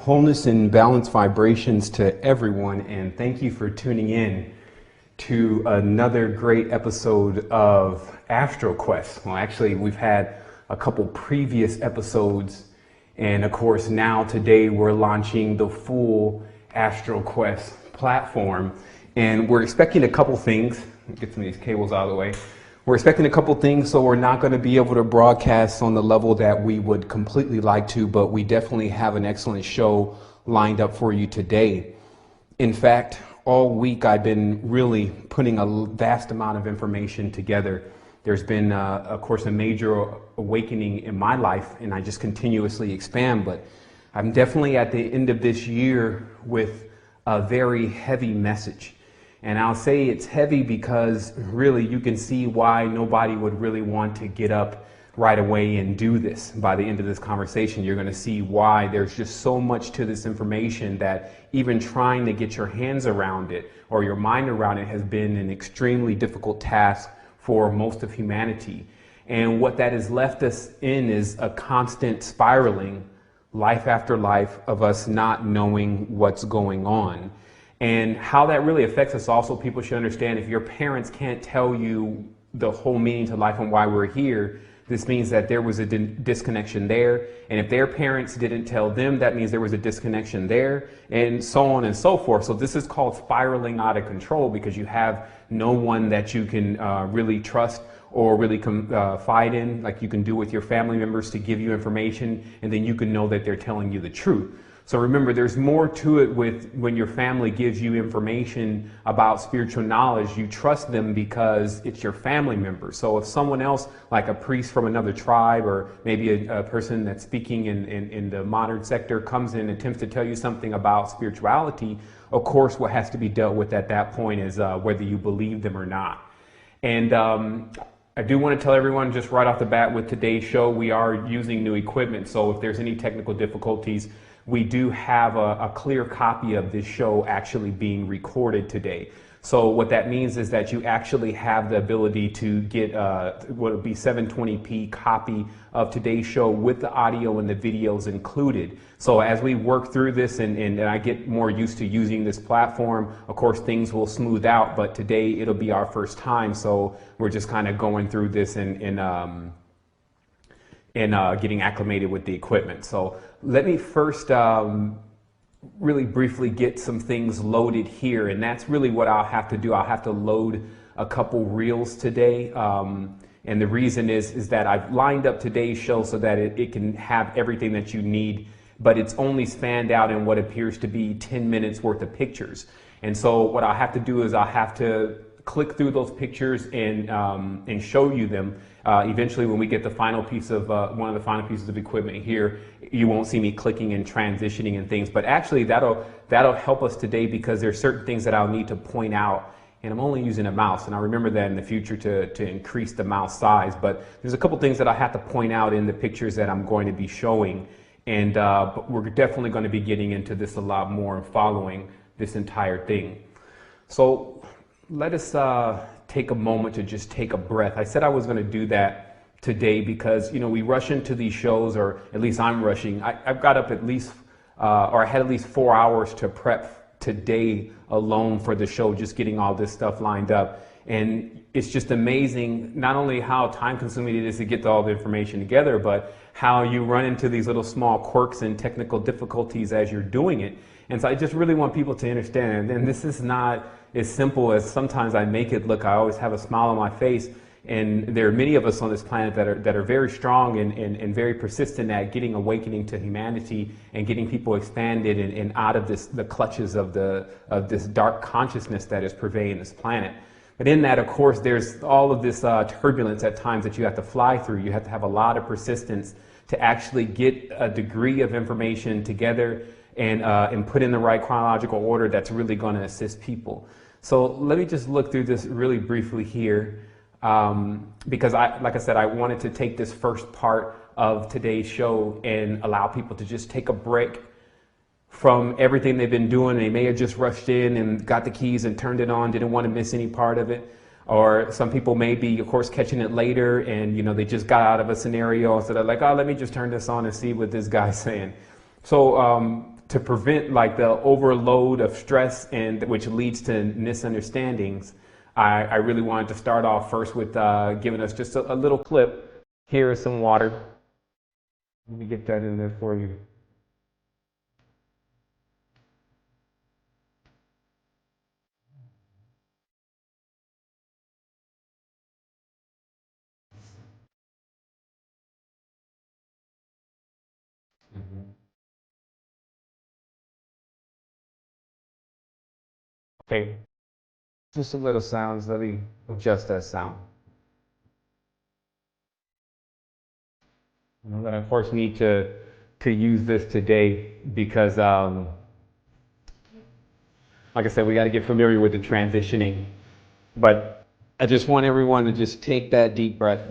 Wholeness and balanced vibrations to everyone, and thank you for tuning in to another great episode of Astral Quest. Well, actually, we've had a couple previous episodes, and of course now today we're launching the full Astral Quest platform, and we're expecting a couple things. Get some of these cables out of the way. We're expecting a couple things, so we're not going to be able to broadcast on the level that we would completely like to, but we definitely have an excellent show lined up for you today. In fact, all week I've been really putting a vast amount of information together. There's been, of course, a major awakening in my life, and I just continuously expand, but I'm definitely at the end of this year with a very heavy message. And I'll say it's heavy because really you can see why nobody would really want to get up right away and do this. By the end of this conversation, you're going to see why there's just so much to this information that even trying to get your hands around it or your mind around it has been an extremely difficult task for most of humanity. And what that has left us in is a constant spiraling, life after life, of us not knowing what's going on. And how that really affects us also, people should understand, if your parents can't tell you the whole meaning to life and why we're here, this means that there was a disconnection there. And if their parents didn't tell them, that means there was a disconnection there, and so on and so forth. So this is called spiraling out of control because you have no one that you can really trust or really confide in, like you can do with your family members, to give you information, and then you can know that they're telling you the truth. So remember, there's more to it with when your family gives you information about spiritual knowledge. You trust them because it's your family member. So if someone else, like a priest from another tribe, or maybe a person that's speaking in the modern sector, comes in and attempts to tell you something about spirituality, of course what has to be dealt with at that point is whether you believe them or not. And I do want to tell everyone just right off the bat, with today's show, we are using new equipment. So if there's any technical difficulties, we do have a clear copy of this show actually being recorded today. So what that means is that you actually have the ability to get what would be 720p copy of today's show with the audio and the videos included. So as we work through this and I get more used to using this platform, of course things will smooth out, but today it'll be our first time. So we're just kind of going through this and getting acclimated with the equipment. So let me first really briefly get some things loaded here, and that's really what I'll have to do. I'll have to load a couple reels today, and the reason is that I've lined up today's show so that it can have everything that you need, but it's only spanned out in what appears to be 10 minutes worth of pictures. And so what I'll have to do is I'll have to click through those pictures and show you them. Eventually, when we get the final piece of one of the final pieces of equipment here, you won't see me clicking and transitioning and things. But actually, that'll help us today because there's certain things that I'll need to point out. And I'm only using a mouse, and I'll remember that in the future to increase the mouse size. But there's a couple things that I have to point out in the pictures that I'm going to be showing. And but we're definitely going to be getting into this a lot more and following this entire thing. So let us take a moment to just take a breath. I said I was going to do that today because, you know, we rush into these shows, or at least I'm rushing. I've got up at least, or I had at least 4 hours to prep today alone for the show, just getting all this stuff lined up. And it's just amazing, not only how time consuming it is to get all the information together, but how you run into these little small quirks and technical difficulties as you're doing it. And so I just really want people to understand, and this is not as simple as sometimes I make it look. I always have a smile on my face, and there are many of us on this planet that are very strong and very persistent at getting awakening to humanity and getting people expanded and out of the clutches of this dark consciousness that is pervading this planet. But in that, of course, there's all of this turbulence at times that you have to fly through. You have to have a lot of persistence to actually get a degree of information together and put in the right chronological order that's really going to assist people. So let me just look through this really briefly here, because like I said, I wanted to take this first part of today's show and allow people to just take a break from everything they've been doing. They may have just rushed in and got the keys and turned it on, didn't want to miss any part of it. Or some people may be, of course, catching it later, and you know, they just got out of a scenario, so they're like, oh, let me just turn this on and see what this guy's saying. So to prevent like the overload of stress and which leads to misunderstandings, I really wanted to start off first with giving us just a little clip. Here is some water. Let me get that in there for you. Okay, just a little sounds. Let me adjust that sound. I'm going to force me to use this today because, like I said, we got to get familiar with the transitioning. But I just want everyone to just take that deep breath.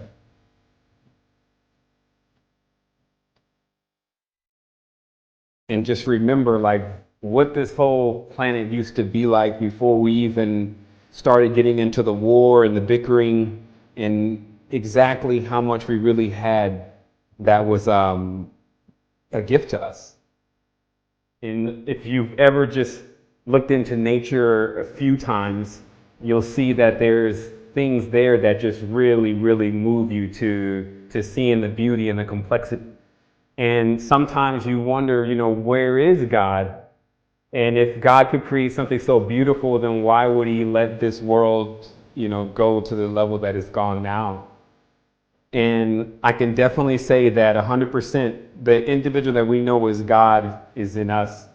And just remember, like, what this whole planet used to be like before we even started getting into the war and the bickering, and exactly how much we really had that was a gift to us. And if you've ever just looked into nature a few times, you'll see that there's things there that just really, really move you to seeing the beauty and the complexity. And sometimes you wonder, where is God? And if God could create something so beautiful, then why would he let this world, go to the level that it's gone now? And I can definitely say that 100%, the individual that we know as God is in us.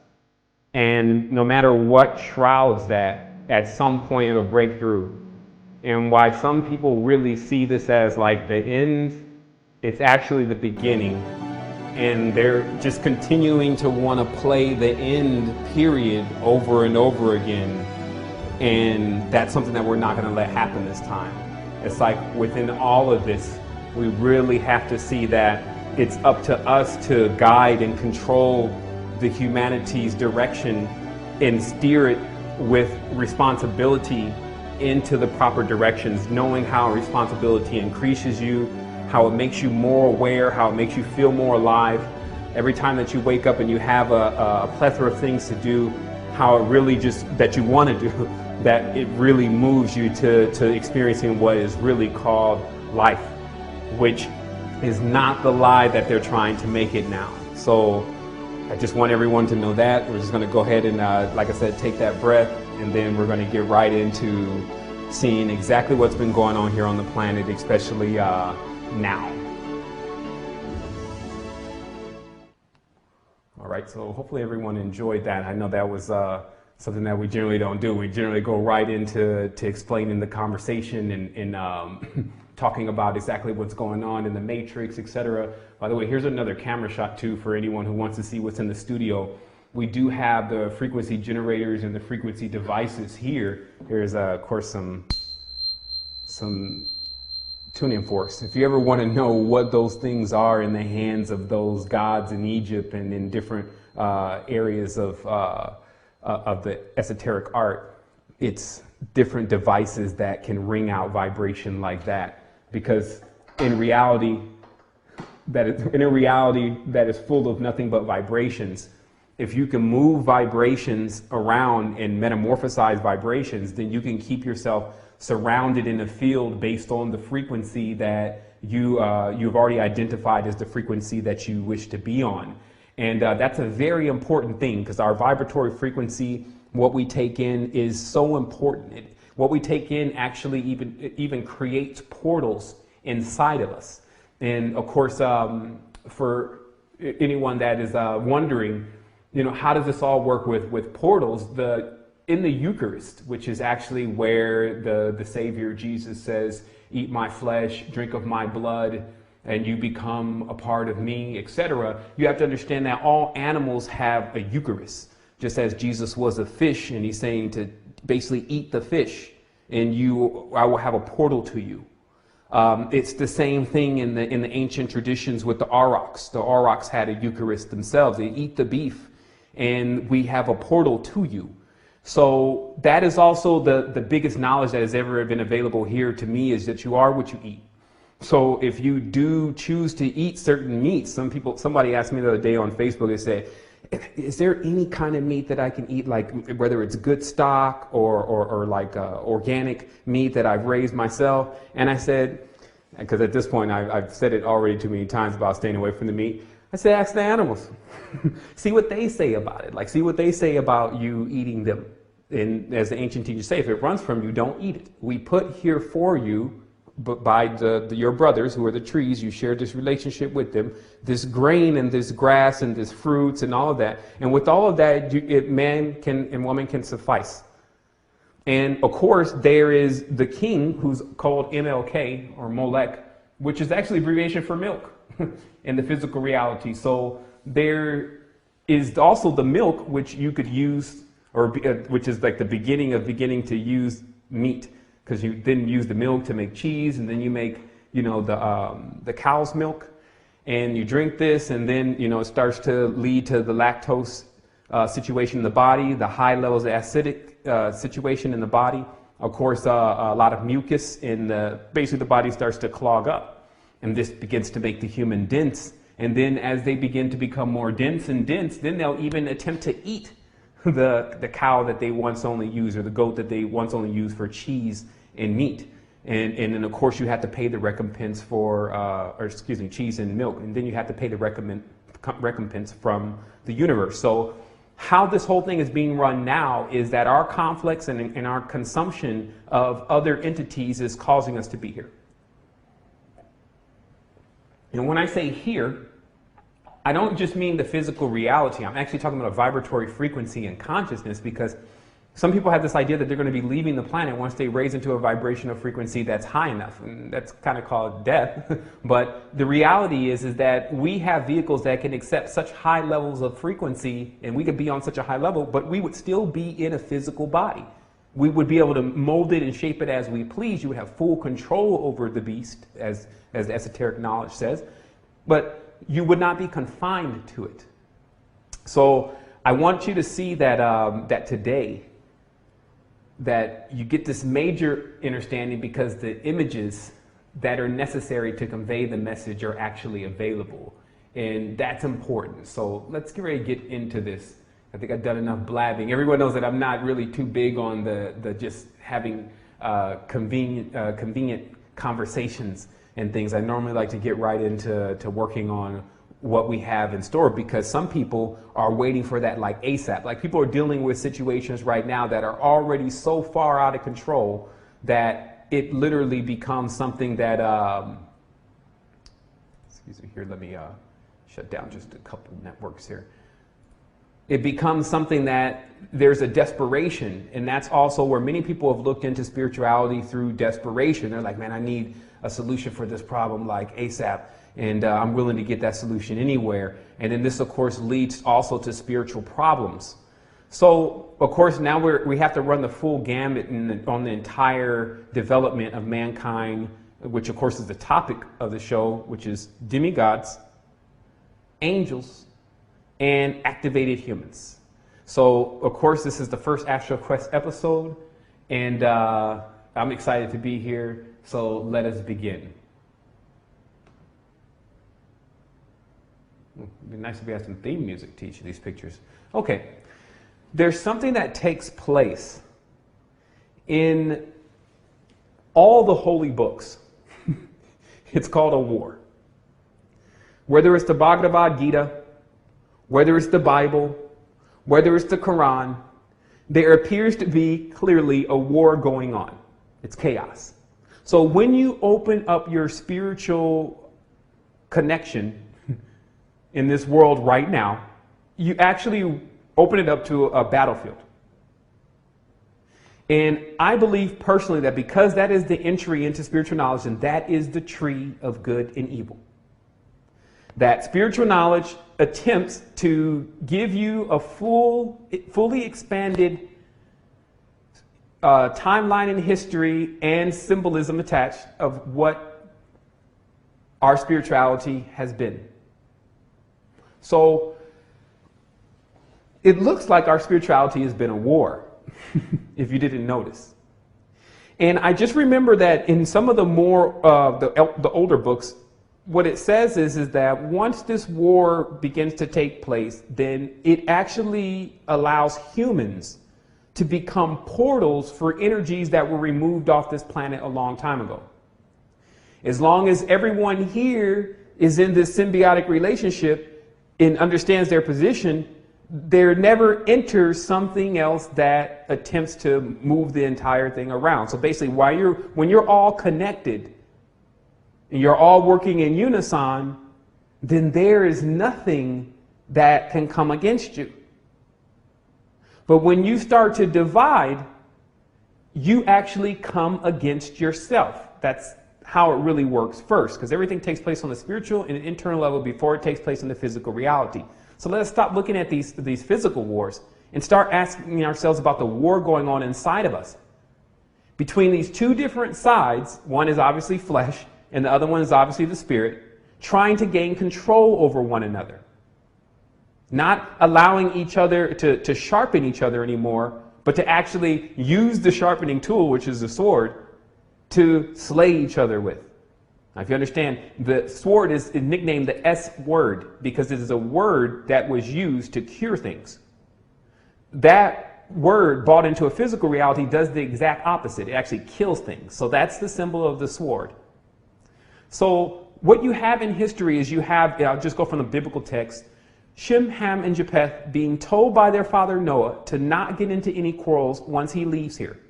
And no matter what shrouds that, at some point it'll break through. And why some people really see this as like the end, it's actually the beginning. And they're just continuing to want to play the end period over and over again. And that's something that we're not going to let happen this time. It's like within all of this, we really have to see that it's up to us to guide and control the humanity's direction and steer it with responsibility into the proper directions, knowing how responsibility increases you, how it makes you more aware, how it makes you feel more alive. Every time that you wake up and you have a plethora of things to do, how it really just, that you want to do, that it really moves you to experiencing what is really called life, which is not the lie that they're trying to make it now. So I just want everyone to know that. We're just going to go ahead and, like I said, take that breath, and then we're going to get right into seeing exactly what's been going on here on the planet, especially now. All right, so hopefully everyone enjoyed that. I know that was something that we generally don't do. We generally go right into explaining the conversation and talking about exactly what's going on in the matrix, etc. By the way, here's another camera shot too for anyone who wants to see what's in the studio. We do have the frequency generators and the frequency devices here. Here's of course some tuning forks. If you ever want to know what those things are in the hands of those gods in Egypt and in different areas of the esoteric art, it's different devices that can ring out vibration like that. Because in a reality that is full of nothing but vibrations, if you can move vibrations around and metamorphosize vibrations, then you can keep yourself surrounded in a field based on the frequency that you've already identified as the frequency that you wish to be on. And that's a very important thing, because our vibratory frequency, what we take in, is so important. What we take in actually even creates portals inside of us. And of course, for anyone that is wondering, how does this all work with portals? In the Eucharist, which is actually where the Savior Jesus says, "Eat my flesh, drink of my blood, and you become a part of me," etc. You have to understand that all animals have a Eucharist, just as Jesus was a fish, and he's saying to basically eat the fish, and I will have a portal to you. It's the same thing in the ancient traditions with the aurochs. The aurochs had a Eucharist themselves. They eat the beef, and we have a portal to you. So that is also the biggest knowledge that has ever been available here to me, is that you are what you eat. So if you do choose to eat certain meats, somebody asked me the other day on Facebook, they said, is there any kind of meat that I can eat, like whether it's good stock or like organic meat that I've raised myself? And I said, because at this point I've said it already too many times about staying away from the meat. I said, ask the animals. See what they say about it. Like, see what they say about you eating them. And as the ancient teachers say, if it runs from you, don't eat it. We put here for you, but by your brothers who are the trees, you share this relationship with them, this grain and this grass and this fruits and all of that. And with all of that, man can and woman can suffice. And of course, there is the king who's called MLK or Molech, which is actually abbreviation for milk in the physical reality. So there is also the milk, which you could use, or which is like the beginning to use meat, because you then use the milk to make cheese, and then you make, the cow's milk, and you drink this, and then, it starts to lead to the lactose situation in the body, the high levels of acidic situation in the body. Of course, a lot of mucus basically the body starts to clog up, and this begins to make the human dense. And then as they begin to become more dense and dense, then they'll even attempt to eat the cow that they once only used, or the goat that they once only used for cheese and meat. And then of course you have to pay the recompense cheese and milk. And then you have to pay the recompense from the universe. So how this whole thing is being run now is that our conflicts and our consumption of other entities is causing us to be here. And when I say here, I don't just mean the physical reality. I'm actually talking about a vibratory frequency and consciousness, because some people have this idea that they're going to be leaving the planet once they raise into a vibrational frequency that's high enough. And that's kind of called death. But the reality is that we have vehicles that can accept such high levels of frequency, and we could be on such a high level, but we would still be in a physical body. We would be able to mold it and shape it as we please. You would have full control over the beast, as the esoteric knowledge says, but you would not be confined to it. So I want you to see that that today, that you get this major understanding, because the images that are necessary to convey the message are actually available, and that's important. So let's get ready to get into this. I think I've done enough blabbing. Everyone knows that I'm not really too big on the just having convenient conversations and things. I normally like to get right into working on what we have in store, because some people are waiting for that like ASAP. Like, people are dealing with situations right now that are already so far out of control that it literally becomes something that, excuse me here, let me shut down just a couple networks here. It becomes something that there's a desperation, and that's also where many people have looked into spirituality through desperation. They're like, man, I need a solution for this problem like ASAP, and I'm willing to get that solution anywhere. And then this, of course, leads also to spiritual problems. So, of course, now we have to run the full gamut on the entire development of mankind, which, of course, is the topic of the show, which is demigods, angels, and activated humans. So, of course, this is the first Astral Quest episode, and I'm excited to be here. So let us begin. It'd be nice if we had some theme music to each of these pictures. Okay, there's something that takes place in all the holy books. It's called a war. Whether it's the Bhagavad Gita, whether it's the Bible, whether it's the Quran, there appears to be clearly a war going on. It's chaos. So when you open up your spiritual connection in this world right now, you actually open it up to a battlefield. And I believe personally that because that is the entry into spiritual knowledge, and that is the tree of good and evil, that spiritual knowledge attempts to give you a fully expanded timeline in history and symbolism attached of what our spirituality has been. So it looks like our spirituality has been a war, if you didn't notice. And I just remember that in some of the more the older books, what it says is that once this war begins to take place, then it actually allows humans to become portals for energies that were removed off this planet a long time ago. As long as everyone here is in this symbiotic relationship and understands their position, there never enters something else that attempts to move the entire thing around. So basically, when you're all connected and you're all working in unison, then there is nothing that can come against you. But when you start to divide, you actually come against yourself. That's how it really works first, because everything takes place on the spiritual and internal level before it takes place in the physical reality. So let us stop looking at these physical wars and start asking ourselves about the war going on inside of us. Between these two different sides, one is obviously flesh and the other one is obviously the spirit, trying to gain control over one another. Not allowing each other to sharpen each other anymore, but to actually use the sharpening tool, which is the sword, to slay each other with. Now, if you understand, the sword is nicknamed the S word because it is a word that was used to cure things. That word brought into a physical reality does the exact opposite. It actually kills things. So that's the symbol of the sword. So what you have in history is I'll just go from the biblical text, Shem, Ham, and Japheth being told by their father Noah to not get into any quarrels once he leaves here.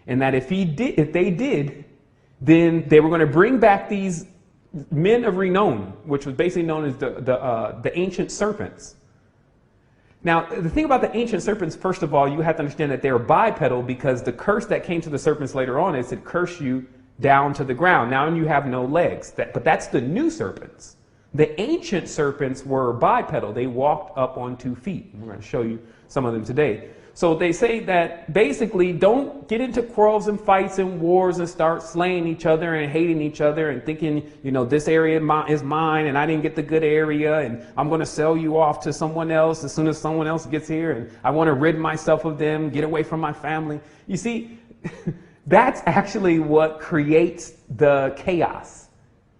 And that if they did, then they were going to bring back these men of renown, which was basically known as the ancient serpents. Now, the thing about the ancient serpents, first of all, you have to understand that they were bipedal because the curse that came to the serpents later on is it curse you down to the ground. Now you have no legs. But that's the new serpents. The ancient serpents were bipedal. They walked up on 2 feet. We're going to show you some of them today. So they say that basically don't get into quarrels and fights and wars and start slaying each other and hating each other and thinking, this area is mine and I didn't get the good area and I'm going to sell you off to someone else as soon as someone else gets here and I want to rid myself of them, get away from my family. You see, that's actually what creates the chaos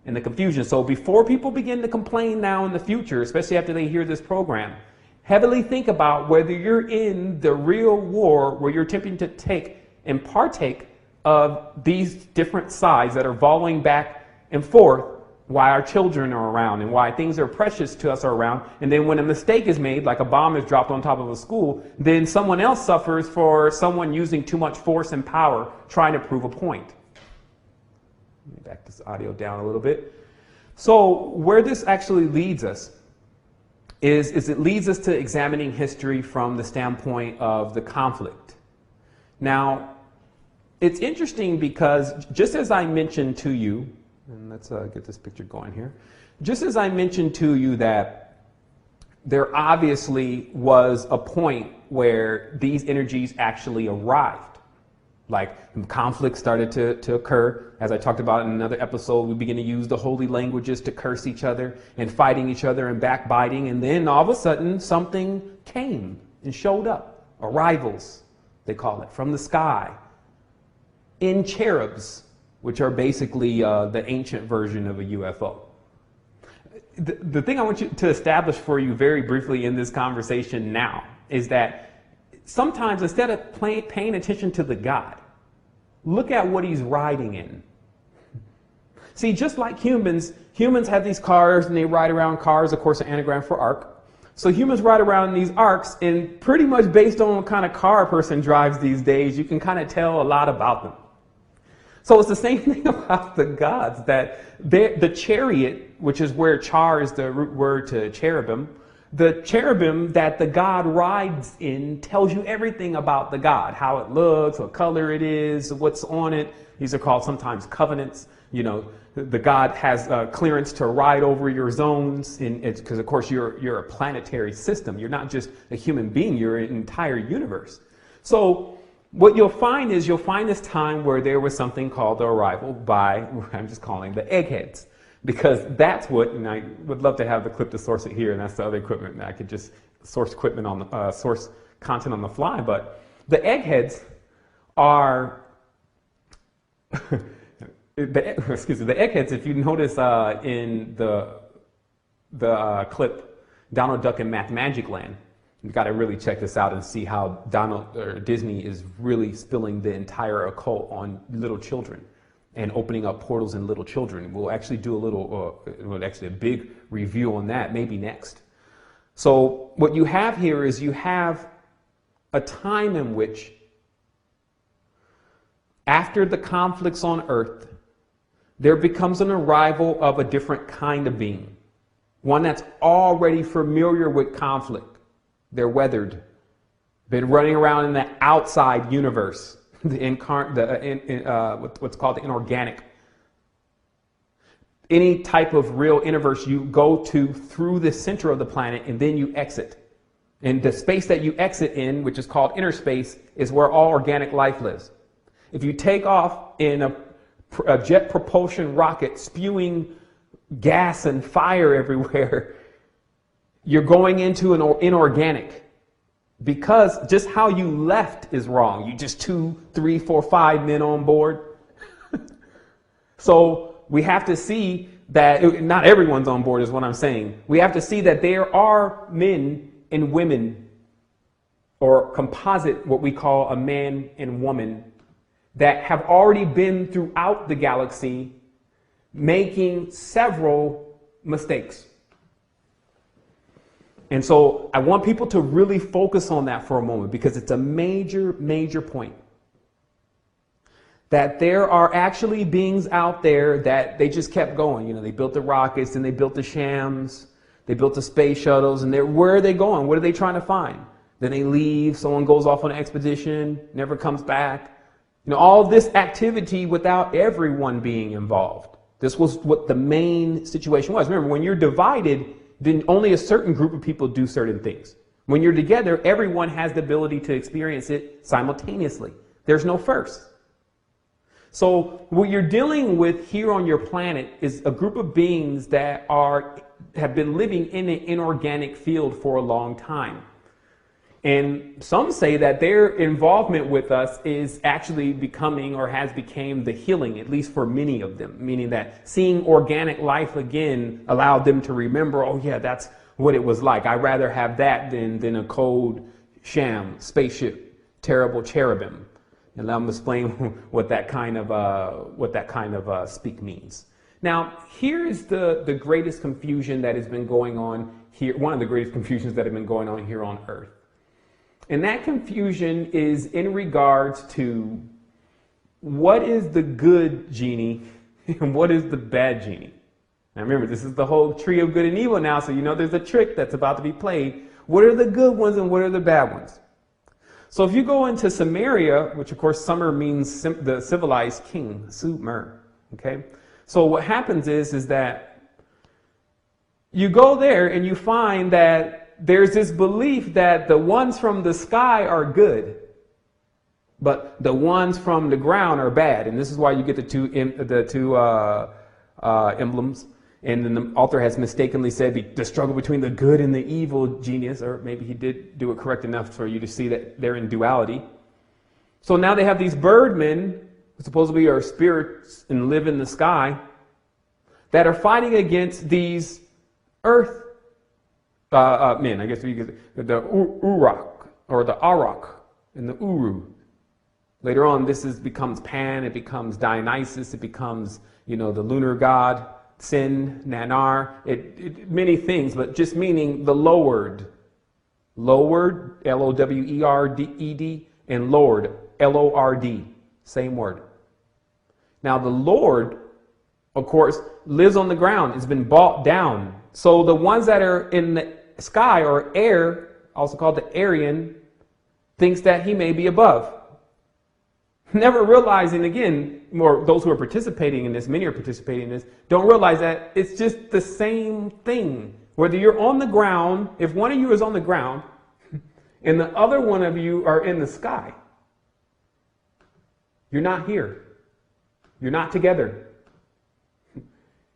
and the confusion. So before people begin to complain now in the future, especially after they hear this program, heavily think about whether you're in the real war where you're attempting to take and partake of these different sides that are volleying back and forth why our children are around and why things that are precious to us are around. And then when a mistake is made, like a bomb is dropped on top of a school, then someone else suffers for someone using too much force and power trying to prove a point. Let me back this audio down a little bit. So where this actually leads us is it leads us to examining history from the standpoint of the conflict. Now, it's interesting because just as I mentioned to you, and let's get this picture going here, just as I mentioned to you that there obviously was a point where these energies actually arrived. Like conflict started to occur. As I talked about in another episode, we begin to use the holy languages to curse each other and fighting each other and backbiting. And then all of a sudden something came and showed up. Arrivals, they call it, from the sky. In cherubs, which are basically the ancient version of a UFO. The thing I want you to establish for you very briefly in this conversation now is that sometimes instead of paying attention to the God, look at what he's riding in. See, just like humans have these cars and they ride around cars, of course, an anagram for ark. So humans ride around in these arcs and pretty much based on what kind of car a person drives these days, you can kind of tell a lot about them. So it's the same thing about the gods, that the chariot, which is where char is the root word to cherubim, the cherubim that the god rides in tells you everything about the god, how it looks, what color it is, what's on it. These are called sometimes covenants. The god has clearance to ride over your zones, because of course you're a planetary system. You're not just a human being, you're an entire universe. So what you'll find is this time where there was something called the arrival by, I'm just calling the eggheads. Because that's what, and I would love to have the clip to source it here, and that's the other equipment. And I could just source equipment on the source content on the fly. But the eggheads are, the eggheads, if you notice in the clip, Donald Duck in Magic Land, you've got to really check this out and see how Disney is really spilling the entire occult on little children and opening up portals in little children. We'll actually do a big review on that maybe next. So what you have here is you have a time in which, after the conflicts on Earth, there becomes an arrival of a different kind of being, one that's already familiar with conflict. They're weathered, been running around in the outside universe, what's called the inorganic. Any type of real universe you go to through the center of the planet and then you exit. And the space that you exit in, which is called inner space, is where all organic life lives. If you take off in a jet propulsion rocket spewing gas and fire everywhere, you're going into an inorganic, because just how you left is wrong. You just 2, 3, 4, 5 men on board. So we have to see that not everyone's on board is what I'm saying. We have to see that there are men and women, or composite, what we call a man and woman, that have already been throughout the galaxy making several mistakes. And so I want people to really focus on that for a moment, because it's a major, major point. That there are actually beings out there that they just kept going. You know, they built the rockets and they built the shams, they built the space shuttles, and where are they going? What are they trying to find? Then they leave, someone goes off on an expedition, never comes back. You know, all this activity without everyone being involved. This was what the main situation was. Remember, when you're divided, then only a certain group of people do certain things. When you're together, everyone has the ability to experience it simultaneously. There's no first. So what you're dealing with here on your planet is a group of beings that have been living in an inorganic field for a long time. And some say that their involvement with us is actually becoming, or has become, the healing, at least for many of them. Meaning that seeing organic life again allowed them to remember, oh yeah, that's what it was like. I'd rather have that than a cold sham, spaceship, terrible cherubim. And I'm explain what that kind of speak means. Now, here is the greatest confusion that has been going on here. One of the greatest confusions that have been going on here on Earth. And that confusion is in regards to what is the good genie and what is the bad genie. Now remember, this is the whole tree of good and evil now, so you know there's a trick that's about to be played. What are the good ones and what are the bad ones? So if you go into Sumeria, which of course Sumer means the civilized king, Sumer, okay? So what happens is that you go there and you find that there's this belief that the ones from the sky are good, but the ones from the ground are bad. And this is why you get the two emblems. And then the author has mistakenly said the struggle between the good and the evil genius, or maybe he did do it correct enough for you to see that they're in duality. So now they have these birdmen, who supposedly are spirits and live in the sky, that are fighting against these earth men, I guess you could say, the Uruk, or the Arak, and the Uru. Later on, becomes Pan, it becomes Dionysus, it becomes, the lunar god, Sin, Nanar, many things, but just meaning the lowered, L-O-W-E-R-D-E-D, and Lord, L-O-R-D, same word. Now the Lord, of course, lives on the ground, it's been brought down. So the ones that are in the sky, or air, also called the Aryan, thinks that he may be above. Never realizing, again, or those who are participating in this, many are participating in this, don't realize that it's just the same thing. Whether you're on the ground, if one of you is on the ground, and the other one of you are in the sky, you're not here. You're not together.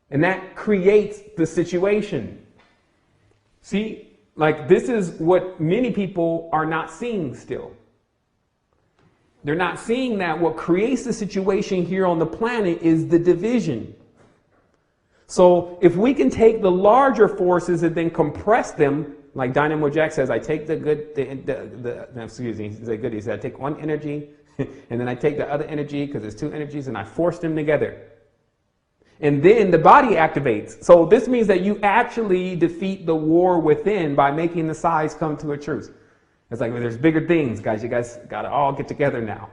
And that creates the situation. See, like this is what many people are not seeing still. They're not seeing that what creates the situation here on the planet is the division. So if we can take the larger forces and then compress them, like Dynamo Jack says, I take the good, excuse me, he said good, he said, I take one energy and then I take the other energy because there's two energies and I force them together. And then the body activates. So this means that you actually defeat the war within by making the sides come to a truce. It's like, well, there's bigger things, guys. You guys got to all get together now.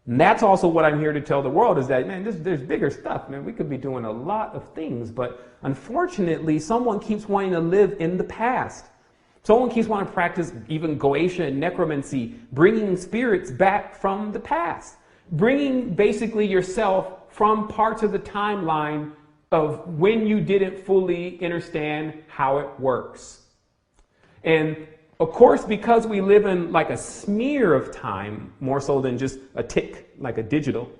And that's also what I'm here to tell the world is that, man, there's bigger stuff, man. We could be doing a lot of things, but unfortunately, someone keeps wanting to live in the past. Someone keeps wanting to practice even Goetia and necromancy, bringing spirits back from the past, bringing basically yourself from parts of the timeline of when you didn't fully understand how it works. And of course, because we live in like a smear of time, more so than just a tick, like a digital,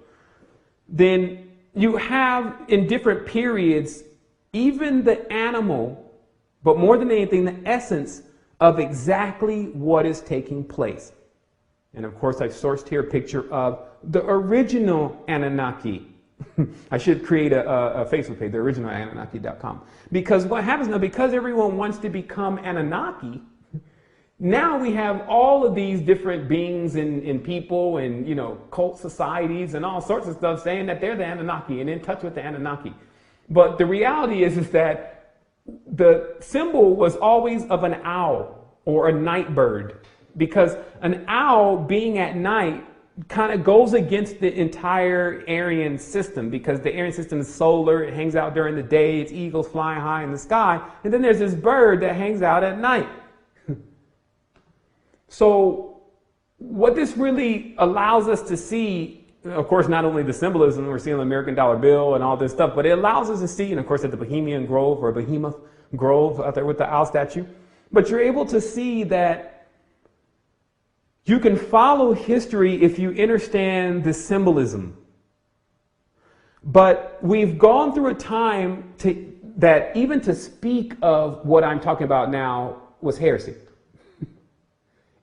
then you have in different periods, even the animal, but more than anything, the essence of exactly what is taking place. And of course, I've sourced here a picture of the original Anunnaki. I should create a Facebook page, the original Anunnaki.com. Because what happens now, because everyone wants to become Anunnaki, now we have all of these different beings and people and, you know, cult societies and all sorts of stuff saying that they're the Anunnaki and in touch with the Anunnaki. But the reality is that the symbol was always of an owl or a night bird, because an owl being at night kind of goes against the entire Aryan system, because the Aryan system is solar, it hangs out during the day, it's eagles flying high in the sky, and then there's this bird that hangs out at night. So what this really allows us to see, of course, not only the symbolism we're seeing on the American dollar bill and all this stuff, but it allows us to see, and of course at the Bohemian Grove or Behemoth Grove out there with the owl statue, but you're able to see that you can follow history if you understand the symbolism. But we've gone through a time that even to speak of what I'm talking about now was heresy.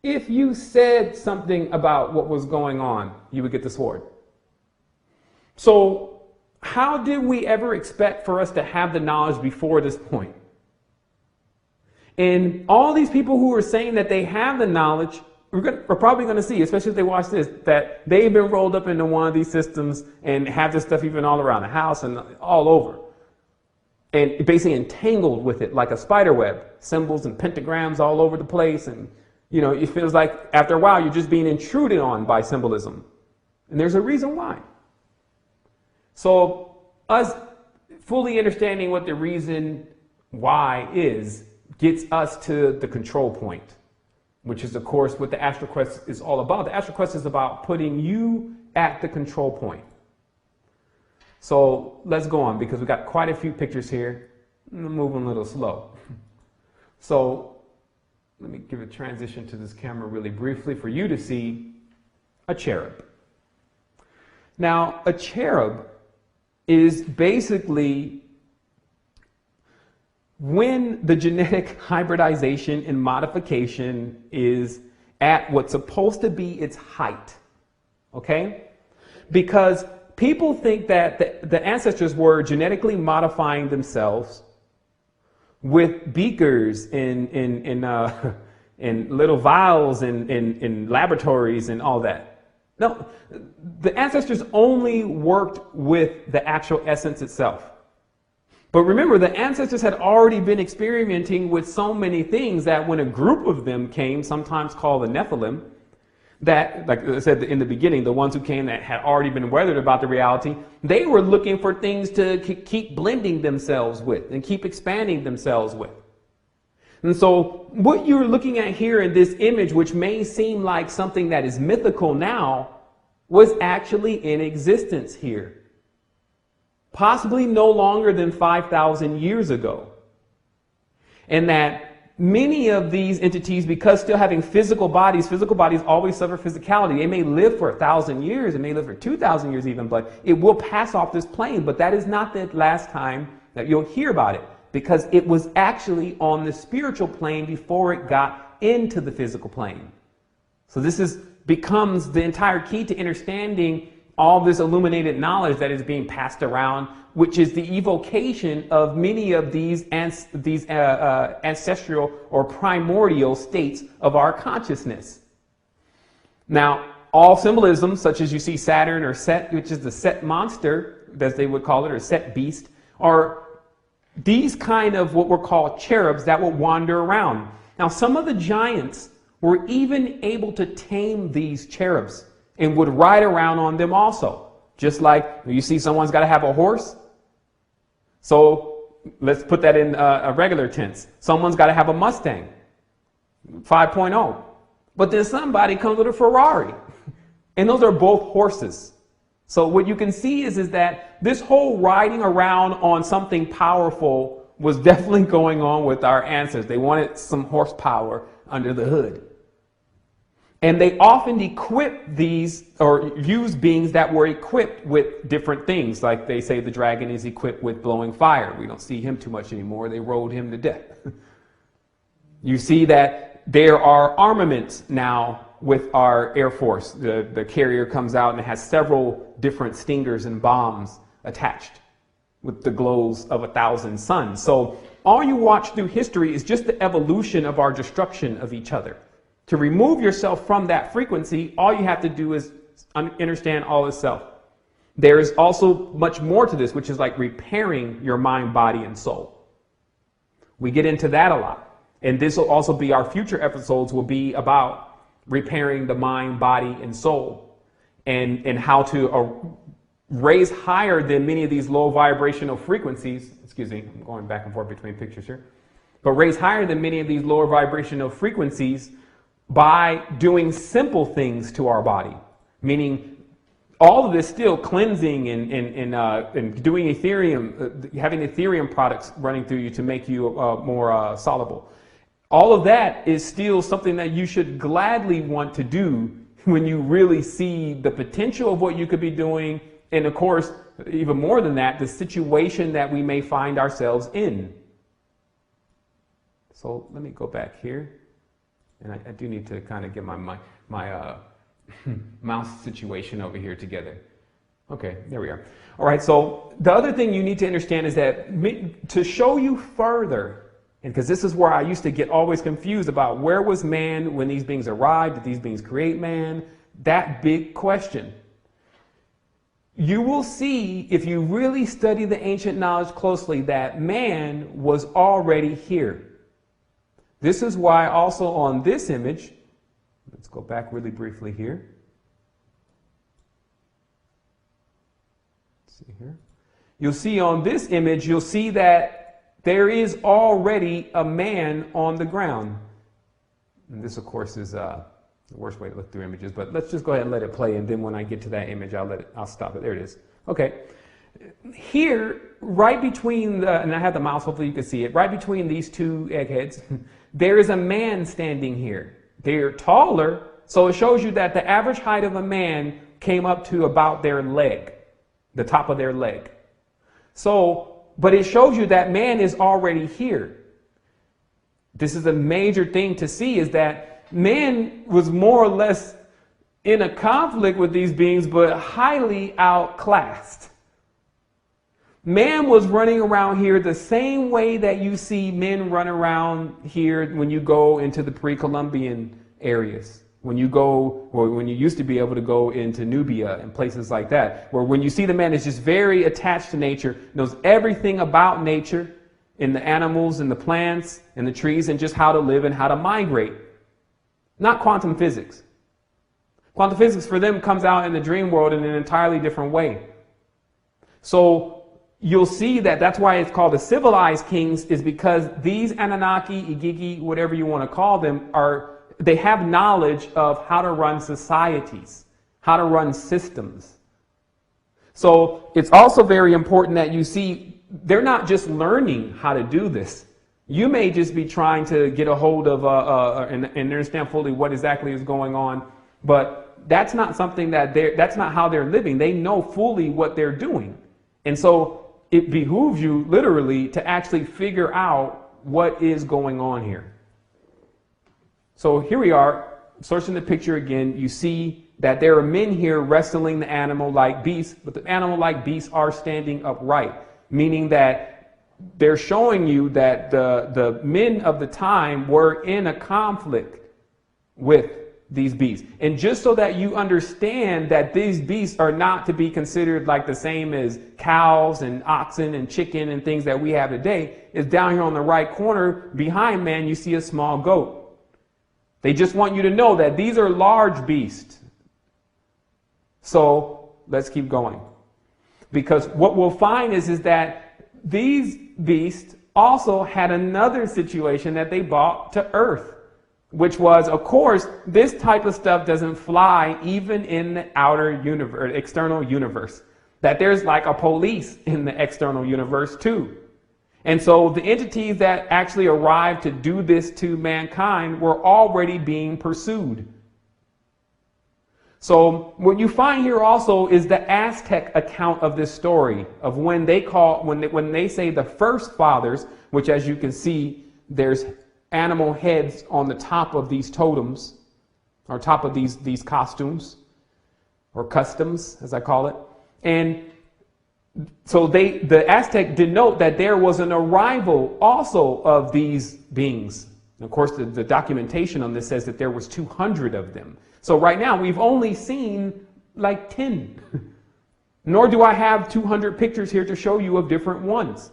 If you said something about what was going on, you would get the sword. So how did we ever expect for us to have the knowledge before this point? And all these people who are saying that they have the knowledge, we're probably going to see, especially if they watch this, that they've been rolled up into one of these systems and have this stuff even all around the house and all over. And basically entangled with it like a spider web, symbols and pentagrams all over the place. And, you know, it feels like after a while you're just being intruded on by symbolism. And there's a reason why. So us fully understanding what the reason why is gets us to the control point, which is, of course, what the Astral Quest is all about. The Astral Quest is about putting you at the control point. So let's go on, because we've got quite a few pictures here. I'm moving a little slow. So let me give a transition to this camera really briefly for you to see a cherub. Now, a cherub is basically when the genetic hybridization and modification is at what's supposed to be its height, okay? Because people think that the ancestors were genetically modifying themselves with beakers in little vials in laboratories and all that. No, the ancestors only worked with the actual essence itself. But remember, the ancestors had already been experimenting with so many things that when a group of them came, sometimes called the Nephilim, that, like I said in the beginning, the ones who came that had already been weathered about the reality, they were looking for things to keep blending themselves with and keep expanding themselves with. And so what you're looking at here in this image, which may seem like something that is mythical now, was actually in existence here. Possibly no longer than 5,000 years ago. And that many of these entities, because still having physical bodies always suffer physicality. They may live for 1,000 years, it may live for 2,000 years even, but it will pass off this plane. But that is not the last time that you'll hear about it, because it was actually on the spiritual plane before it got into the physical plane. So this is becomes the entire key to understanding all this illuminated knowledge that is being passed around, which is the evocation of many of these ancestral or primordial states of our consciousness. Now, all symbolism, such as you see Saturn or Set, which is the Set monster, as they would call it, or Set beast, are these kind of what were called cherubs that would wander around. Now, some of the giants were even able to tame these cherubs and would ride around on them also. Just like you see someone's got to have a horse. So let's put that in a regular tense. Someone's got to have a Mustang 5.0. But then somebody comes with a Ferrari. And those are both horses. So what you can see is that this whole riding around on something powerful was definitely going on with our ancestors. They wanted some horsepower under the hood. And they often equip these or use beings that were equipped with different things. Like they say the dragon is equipped with blowing fire. We don't see him too much anymore. They rode him to death. You see that there are armaments now with our Air Force. The carrier comes out and it has several different stingers and bombs attached with the glows of 1,000 suns. So all you watch through history is just the evolution of our destruction of each other. To remove yourself from that frequency, all you have to do is understand all is self. There is also much more to this, which is like repairing your mind, body, and soul. We get into that a lot. And this will also be our future episodes will be about repairing the mind, body, and soul, and how to raise higher than many of these low vibrational frequencies. Excuse me, I'm going back and forth between pictures here. But raise higher than many of these lower vibrational frequencies by doing simple things to our body, meaning all of this still cleansing and doing Ethereum, having Ethereum products running through you to make you more soluble. All of that is still something that you should gladly want to do when you really see the potential of what you could be doing. And of course, even more than that, the situation that we may find ourselves in. So let me go back here. And I do need to kind of get my mouse situation over here together. Okay, there we are. All right, so the other thing you need to understand is that to show you further, and because this is where I used to get always confused about where was man when these beings arrived, did these beings create man? That big question. You will see, if you really study the ancient knowledge closely, that man was already here. This is why also on this image, let's go back really briefly here. Let's see here. You'll see on this image, you'll see that there is already a man on the ground. And this, of course, is the worst way to look through images, but let's just go ahead and let it play. And then when I get to that image, I'll stop it. There it is. Okay. Here, right between and I have the mouse, hopefully you can see it, right between these two eggheads, there is a man standing here. They're taller, so it shows you that the average height of a man came up to about their leg, the top of their leg. So, but it shows you that man is already here. This is a major thing to see, is that man was more or less in a conflict with these beings, but highly outclassed. Man was running around here the same way that you see men run around here when you go into the pre-Columbian areas. When you go, or when you used to be able to go into Nubia and places like that, where when you see the man is just very attached to nature, knows everything about nature, in the animals and the plants and the trees, and just how to live and how to migrate. Not quantum physics. Quantum physics for them comes out in the dream world in an entirely different way. So you'll see that that's why it's called the civilized kings, is because these Anunnaki, Igigi, whatever you want to call them, they have knowledge of how to run societies, how to run systems. So it's also very important that you see they're not just learning how to do this. You may just be trying to get a hold of and understand fully what exactly is going on, but that's not something that's not how they're living. They know fully what they're doing. And so it behooves you literally to actually figure out what is going on here. So here we are. searching the picture again, you see that there are men here wrestling the animal-like beasts, but the animal-like beasts are standing upright, meaning that they're showing you that the men of the time were in a conflict with these beasts. And just so that you understand that these beasts are not to be considered like the same as cows and oxen and chicken and things that we have today, is down here on the right corner behind man, you see a small goat. They just want you to know that these are large beasts. So let's keep going. Because what we'll find is that these beasts also had another situation that they brought to earth, which was, of course, this type of stuff doesn't fly even in the outer universe, external universe. That there's like a police in the external universe too. And so the entities that actually arrived to do this to mankind were already being pursued. So what you find here also is the Aztec account of this story of when they say the first fathers, which as you can see, there's animal heads on the top of these totems, or top of these costumes, or customs, as I call it. And so the Aztec denote that there was an arrival also of these beings. And of course, the documentation on this says that there was 200 of them. So right now, we've only seen like 10. Nor do I have 200 pictures here to show you of different ones.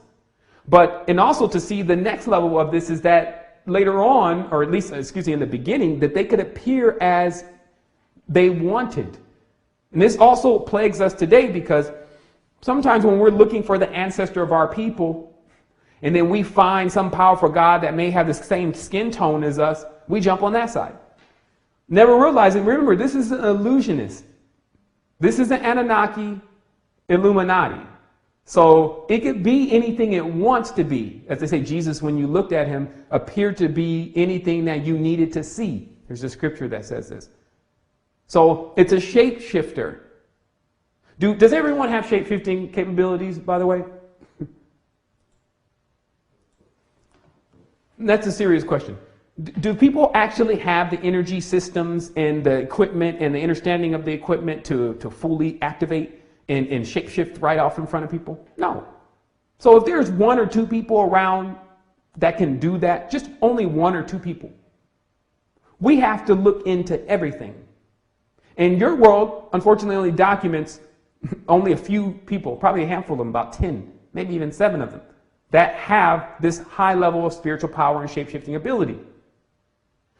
And also to see the next level of this is that later on, or at least, in the beginning, that they could appear as they wanted. And this also plagues us today because sometimes when we're looking for the ancestor of our people, and then we find some powerful God that may have the same skin tone as us, we jump on that side. Never realizing, remember, this is an illusionist. This is an Anunnaki Illuminati. So it could be anything it wants to be. As they say, Jesus, when you looked at him, appeared to be anything that you needed to see. There's a scripture that says this. So it's a shapeshifter. Does everyone have shape-shifting capabilities, by the way? That's a serious question. Do people actually have the energy systems and the equipment and the understanding of the equipment to fully activate and shapeshift right off in front of people? No. So if there's one or two people around that can do that, just only one or two people, we have to look into everything. And your world, unfortunately, only documents only a few people, probably a handful of them, about 10, maybe even 7 of them, that have this high level of spiritual power and shapeshifting ability.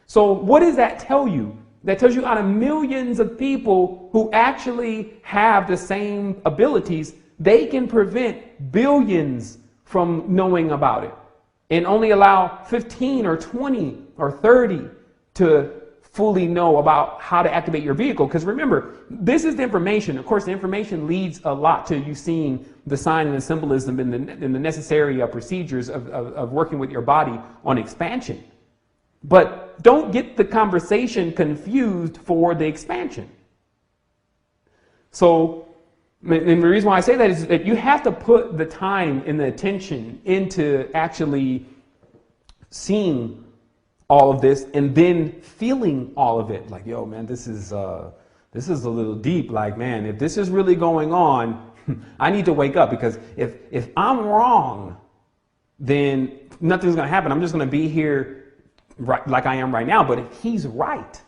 So what does that tell you? That tells you out of millions of people who actually have the same abilities, they can prevent billions from knowing about it and only allow 15 or 20 or 30 to fully know about how to activate your vehicle. Because remember, this is the information. Of course, the information leads a lot to you seeing the sign and the symbolism and the necessary procedures of working with your body on expansion. But don't get the conversation confused for the expansion. So, and the reason why I say that is that you have to put the time and the attention into actually seeing all of this and then feeling all of it. Like, yo, man, this is a little deep. Like, man, if this is really going on, I need to wake up, because if I'm wrong, then nothing's going to happen. I'm just going to be here right, like I am right now. But if he's right,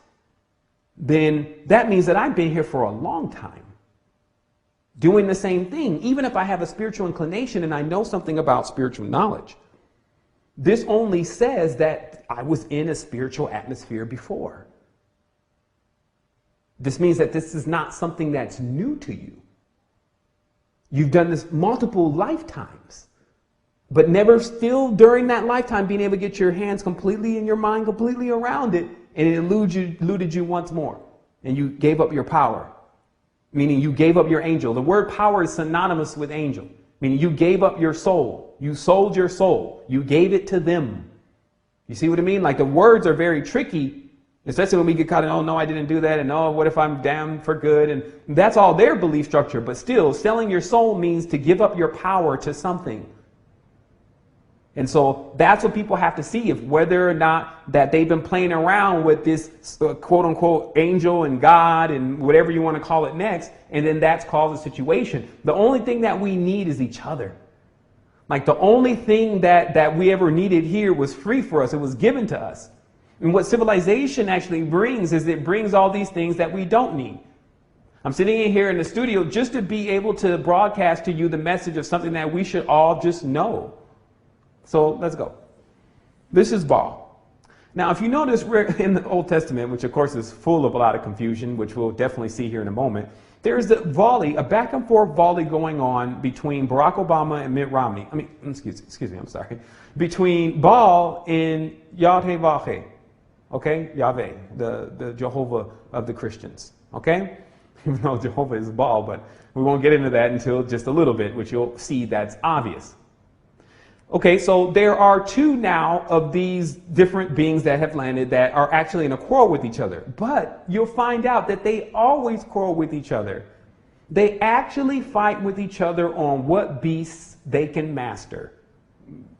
then that means that I've been here for a long time doing the same thing. Even if I have a spiritual inclination and I know something about spiritual knowledge, this only says that I was in a spiritual atmosphere before. This means that this is not something that's new to you. You've done this multiple lifetimes, but never still during that lifetime being able to get your hands completely and your mind completely around it, and it eluded you once more. And you gave up your power, meaning you gave up your angel. The word power is synonymous with angel, meaning you gave up your soul. You sold your soul. You gave it to them. You see what I mean? Like, the words are very tricky, especially when we get caught in, oh, no, I didn't do that. And, oh, what if I'm damned for good? And that's all their belief structure. But still, selling your soul means to give up your power to something. And so that's what people have to see, if whether or not that they've been playing around with this quote unquote angel and God and whatever you want to call it next. And then that's caused a situation. The only thing that we need is each other. Like the only thing that we ever needed here was free for us. It was given to us. And what civilization actually brings is it brings all these things that we don't need. I'm sitting in here in the studio just to be able to broadcast to you the message of something that we should all just know. So let's go. This is Baal. Now, if you notice, we're in the Old Testament, which of course is full of a lot of confusion, which we'll definitely see here in a moment. There's a volley, a back and forth volley going on between Barack Obama and Mitt Romney. Excuse me, I'm sorry. Between Baal and Yahweh, okay? Yahweh, the Jehovah of the Christians, okay? Even though Jehovah is Baal, but we won't get into that until just a little bit, which you'll see that's obvious. Okay, so there are two now of these different beings that have landed that are actually in a quarrel with each other. But you'll find out that they always quarrel with each other. They actually fight with each other on what beasts they can master.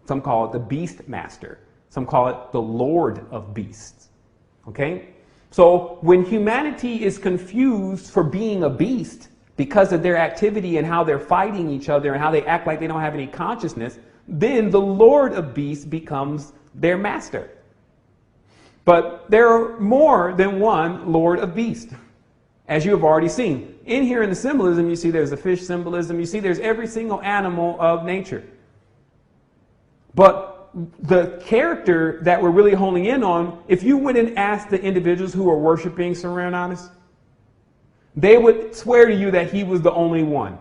Some call it the beast master. Some call it the Lord of beasts. Okay? So when humanity is confused for being a beast because of their activity and how they're fighting each other and how they act like they don't have any consciousness, then the Lord of beasts becomes their master. But there are more than one Lord of beasts, as you have already seen. In here in the symbolism, you see there's a fish symbolism. You see there's every single animal of nature. But the character that we're really honing in on, if you went and asked the individuals who are worshiping Serenanus, they would swear to you that he was the only one.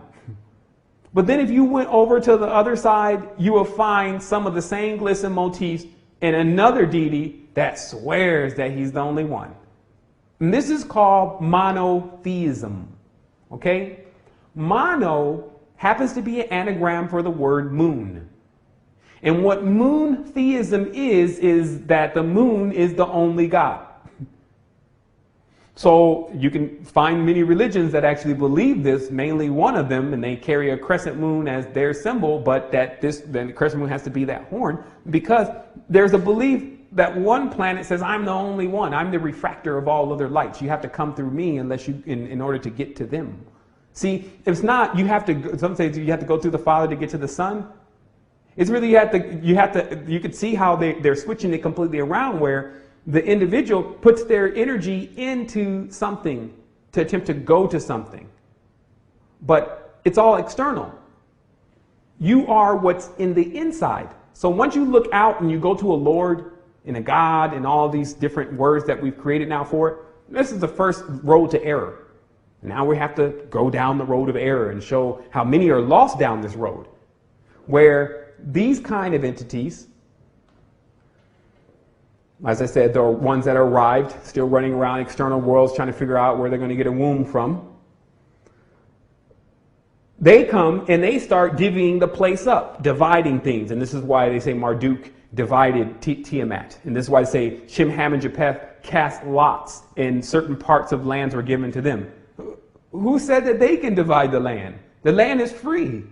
But then if you went over to the other side, you will find some of the same glisten motifs in another deity that swears that he's the only one. And this is called monotheism. Okay? Mono happens to be an anagram for the word moon. And what moon theism is that the moon is the only God. So you can find many religions that actually believe this, mainly one of them, and they carry a crescent moon as their symbol, but then the crescent moon has to be that horn, because there's a belief that one planet says, I'm the only one. I'm the refractor of all other lights. You have to come through me unless you, in order to get to them. See, if it's not, you have to, some say you have to go through the Father to get to the Son. It's really, you could see how they're switching it completely around, where the individual puts their energy into something to attempt to go to something. But it's all external. You are what's in the inside. So once you look out and you go to a Lord and a God and all these different words that we've created now for it, this is the first road to error. Now we have to go down the road of error and show how many are lost down this road, where these kind of entities, as I said, there are ones that are arrived, still running around external worlds trying to figure out where they're going to get a womb from. They come and they start divvying the place up, dividing things. And this is why they say Marduk divided Tiamat. And this is why they say Shem, Ham, and Japheth cast lots, and certain parts of lands were given to them. Who said that they can divide the land? The land is free.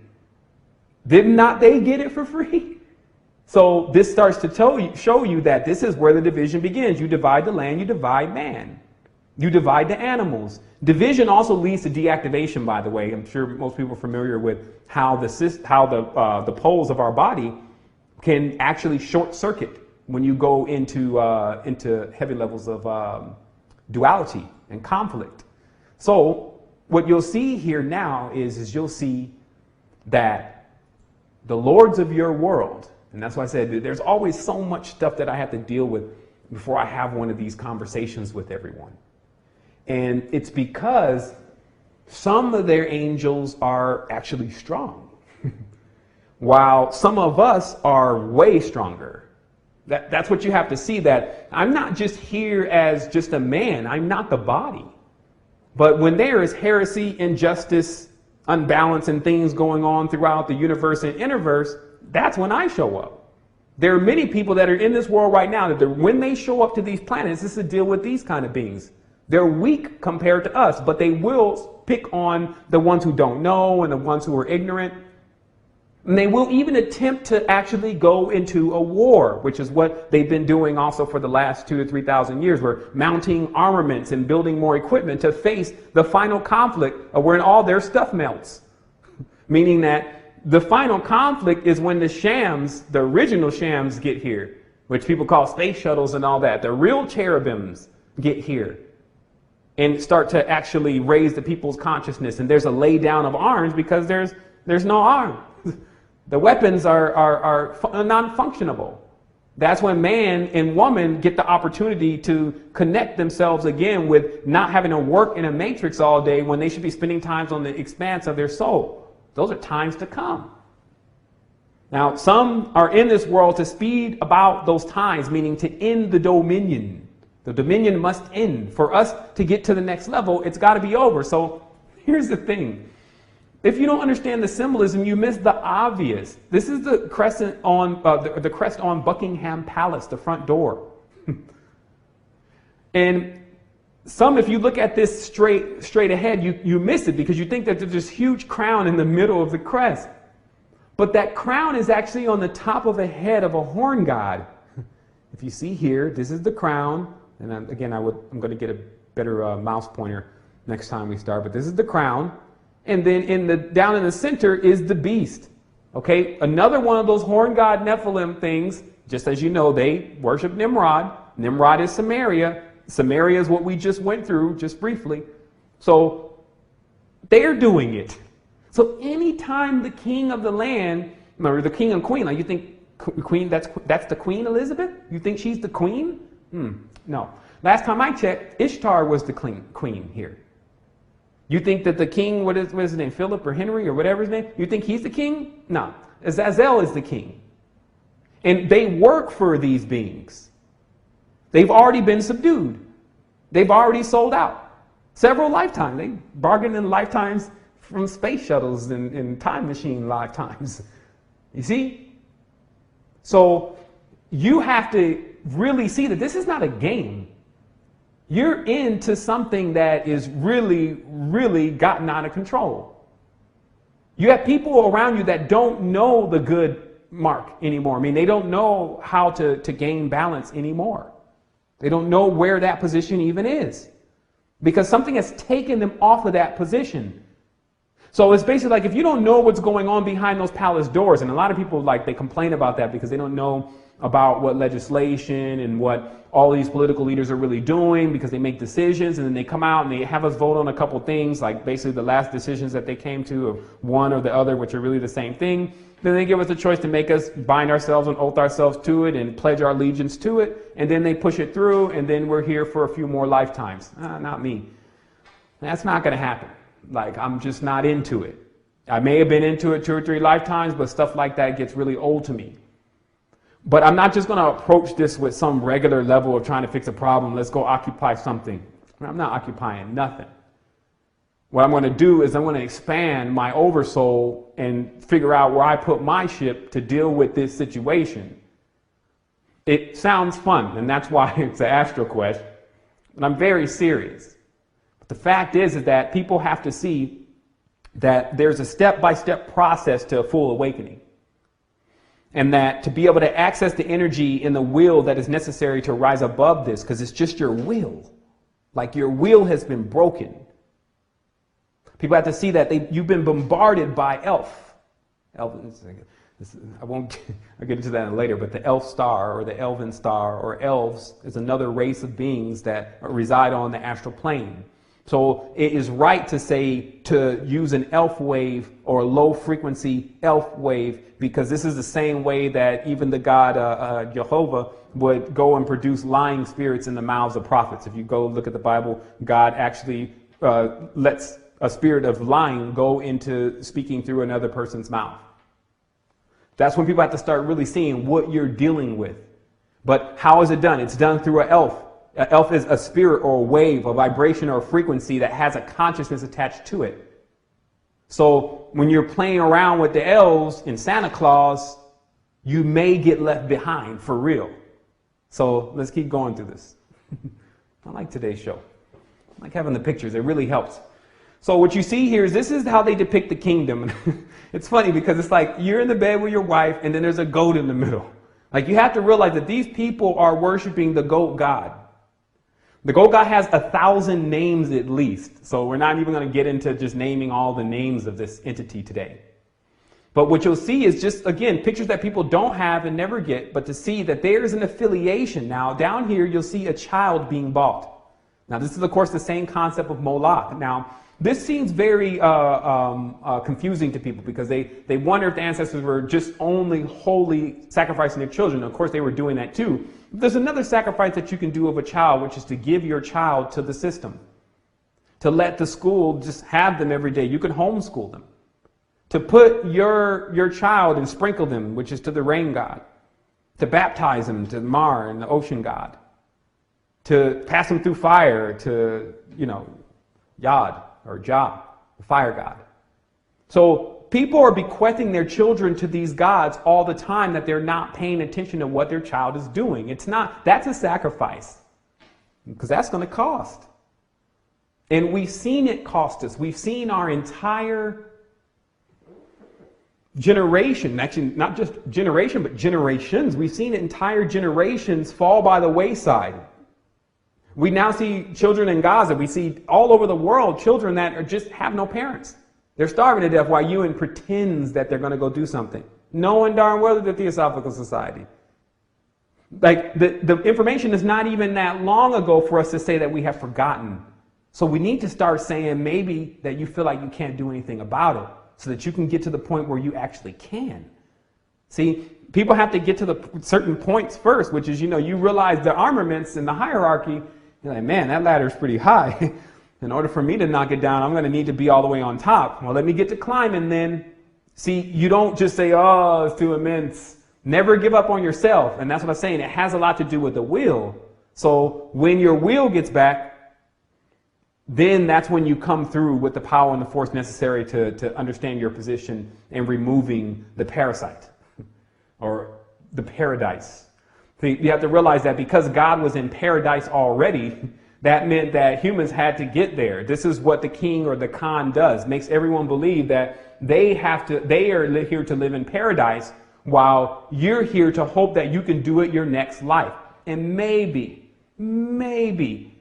Did not they get it for free? So this starts to show you that this is where the division begins. You divide the land, you divide man. You divide the animals. Division also leads to deactivation, by the way. I'm sure most people are familiar with how the poles of our body can actually short circuit when you go into heavy levels of duality and conflict. So what you'll see here now is you'll see that the lords of your world, and that's why I said there's always so much stuff that I have to deal with before I have one of these conversations with everyone. And it's because some of their angels are actually strong, while some of us are way stronger. That's what you have to see, that I'm not just here as just a man. I'm not the body. But when there is heresy, injustice, unbalance, and things going on throughout the universe and innerverse, that's when I show up. There are many people that are in this world right now that when they show up to these planets, it's to deal with these kind of beings. They're weak compared to us, but they will pick on the ones who don't know and the ones who are ignorant. And they will even attempt to actually go into a war, which is what they've been doing also for the last 2,000 to 3,000 years. We're mounting armaments and building more equipment to face the final conflict of when all their stuff melts. Meaning that the final conflict is when the shams, the original shams, get here, which people call space shuttles and all that. The real cherubims get here and start to actually raise the people's consciousness. And there's a lay down of arms because there's no arm. The weapons are non-functionable. That's when man and woman get the opportunity to connect themselves again with not having to work in a matrix all day when they should be spending time on the expanse of their soul. Those are times to come. Now, some are in this world to speed about those times, meaning to end the dominion. The dominion must end. For us to get to the next level, it's got to be over. So here's the thing. If you don't understand the symbolism, you miss the obvious. This is the crescent on the crest on Buckingham Palace, the front door. And some, if you look at this straight ahead, you miss it because you think that there's this huge crown in the middle of the crest. But that crown is actually on the top of a head of a horn god. If you see here, this is the crown. And I'm going to get a better mouse pointer next time we start. But this is the crown. And then down in the center is the beast. Okay, another one of those horn god Nephilim things. Just as you know, they worship Nimrod. Nimrod is Samaria. Samaria is what we just went through, just briefly. So they're doing it. So anytime the king of the land, or the king and queen, like you think queen, that's the Queen Elizabeth? You think she's the queen? No. Last time I checked, Ishtar was the queen here. You think that the king, what is his name, Philip or Henry or whatever his name, you think he's the king? No. Azazel is the king. And they work for these beings. They've already been subdued. They've already sold out. Several lifetimes. They bargained in lifetimes from space shuttles and time machine lifetimes. You see? So you have to really see that this is not a game. You're into something that is really, really gotten out of control. You have people around you that don't know the good mark anymore. I mean, they don't know how to gain balance anymore. They don't know where that position even is because something has taken them off of that position. So it's basically like if you don't know what's going on behind those palace doors, and a lot of people they complain about that because they don't know about what legislation and what all these political leaders are really doing because they make decisions and then they come out and they have us vote on a couple things, like basically the last decisions that they came to of one or the other, which are really the same thing. Then they give us a choice to make us bind ourselves and oath ourselves to it and pledge our allegiance to it. And then they push it through and then we're here for a few more lifetimes. Not me. That's not going to happen. I'm just not into it. I may have been into it 2 or 3 lifetimes, but stuff like that gets really old to me. But I'm not just going to approach this with some regular level of trying to fix a problem. Let's go occupy something. I'm not occupying nothing. What I'm going to do is I'm going to expand my oversoul and figure out where I put my ship to deal with this situation. It sounds fun, and that's why it's an Astral Quest, but I'm very serious. But the fact is that people have to see that there's a step-by-step process to a full awakening. And that to be able to access the energy and the will that is necessary to rise above this, because it's just your will. Like your will has been broken. People have to see that you've been bombarded by elf. I'll get into that later, but the elf star or the elven star or elves is another race of beings that reside on the astral plane. So it is right to say to use an elf wave or a low frequency elf wave, because this is the same way that even the God Jehovah would go and produce lying spirits in the mouths of prophets. If you go look at the Bible, God actually lets a spirit of lying go into speaking through another person's mouth. That's when people have to start really seeing what you're dealing with. But how is it done? It's done through an elf. An elf is a spirit or a wave, a vibration or a frequency that has a consciousness attached to it. So when you're playing around with the elves in Santa Claus, you may get left behind for real. So let's keep going through this. I like today's show. I like having the pictures. It really helps. So what you see here is this is how they depict the kingdom. It's funny because it's like you're in the bed with your wife and then there's a goat in the middle. Like you have to realize that these people are worshiping the goat god. The goat god has 1,000 names at least. So we're not even going to get into just naming all the names of this entity today. But what you'll see is just, again, pictures that people don't have and never get, but to see that there's an affiliation. Now, down here, you'll see a child being bought. Now, this is, of course, the same concept of Moloch. Now, this seems very confusing to people because they wonder if the ancestors were just only wholly sacrificing their children. Of course, they were doing that too. There's another sacrifice that you can do of a child, which is to give your child to the system. To let the school just have them every day. You can homeschool them. To put your child and sprinkle them, which is to the rain god. To baptize them to Mar and the ocean god. To pass them through fire to, Yod or Jah, the fire god. So people are bequeathing their children to these gods all the time that they're not paying attention to what their child is doing. That's a sacrifice. Because that's going to cost. And we've seen it cost us. We've seen our entire generation, actually not just generation, but generations. We've seen entire generations fall by the wayside. We now see children in Gaza. We see all over the world children that are just have no parents. They're starving to death while UN pretends that they're going to go do something. Knowing darn well that the Theosophical Society. Like the information is not even that long ago for us to say that we have forgotten. So we need to start saying maybe that you feel like you can't do anything about it, so that you can get to the point where you actually can. See, people have to get to the certain points first, which is, you realize the armaments and the hierarchy. You're like, man, that ladder is pretty high. In order for me to knock it down, I'm going to need to be all the way on top. Well, let me get to climbing then. See, you don't just say, oh, it's too immense. Never give up on yourself. And that's what I'm saying. It has a lot to do with the will. So when your will gets back, then that's when you come through with the power and the force necessary to understand your position and removing the parasite or the paradise. So you have to realize that because God was in paradise already, that meant that humans had to get there. This is what the king or the Khan does. Makes everyone believe that they are here to live in paradise while you're here to hope that you can do it your next life. And maybe,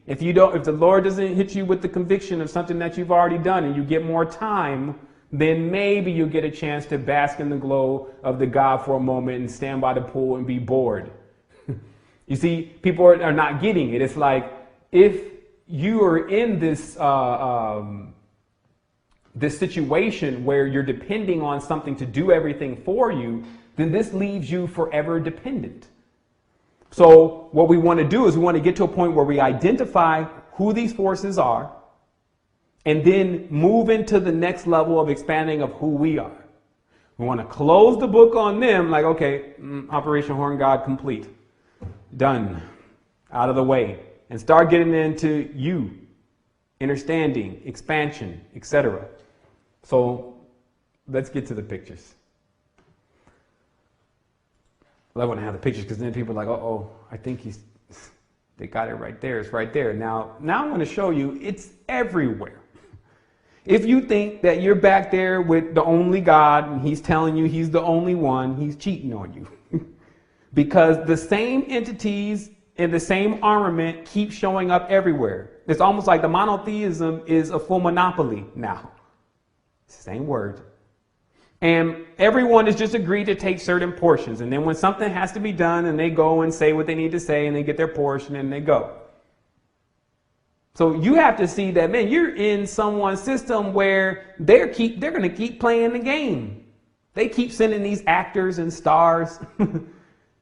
if the Lord doesn't hit you with the conviction of something that you've already done and you get more time, then maybe you'll get a chance to bask in the glow of the God for a moment and stand by the pool and be bored. You see, people are not getting it. It's like, if you are in this this situation where you're depending on something to do everything for you, then this leaves you forever dependent. So what we want to do is we want to get to a point where we identify who these forces are and then move into the next level of expanding of who we are. We want to close the book on them like, okay, Operation Horn God complete. Done. Out of the way. And start getting into you, understanding, expansion, etc. So let's get to the pictures. I love when I have the pictures because then people are like, oh, I think they got it right there. It's right there. Now I'm going to show you it's everywhere. If you think that you're back there with the only God and he's telling you he's the only one, he's cheating on you. Because the same entities and the same armament keep showing up everywhere. It's almost like the monotheism is a full monopoly now. Same word. And everyone has just agreed to take certain portions. And then when something has to be done and they go and say what they need to say and they get their portion and they go. So you have to see that, man, you're in someone's system where they're going to keep playing the game. They keep sending these actors and stars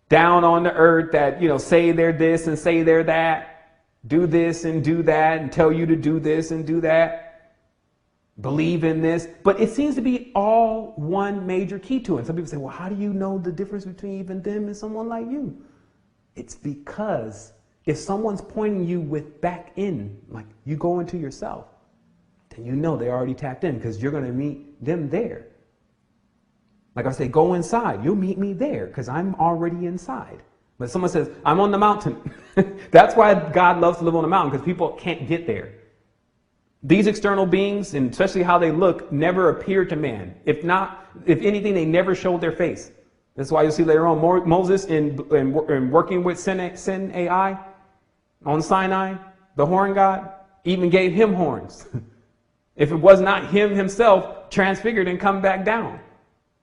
down on the earth that, say they're this and say they're that, do this and do that and tell you to do this and do that. Believe in this, but it seems to be all one major key to it. Some people say, well, how do you know the difference between even them and someone like you? It's because if someone's pointing you with back in, like you go into yourself, then you know they're already tapped in because you're going to meet them there. Like I say, go inside. You'll meet me there because I'm already inside. But someone says, I'm on the mountain. That's why God loves to live on the mountain, because people can't get there. These external beings, and especially how they look, never appear to man. If anything, they never showed their face. That's why you'll see later on Moses in working with Sin AI on Sinai, the horn god, even gave him horns. If it was not him himself transfigured and come back down.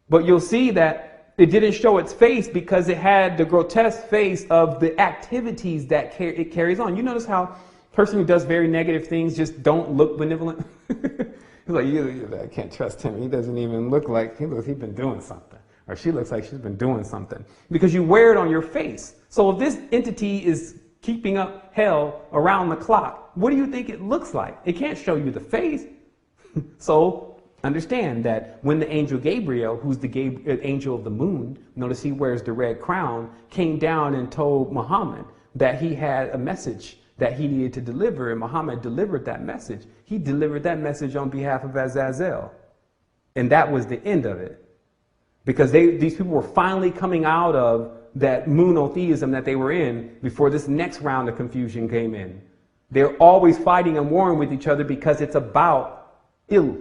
But you'll see that it didn't show its face because it had the grotesque face of the activities that it carries on. You notice how a person who does very negative things just don't look benevolent? He's like, I can't trust him. He doesn't even look like he's been doing something. Or she looks like she's been doing something. Because you wear it on your face. So if this entity is keeping up hell around the clock, what do you think it looks like? It can't show you the face. So understand that when the angel Gabriel, who's the angel of the moon, notice he wears the red crown, came down and told Muhammad that he had a message that he needed to deliver, and Muhammad delivered that message. He delivered that message on behalf of Azazel. And that was the end of it. Because these people were finally coming out of that monotheism that they were in before this next round of confusion came in. They're always fighting and warring with each other because it's about ill.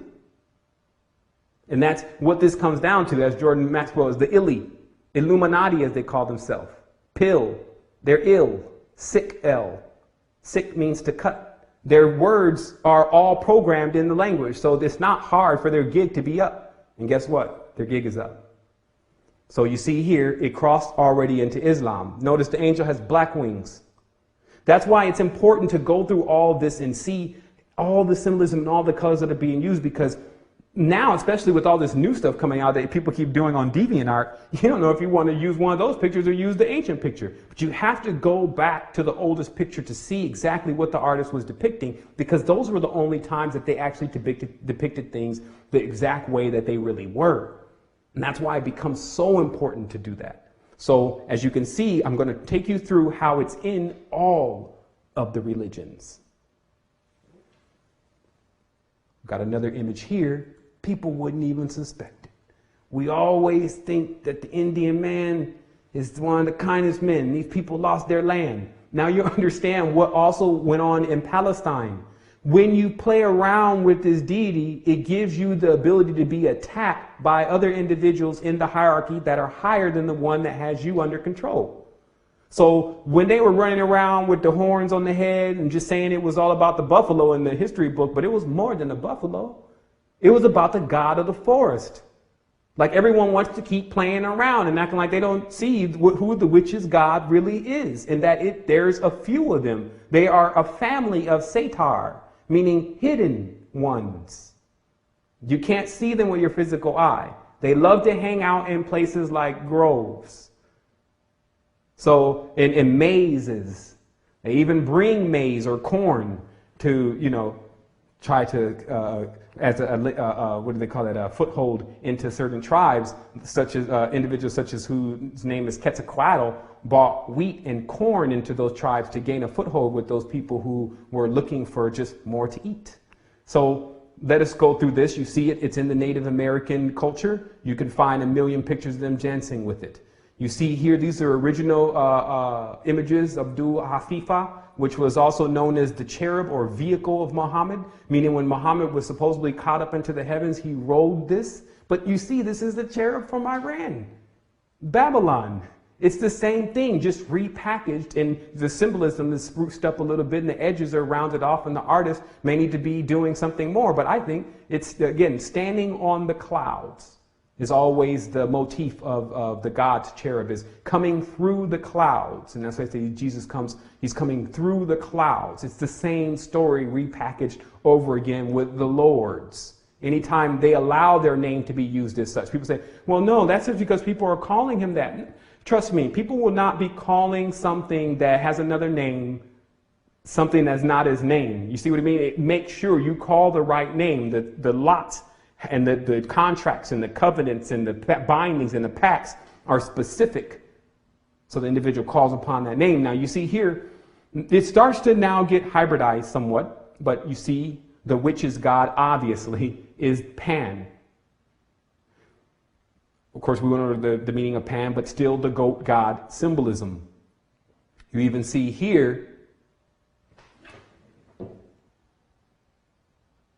And that's what this comes down to, as Jordan Maxwell is the illy, Illuminati as they call themselves. Pill, they're ill, sick L. Sick means to cut. Their words are all programmed in the language, so it's not hard for their gig to be up. And guess what? Their gig is up. So you see here, it crossed already into Islam. Notice the angel has black wings. That's why it's important to go through all this and see all the symbolism and all the colors that are being used, because now, especially with all this new stuff coming out that people keep doing on DeviantArt, you don't know if you want to use one of those pictures or use the ancient picture. But you have to go back to the oldest picture to see exactly what the artist was depicting, because those were the only times that they actually depicted things the exact way that they really were. And that's why it becomes so important to do that. So as you can see, I'm going to take you through how it's in all of the religions. Got another image here. People wouldn't even suspect it. We always think that the Indian man is one of the kindest men. These people lost their land. Now you understand what also went on in Palestine. When you play around with this deity, it gives you the ability to be attacked by other individuals in the hierarchy that are higher than the one that has you under control. So when they were running around with the horns on the head and just saying it was all about the buffalo in the history book, but it was more than a buffalo. It was about the god of the forest. Like everyone wants to keep playing around and acting like they don't see who the witch's god really is, and that there's a few of them. They are a family of Satar, meaning hidden ones. You can't see them with your physical eye. They love to hang out in places like groves. So in mazes, they even bring maize or corn to, try to, as what do they call it, a foothold into certain tribes, such as individuals such as whose name is Quetzalcoatl, brought wheat and corn into those tribes to gain a foothold with those people who were looking for just more to eat. So let us go through this. You see it, it's in the Native American culture. You can find a million pictures of them dancing with it. You see here, these are original images of Abdul Hafifa, which was also known as the cherub or vehicle of Muhammad, meaning when Muhammad was supposedly caught up into the heavens, he rode this. But you see, this is the cherub from Iran, Babylon. It's the same thing, just repackaged, and the symbolism is spruced up a little bit and the edges are rounded off, and the artist may need to be doing something more. But I think it's, again, standing on the clouds is always the motif of the God's cherub, is coming through the clouds. And that's why I say Jesus comes, he's coming through the clouds. It's the same story repackaged over again with the Lords. Anytime they allow their name to be used as such, people say, well, no, that's just because people are calling him that. Trust me, people will not be calling something that has another name something that's not his name. You see what I mean? Make sure you call the right name, the lots and the contracts and the covenants and the bindings and the pacts are specific. So the individual calls upon that name. Now you see here, it starts to now get hybridized somewhat, but you see the witch's god obviously is Pan. Of course, we went over the meaning of Pan, but still the goat god symbolism. You even see here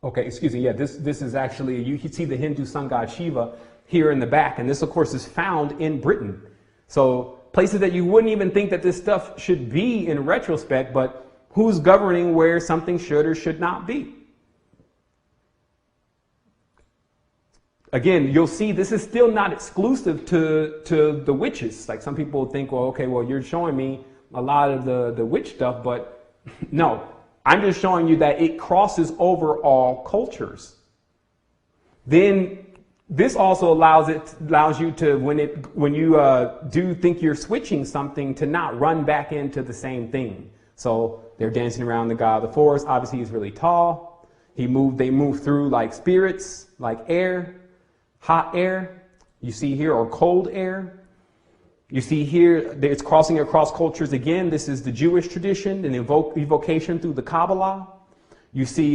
Okay, excuse me. Yeah, this is actually, you can see the Hindu sun god Shiva here in the back. And this, of course, is found in Britain. So places that you wouldn't even think that this stuff should be in retrospect, but who's governing where something should or should not be? Again, you'll see this is still not exclusive to the witches. Like some people think, well, okay, well, you're showing me a lot of the witch stuff, but no, I'm just showing you that it crosses over all cultures. Then this also allows you to, when you do think you're switching something, to not run back into the same thing. So they're dancing around the god of the forest. Obviously, he's really tall. They move through like spirits, like air, hot air. You see here, or cold air. You see here, it's crossing across cultures again. This is the Jewish tradition and evocation through the Kabbalah. You see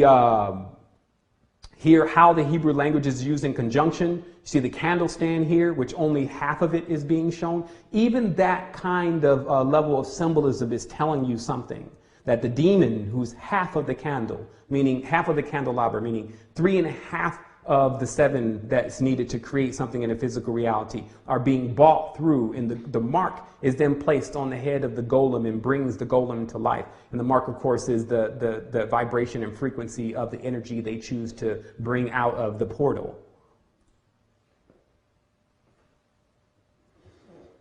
here how the Hebrew language is used in conjunction. You see the candle stand here, which only half of it is being shown. Even that kind of level of symbolism is telling you something. That the demon, who's half of the candle, meaning half of the candelabra, meaning 3.5 of the 7 that's needed to create something in a physical reality, are being bought through, and the mark is then placed on the head of the golem and brings the golem to life. And the mark, of course, is the vibration and frequency of the energy they choose to bring out of the portal.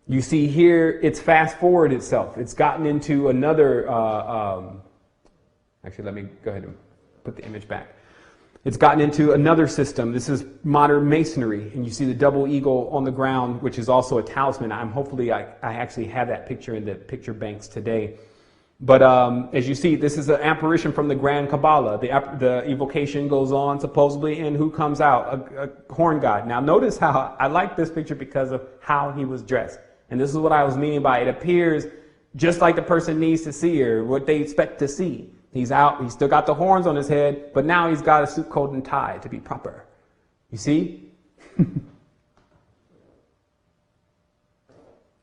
You see here, it's fast forward itself. It's gotten into another, actually, let me go ahead and put the image back. It's gotten into another system. This is modern masonry, and you see the double eagle on the ground, which is also a talisman. Hopefully I actually have that picture in the picture banks today. But as you see, this is an apparition from the Grand Kabbalah. The evocation goes on, supposedly, and who comes out? A horn god. Now notice how I like this picture because of how he was dressed. And this is what I was meaning by it appears just like the person needs to see, or what they expect to see. He's out, he's still got the horns on his head, but now he's got a suit, coat, and tie to be proper. You see?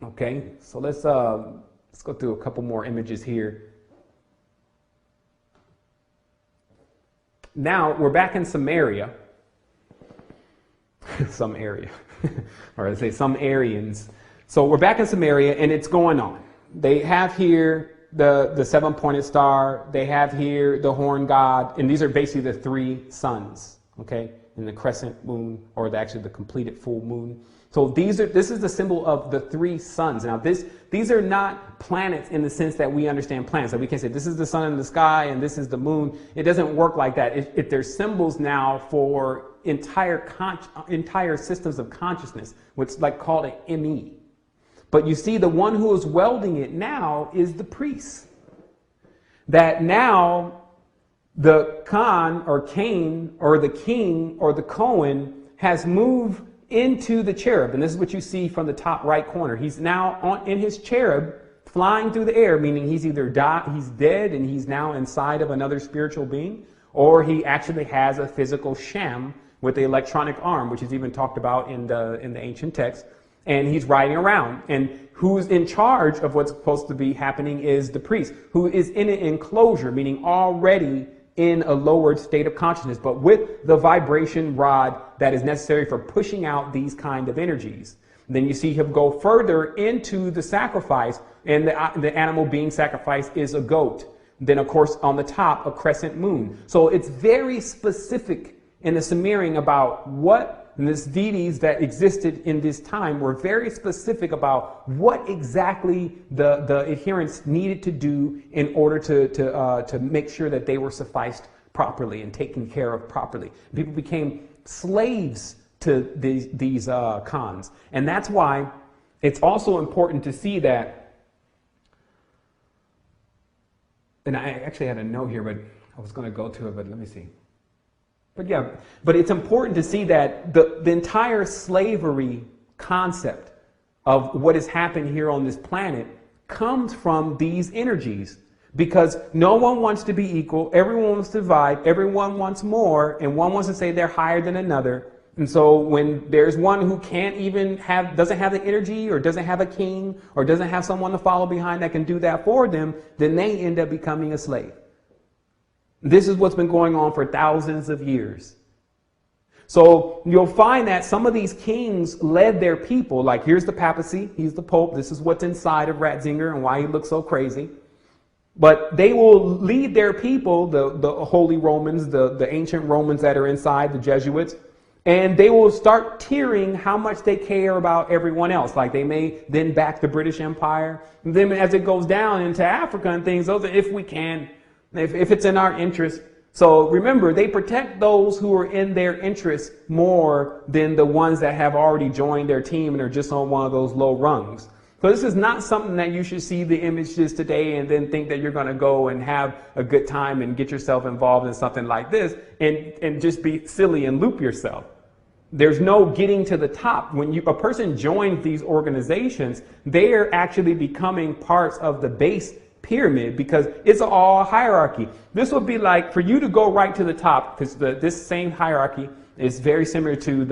Okay, so let's go through a couple more images here. Now we're back in Samaria. Some area. Or let's say some Aryans. So we're back in Samaria, and it's going on. They have here the 7-pointed star. They have here the horn god, and these are basically the 3 suns, okay, and the crescent moon, or actually the completed full moon. So this is the symbol of the 3 suns. Now these are not planets in the sense that we understand planets. Like we can say this is the sun in the sky and this is the moon. It doesn't work like that. There's symbols now for entire systems of consciousness, what's like called an ME. But you see, the one who is welding it now is the priest. That now the Khan or Cain or the king or the Cohen has moved into the cherub. And this is what you see from the top right corner. He's now in his cherub flying through the air, meaning he's either he's dead and he's now inside of another spiritual being, or he actually has a physical sham with the electronic arm, which is even talked about in the ancient text. And he's riding around. And who's in charge of what's supposed to be happening is the priest, who is in an enclosure, meaning already in a lowered state of consciousness, but with the vibration rod that is necessary for pushing out these kind of energies. And then you see him go further into the sacrifice, and the animal being sacrificed is a goat. Then, of course, on the top, a crescent moon. So it's very specific in the Sumerian about what. And these deities that existed in this time were very specific about what exactly the adherents needed to do in order to make sure that they were sufficed properly and taken care of properly. People became slaves to these Khans. And that's why it's also important to see that, and I actually had a note here, but I was going to go to it, but let me see. But yeah, but it's important to see that the entire slavery concept of what has happened here on this planet comes from these energies, because no one wants to be equal. Everyone wants to divide. Everyone wants more, and one wants to say they're higher than another. And so when there's one who doesn't have the energy, or doesn't have a king, or doesn't have someone to follow behind that can do that for them, then they end up becoming a slave. This is what's been going on for thousands of years. So you'll find that some of these kings led their people, like here's the papacy, he's the Pope, this is what's inside of Ratzinger and why he looks so crazy. But they will lead their people, the Holy Romans, the ancient Romans that are inside, the Jesuits, and they will start tiering how much they care about everyone else. Like they may then back the British Empire. And then as it goes down into Africa and things, those are if we can, if it's in our interest. So remember, they protect those who are in their interest more than the ones that have already joined their team and are just on one of those low rungs. So this is not something that you should see the images today and then think that you're going to go and have a good time and get yourself involved in something like this and just be silly and loop yourself. There's no getting to the top. When a person joins these organizations, they are actually becoming parts of the base pyramid because it's all hierarchy. This would be like for you to go right to the top, because this same hierarchy is very similar to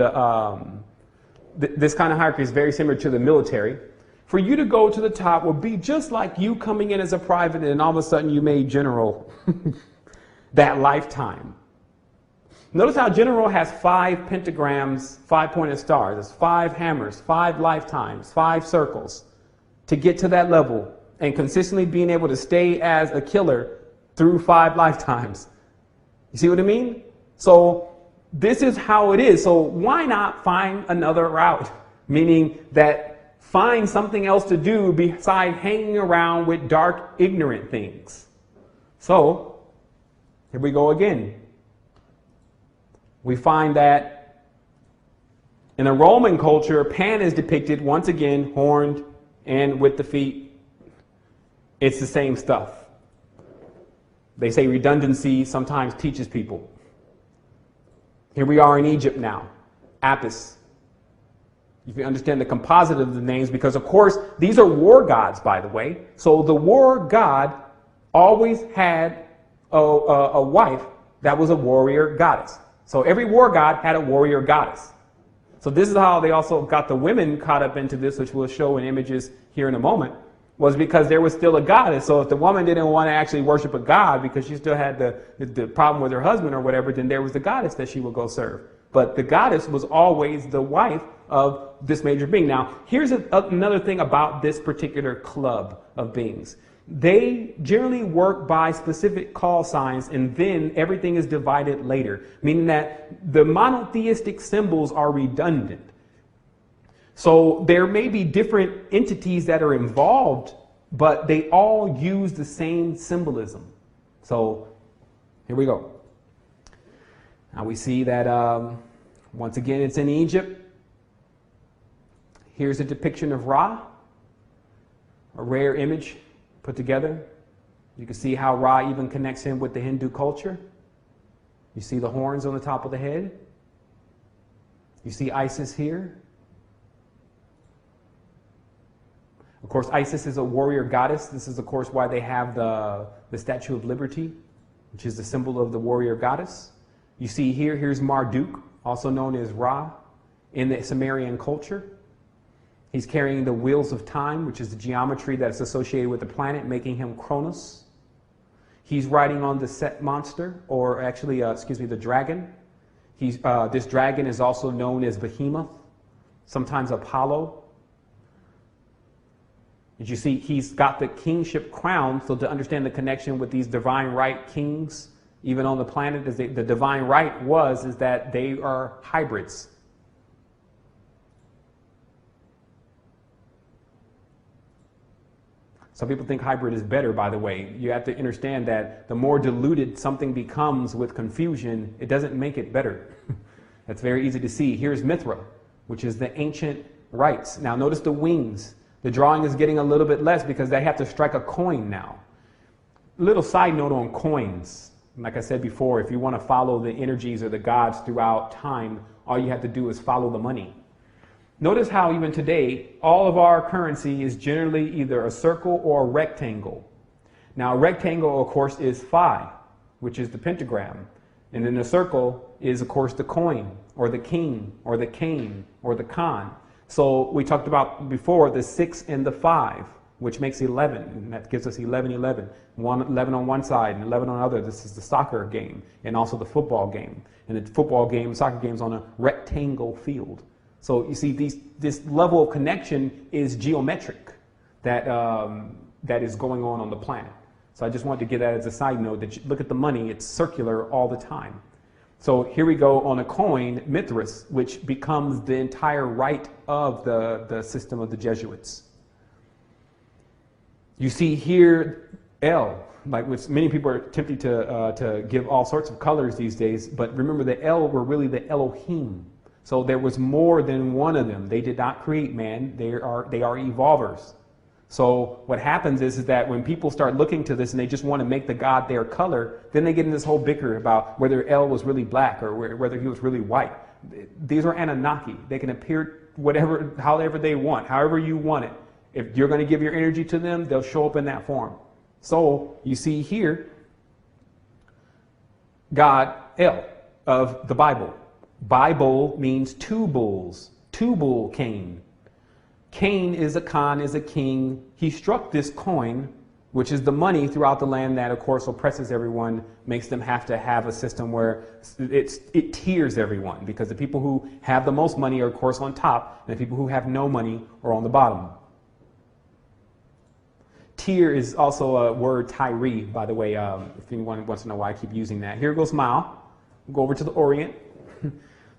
this kind of hierarchy is very similar to the military. For you to go to the top would be just like you coming in as a private and all of a sudden you made general that lifetime. Notice how general has 5 pentagrams, 5-pointed stars. It's 5 hammers, 5 lifetimes, 5 circles to get to that level. And consistently being able to stay as a killer through 5 lifetimes. You see what I mean? So this is how it is. So why not find another route? Meaning that find something else to do besides hanging around with dark, ignorant things. So here we go again. We find that in the Roman culture, Pan is depicted once again horned and with the feet. It's the same stuff. They say redundancy sometimes teaches people. Here we are in Egypt now. Apis. You can understand the composite of the names because, of course, these are war gods, by the way. So the war god always had a wife that was a warrior goddess. So every war god had a warrior goddess. So this is how they also got the women caught up into this, which we'll show in images here in a moment. Was because there was still a goddess. So if the woman didn't want to actually worship a god because she still had the problem with her husband or whatever, then there was the goddess that she would go serve. But the goddess was always the wife of this major being. Now, here's another thing about this particular club of beings. They generally work by specific call signs, and then everything is divided later, meaning that the monotheistic symbols are redundant. So there may be different entities that are involved, but they all use the same symbolism. So here we go. Now we see that once again it's in Egypt. Here's a depiction of Ra, a rare image put together. You can see how Ra even connects him with the Hindu culture. You see the horns on the top of the head. You see Isis here. Of course, Isis is a warrior goddess. This is, of course, why they have the Statue of Liberty, which is the symbol of the warrior goddess. You see here's Marduk, also known as Ra, in the Sumerian culture. He's carrying the wheels of time, which is the geometry that's associated with the planet, making him Cronus. He's riding on the Set monster, or actually, the dragon. This dragon is also known as Behemoth, sometimes Apollo. As you see, he's got the kingship crown, so to understand the connection with these divine right kings, even on the planet, the divine right is that they are hybrids. Some people think hybrid is better, by the way. You have to understand that the more diluted something becomes with confusion, it doesn't make it better. That's very easy to see. Here's Mithra, which is the ancient rites. Now notice the wings. The drawing is getting a little bit less because they have to strike a coin now. Little side note on coins. Like I said before, if you want to follow the energies of the gods throughout time, all you have to do is follow the money. Notice how even today, all of our currency is generally either a circle or a rectangle. Now, a rectangle, of course, is phi, which is the pentagram. And then the circle is, of course, the coin, or the king, or the cane, or the khan. So we talked about before the 6 and the 5. which makes 11, and that gives us 11, 11. 11 on one side and 11 on the other. This is the soccer game and also the football game. And the football game, soccer game's on a rectangle field. So you see, this level of connection is geometric that is going on the planet. So I just wanted to give that as a side note, that you look at the money, it's circular all the time. So here we go on a coin, Mithras, which becomes the entire rite of the system of the Jesuits. You see here L, like which many people are tempted to give all sorts of colors these days, but remember the L were really the Elohim. So there was more than one of them. They did not create man, they are evolvers. So what happens is that when people start looking to this and they just want to make the God their color, then they get in this whole bicker about whether El was really black or whether he was really white. These are Anunnaki. They can appear however they want, however you want it. If you're going to give your energy to them, they'll show up in that form. So you see here, God, El, of the Bible. Bible means two bulls. Two-bull Cain. Cain is a Khan, is a king. He struck this coin, which is the money throughout the land that, of course, oppresses everyone, makes them have to have a system where it tiers everyone, because the people who have the most money are, of course, on top, and the people who have no money are on the bottom. Tier is also a word, Tyree, by the way, if anyone wants to know why I keep using that. Here goes Mao. We'll go over to the Orient,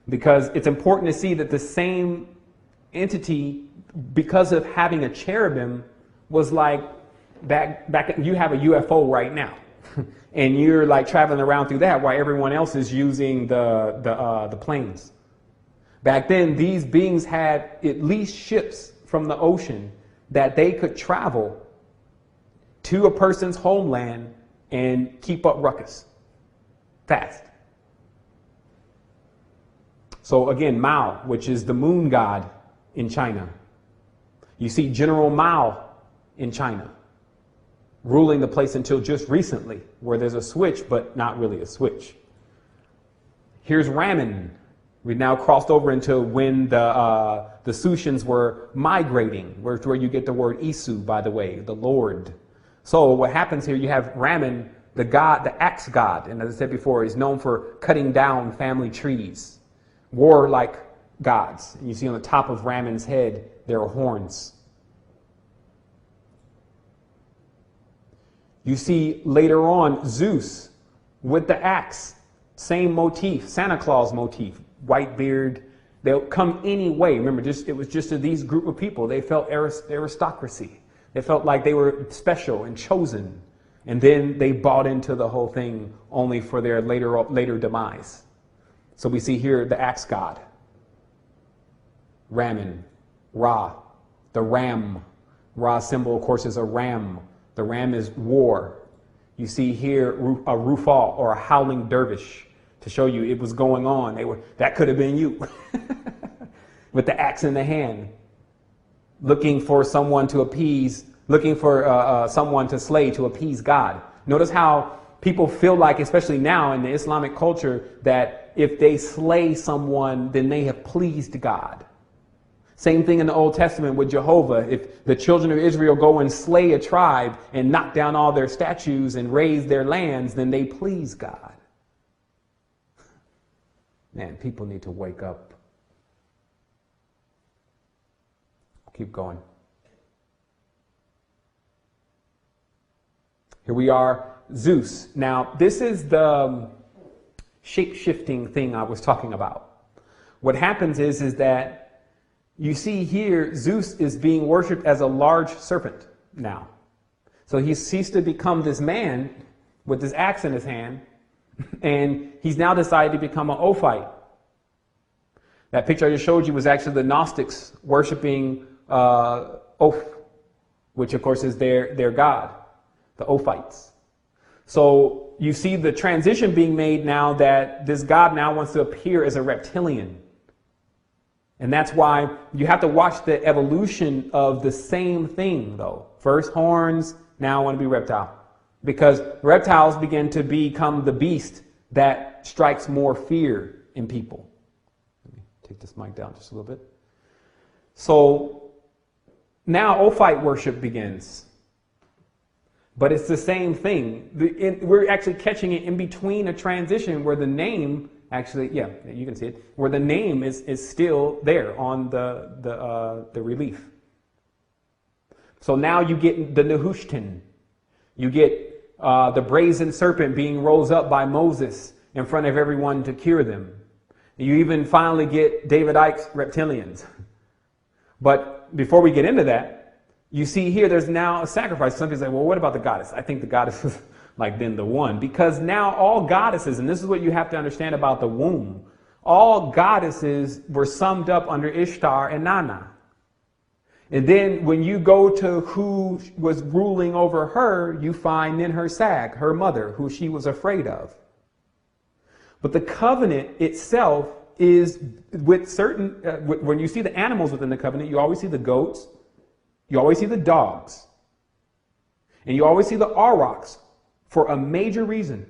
because it's important to see that the same entity, because of having a cherubim, was like back you have a UFO right now and you're like traveling around through that while everyone else is using the planes. Back then, these beings had at least ships from the ocean that they could travel to a person's homeland and keep up ruckus fast. So again, Mao, which is the moon god in China. You see General Mao in China, ruling the place until just recently, where there's a switch, but not really a switch. Here's Ramen. We've now crossed over into when the Sushians were migrating, where you get the word Isu, by the way, the Lord. So what happens here, you have Ramen, the god, the axe god, and as I said before, he's known for cutting down family trees, warlike gods. And you see on the top of Ramen's head, there are horns. You see later on Zeus with the axe, same motif, Santa Claus motif, white beard. They'll come any way. Remember, it was just these group of people. They felt aristocracy. They felt like they were special and chosen. And then they bought into the whole thing only for their later demise. So we see here the axe god, Ramen, Ra, the ram. Ra's symbol, of course, is a ram. The ram is war. You see here a Rufal, or a howling dervish, to show you it was going on. That could have been you, with the axe in the hand, looking for someone to appease, looking for someone to slay to appease God. Notice how people feel like, especially now in the Islamic culture, that if they slay someone, then they have pleased God. Same thing in the Old Testament with Jehovah. If the children of Israel go and slay a tribe and knock down all their statues and raise their lands, then they please God. Man, people need to wake up. Keep going. Here we are, Zeus. Now, this is the shape-shifting thing I was talking about. What happens is that you see here, Zeus is being worshipped as a large serpent now. So he's ceased to become this man with this axe in his hand, and he's now decided to become an Ophite. That picture I just showed you was actually the Gnostics worshipping Oph, which of course is their god, the Ophites. So you see the transition being made now that this god now wants to appear as a reptilian. And that's why you have to watch the evolution of the same thing, though. First horns, now I want to be reptile. Because reptiles begin to become the beast that strikes more fear in people. Let me take this mic down just a little bit. So Now Ophite worship begins. But it's the same thing. We're actually catching it in between a transition where the name actually, yeah, you can see it, where the name is still there on the relief. So now you get the Nehushtan. You get the brazen serpent being rose up by Moses in front of everyone to cure them. You even finally get David Icke's reptilians. But before we get into that, you see here, there's now a sacrifice. Some people say, well, what about the goddess? I think the goddess is like then the one. Because now all goddesses, and this is what you have to understand about the womb, all goddesses were summed up under Ishtar and Nana. And then when you go to who was ruling over her, you find Ninhursag, her mother, who she was afraid of. But the covenant itself is with certain, when you see the animals within the covenant, you always see the goats, you always see the dogs, and you always see the aurochs for a major reason.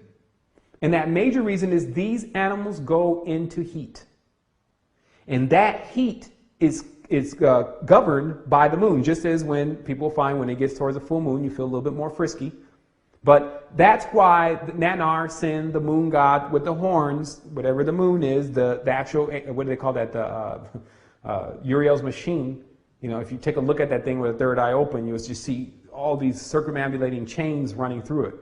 And that major reason is these animals go into heat. And that heat is governed by the moon, just as when people find when it gets towards the full moon, you feel a little bit more frisky. But that's why Nanar sent the moon god with the horns, whatever the moon is, the actual, what do they call that, Uriel's machine. You know, if you take a look at that thing with the third eye open, you'll just see all these circumambulating chains running through it.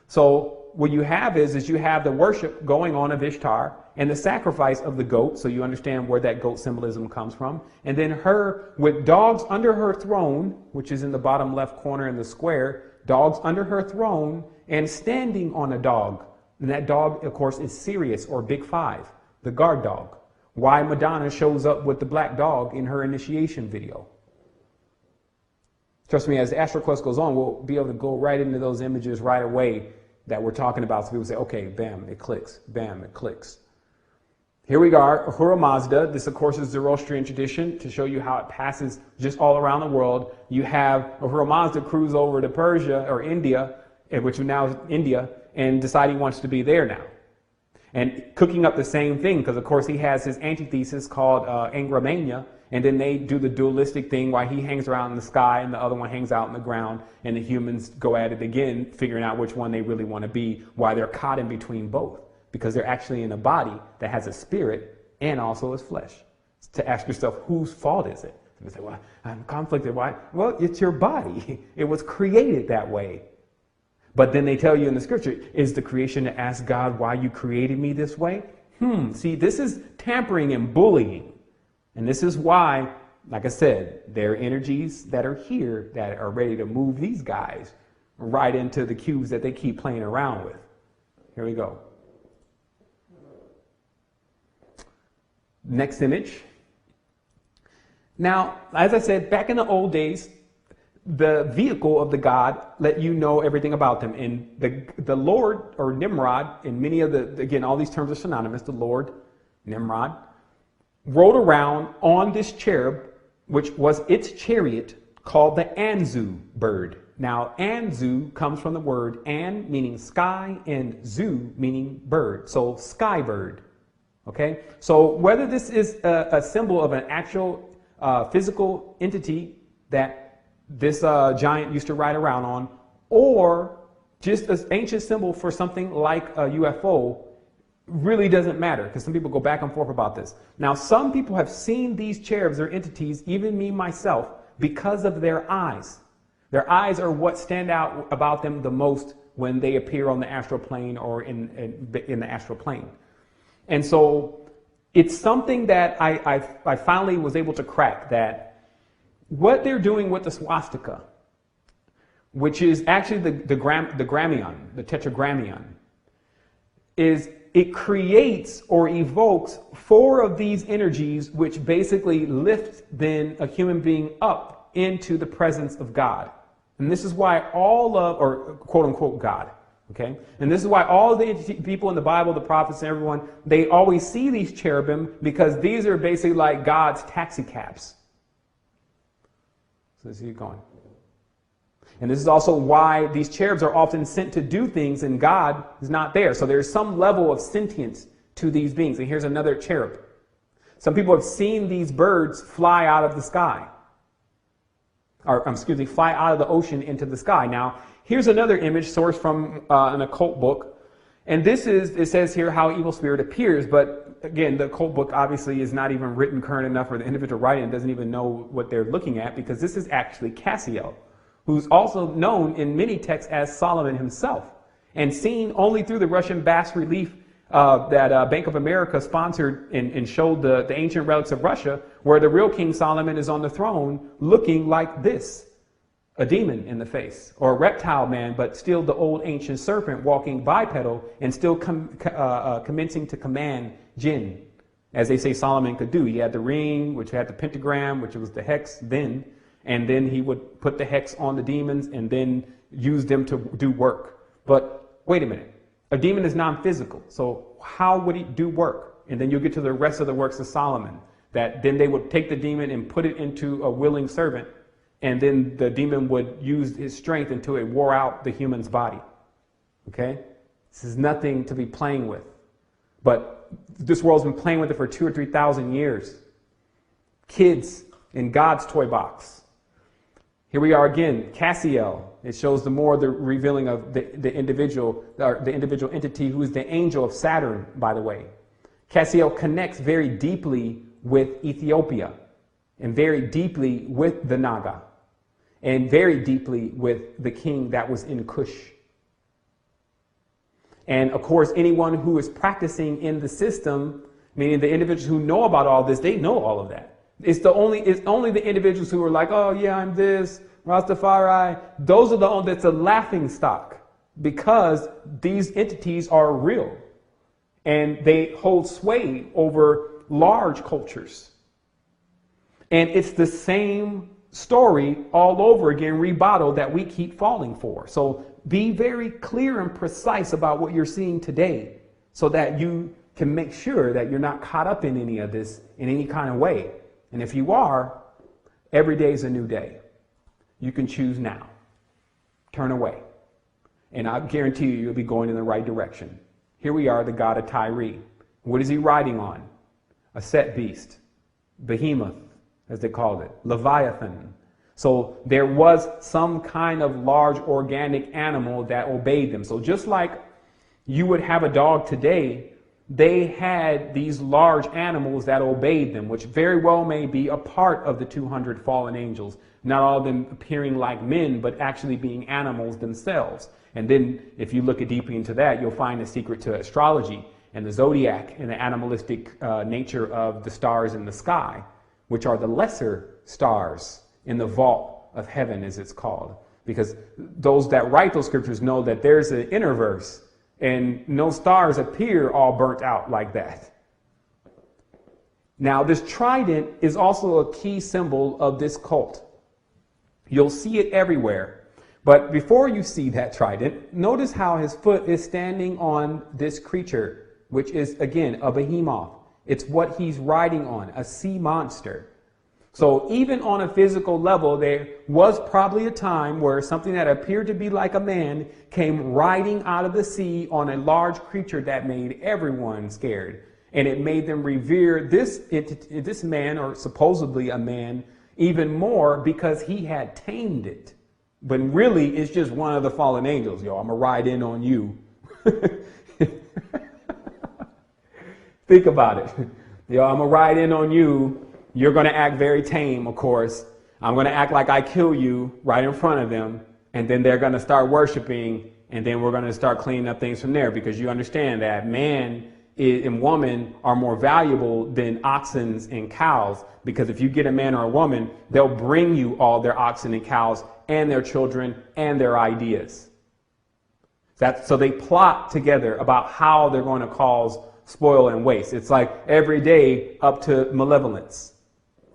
So what you have is you have the worship going on of Ishtar and the sacrifice of the goat, so you understand where that goat symbolism comes from. And then her with dogs under her throne, which is in the bottom left corner in the square, dogs under her throne and standing on a dog. And that dog, of course, is Sirius or Big Five, the guard dog. Why Madonna shows up with the black dog in her initiation video. Trust me, as the Astral Quest goes on, we'll be able to go right into those images right away that we're talking about. So people say, okay, bam, it clicks. Bam, it clicks. Here we are, Ahura Mazda. This, of course, is Zoroastrian tradition to show you how it passes just all around the world. You have Ahura Mazda cruise over to Persia or India, which now is India, and decide he wants to be there now. And cooking up the same thing, because of course he has his antithesis called Angramania, and then they do the dualistic thing while he hangs around in the sky and the other one hangs out in the ground, and the humans go at it again, figuring out which one they really want to be, while they're caught in between both, because they're actually in a body that has a spirit and also is flesh. To ask yourself, whose fault is it? You say, well, I'm conflicted. Why? Well, it's your body. It was created that way. But then they tell you in the scripture, is the creation to ask God why you created me this way? See, this is tampering and bullying. And this is why, like I said, there are energies that are here that are ready to move these guys right into the cubes that they keep playing around with. Here we go. Next image. Now, as I said, back in the old days, the vehicle of the god let you know everything about them. And the Lord, or Nimrod, in many of again, all these terms are synonymous, the Lord, Nimrod, rode around on this cherub, which was its chariot, called the Anzu bird. Now, Anzu comes from the word An, meaning sky, and Zu, meaning bird. So, sky bird. Okay? So, whether this is a symbol of an actual physical entity that this giant used to ride around on, or just an ancient symbol for something like a UFO, really doesn't matter, because some people go back and forth about this. Now, some people have seen these cherubs or entities, even me myself, because of their eyes. Their eyes are what stand out about them the most when they appear on the astral plane or in the astral plane. And so it's something that I finally was able to crack, that what they're doing with the swastika, which is actually the gramion, the tetragrammion, is it creates or evokes 4 of these energies, which basically lift then a human being up into the presence of God. And this is why or quote unquote God, okay? And this is why all the people in the Bible, the prophets and everyone, they always see these cherubim, because these are basically like God's taxi cabs. So let's keep going. And this is also why these cherubs are often sent to do things and God is not there. So there's some level of sentience to these beings. And here's another cherub. Some people have seen these birds fly out of the sky. or excuse me, fly out of the ocean into the sky. Now, here's another image sourced from an occult book. And this is, it says here how evil spirit appears, but again, the occult book obviously is not even written current enough, or the individual writing it doesn't even know what they're looking at, because this is actually Cassiel, who's also known in many texts as Solomon himself, and seen only through the Russian bas-relief that Bank of America sponsored and showed the ancient relics of Russia, where the real King Solomon is on the throne looking like this. A demon in the face, or a reptile man, but still the old ancient serpent walking bipedal and still commencing to command jinn, as they say Solomon could do. He had the ring, which had the pentagram, which was the hex then, and then he would put the hex on the demons and then use them to do work. But wait a minute, a demon is non-physical, so how would he do work? And then you'll get to the rest of the works of Solomon, that then they would take the demon and put it into a willing servant, and then the demon would use his strength until it wore out the human's body. Okay? This is nothing to be playing with. But this world's been playing with it for 2,000 or 3,000 years. Kids in God's toy box. Here we are again, Cassiel. It shows the more the revealing of the individual, or the individual entity, who is the angel of Saturn, by the way. Cassiel connects very deeply with Ethiopia, and very deeply with the Naga, and very deeply with the king that was in Kush. And of course, anyone who is practicing in the system, meaning the individuals who know about all this, they know all of that. It's only the individuals who are like, oh yeah, I'm this, Rastafari. Those are that's a laughing stock, because these entities are real and they hold sway over large cultures. And it's the same story all over again, rebottled, that we keep falling for. So be very clear and precise about what you're seeing today, so that you can make sure that you're not caught up in any of this in any kind of way. And if you are, every day is a new day. You can choose now. Turn away. And I guarantee you'll be going in the right direction. Here we are, the god of Tyre. What is he riding on? A set beast. Behemoth, as they called it. Leviathan. So there was some kind of large organic animal that obeyed them. So just like you would have a dog today, they had these large animals that obeyed them, which very well may be a part of the 200 fallen angels. Not all of them appearing like men, but actually being animals themselves. And then if you look deeply into that, you'll find the secret to astrology and the zodiac and the animalistic nature of the stars in the sky, which are the lesser stars in the vault of heaven, as it's called. Because those that write those scriptures know that there's an innerverse, and no stars appear all burnt out like that. Now, this trident is also a key symbol of this cult. You'll see it everywhere. But before you see that trident, notice how his foot is standing on this creature, which is, again, a behemoth. It's what he's riding on, a sea monster. So even on a physical level, there was probably a time where something that appeared to be like a man came riding out of the sea on a large creature that made everyone scared. And it made them revere this man, or supposedly a man, even more, because he had tamed it. But really, it's just one of the fallen angels. Yo, I'm going to ride in on you. Think about it. Yo, I'm going to ride in on you. You're going to act very tame, of course. I'm going to act like I kill you right in front of them. And then they're going to start worshiping. And then we're going to start cleaning up things from there. Because you understand that man and woman are more valuable than oxen and cows. Because if you get a man or a woman, they'll bring you all their oxen and cows and their children and their ideas. So they plot together about how they're going to cause spoil and waste. It's like every day up to malevolence.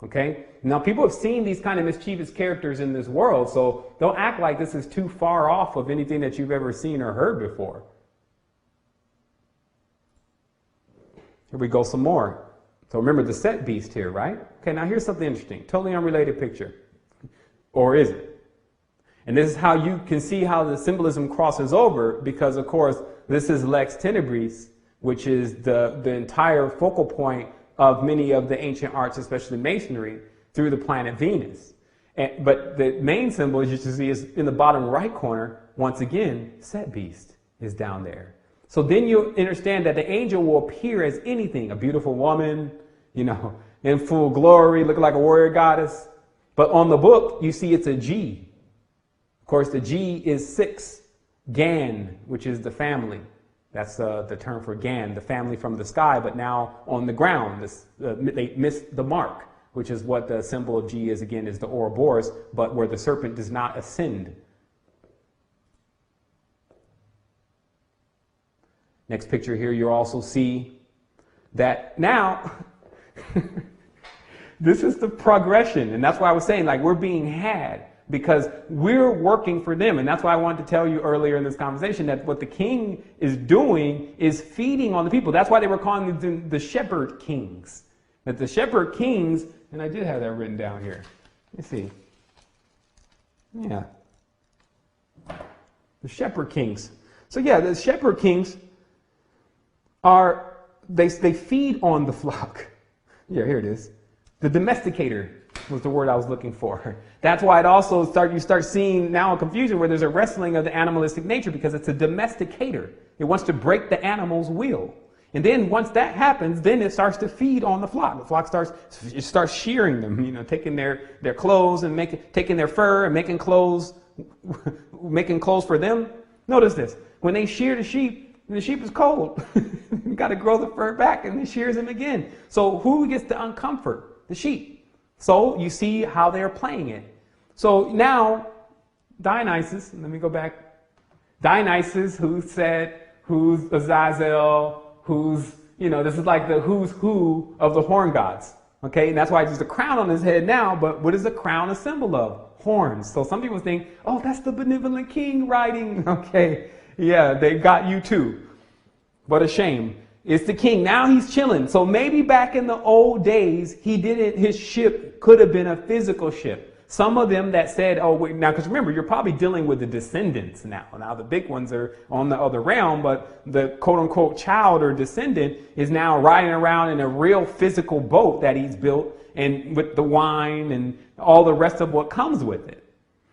Okay? Now, people have seen these kind of mischievous characters in this world, so don't act like this is too far off of anything that you've ever seen or heard before. Here we go some more. So remember the set beast here, right? Okay, now here's something interesting. Totally unrelated picture. Or is it? And this is how you can see how the symbolism crosses over, because, of course, this is Lex Tenebris, which is the entire focal point of many of the ancient arts, especially masonry, through the planet Venus. But the main symbol, as you can see, is in the bottom right corner. Once again, Set Beast is down there. So then you understand that the angel will appear as anything, a beautiful woman, in full glory, looking like a warrior goddess. But on the book, you see it's a G. Of course, the G is 6, Gan, which is the family. That's the term for Gan, the family from the sky, but now on the ground. They missed the mark, which is what the symbol of G is, again, is the Ouroboros, but where the serpent does not ascend. Next picture here, you'll also see that now, this is the progression. And that's why I was saying, like, we're being had because we're working for them. And that's why I wanted to tell you earlier in this conversation that what the king is doing is feeding on the people. That's why they were calling them the shepherd kings. That the shepherd kings, and I did have that written down here. Let's see. Yeah. The shepherd kings. So yeah, the shepherd kings they feed on the flock. Yeah, here it is. The domesticator was the word I was looking for. That's why it also you start seeing now a confusion where there's a wrestling of the animalistic nature because it's a domesticator. It wants to break the animal's will. And then once that happens, then it starts to feed on the flock. The flock starts shearing them, taking their clothes and taking their fur and making clothes for them. Notice this. When they shear the sheep is cold. You got to grow the fur back and it shears them again. So who gets the uncomfort? The sheep. So you see how they're playing it. So now Dionysus, let me go back. Dionysus, who's Azazel, this is like the who's who of the horn gods. Okay, and that's why there's a crown on his head now, but what is the crown a symbol of? Horns. So some people think, oh, that's the benevolent king riding. Okay, yeah, they got you too. What a shame. It's the king. Now he's chilling. So maybe back in the old days, his ship could have been a physical ship. Some of them that said, oh, wait, now, because remember, you're probably dealing with the descendants now. Now, the big ones are on the other realm, but the quote-unquote child or descendant is now riding around in a real physical boat that he's built and with the wine and all the rest of what comes with it.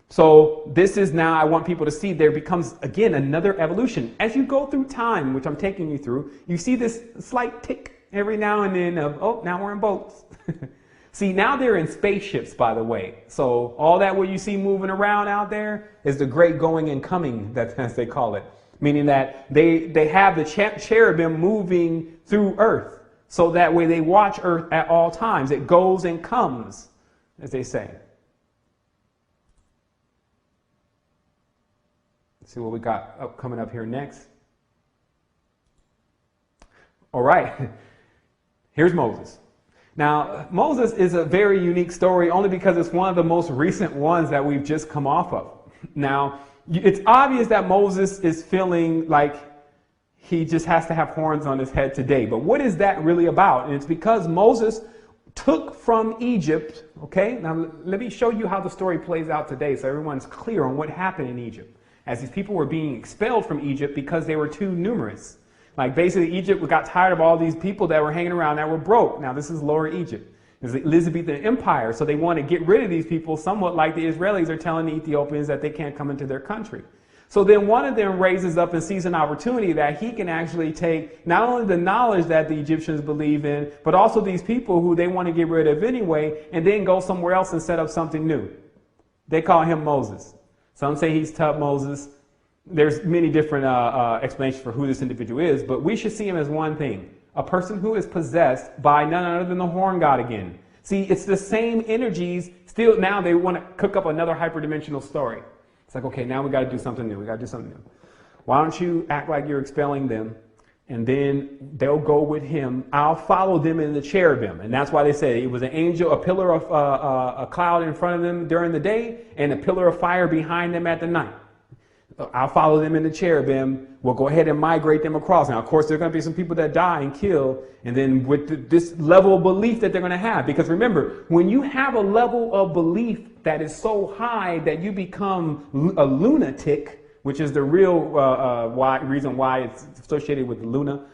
So this is now, I want people to see there becomes, again, another evolution. As you go through time, which I'm taking you through, you see this slight tick every now and then of, oh, now we're in boats. See, now they're in spaceships, by the way. So all that what you see moving around out there is the great going and coming, as they call it. Meaning that they have the cherubim moving through Earth. So that way they watch Earth at all times. It goes and comes, as they say. Let's see what we got coming up here next. All right. Here's Moses. Now, Moses is a very unique story only because it's one of the most recent ones that we've just come off of. Now, it's obvious that Moses is feeling like he just has to have horns on his head today. But what is that really about? And it's because Moses took from Egypt. Okay, now let me show you how the story plays out today so everyone's clear on what happened in Egypt. As these people were being expelled from Egypt because they were too numerous. Like basically Egypt got tired of all these people that were hanging around that were broke. Now this is Lower Egypt. It's the Elizabethan Empire. So they want to get rid of these people somewhat like the Israelis are telling the Ethiopians that they can't come into their country. So then one of them raises up and sees an opportunity that he can actually take not only the knowledge that the Egyptians believe in, but also these people who they want to get rid of anyway, and then go somewhere else and set up something new. They call him Moses. Some say he's Tub Moses. There's many different explanations for who this individual is, but we should see him as one thing. A person who is possessed by none other than the horn god again. See, it's the same energies. Still now they want to cook up another hyperdimensional story. It's like, okay, now we got to do something new. We got to do something new. Why don't you act like you're expelling them, and then they'll go with him. I'll follow them in the cherubim. And that's why they said it was an angel, a pillar of a cloud in front of them during the day, and a pillar of fire behind them at the night. I'll follow them in the cherubim. We'll go ahead and migrate them across. Now, of course, there are going to be some people that die and kill, and then with this level of belief that they're going to have. Because remember, when you have a level of belief that is so high that you become a lunatic, which is the real reason why it's associated with the Luna,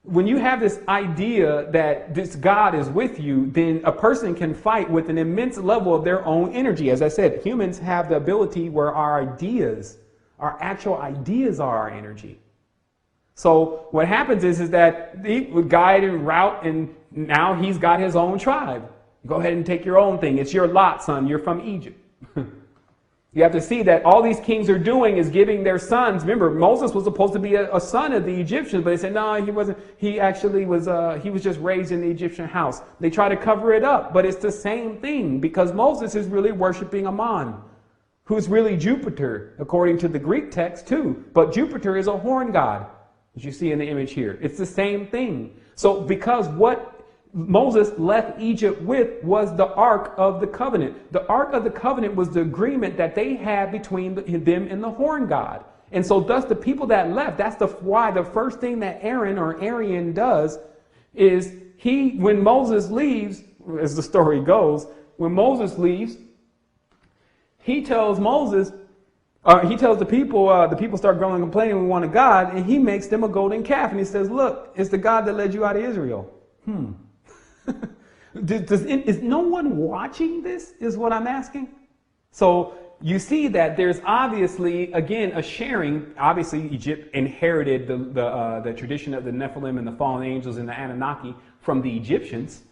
when you have this idea that this God is with you, then a person can fight with an immense level of their own energy. As I said, humans have the ability where our ideas, our actual ideas are our energy. So what happens is that he would guide and route, and now he's got his own tribe. Go ahead and take your own thing. It's your lot, son. You're from Egypt. You have to see that all these kings are doing is giving their sons. Remember, Moses was supposed to be a son of the Egyptians, but they said, no, he wasn't. He actually was, he was just raised in the Egyptian house. They try to cover it up, but it's the same thing because Moses is really worshiping Ammon, who's really Jupiter, according to the Greek text too. But Jupiter is a horn god, as you see in the image here. It's the same thing. So because what Moses left Egypt with was the Ark of the Covenant. The Ark of the Covenant was the agreement that they had between them and the horn god. And so thus the people that left, that's why the first thing that Aaron or Arian does is when Moses leaves, as the story goes, when Moses leaves, he tells the people start grumbling and complaining, we want a God, and he makes them a golden calf. And he says, look, it's the God that led you out of Israel. Is no one watching this, is what I'm asking? So you see that there's obviously, again, a sharing. Obviously, Egypt inherited the tradition of the Nephilim and the fallen angels and the Anunnaki from the Egyptians.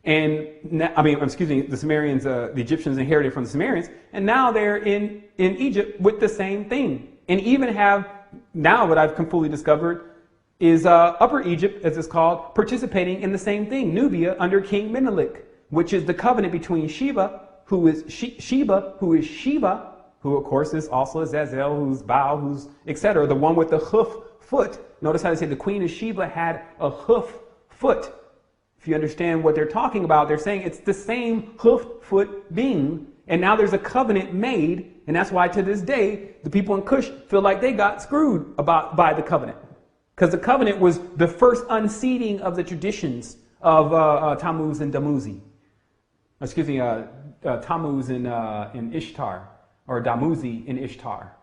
And the Sumerians, the Egyptians inherited from the Sumerians. And now they're in Egypt with the same thing. And even have, now what I've fully discovered, is Upper Egypt, as it's called, participating in the same thing, Nubia, under King Menelik, which is the covenant between Sheba, who is Shiva, who of course is also Azazel, who's Baal, who's etc., the one with the hoof foot. Notice how they say the queen of Sheba had a hoof foot. If you understand what they're talking about, they're saying it's the same hoof foot being, and now there's a covenant made, and that's why to this day, the people in Cush feel like they got screwed by the covenant. Because the covenant was the first unseating of the traditions of Tammuz and Tammuz in Ishtar, or Damuzi in Ishtar.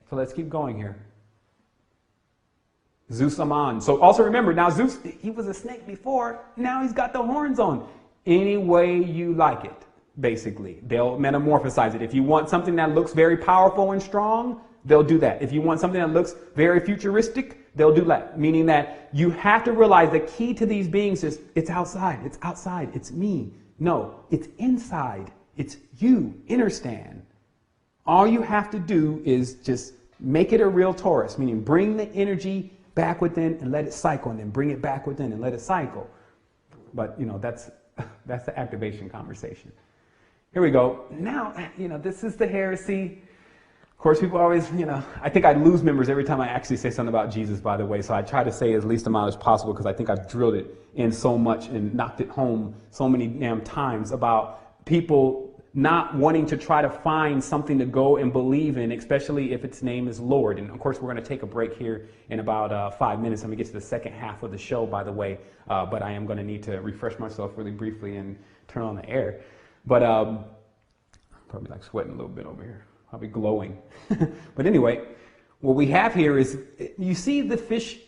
So let's keep going here. Zeus Ammon. So also remember, now Zeus, he was a snake before, now he's got the horns on. Any way you like it, basically. They'll metamorphosize it. If you want something that looks very powerful and strong, they'll do that. If you want something that looks very futuristic, they'll do that. Meaning that you have to realize the key to these beings is it's outside, it's me. No, it's inside, it's you, understand. All you have to do is just make it a real torus, meaning bring the energy back within and let it cycle, and then bring it back within and let it cycle. But, that's the activation conversation. Here we go. Now, this is the heresy. Of course, people always, I think I lose members every time I actually say something about Jesus, by the way. So I try to say as least amount as possible because I think I've drilled it in so much and knocked it home so many damn times about people not wanting to try to find something to go and believe in, especially if its name is Lord. And of course, we're going to take a break here in about 5 minutes. I'm going to get to the second half of the show, by the way. But I am going to need to refresh myself really briefly and turn on the air. But I'm probably like sweating a little bit over here. I'll be glowing. But anyway, what we have here is, you see the fish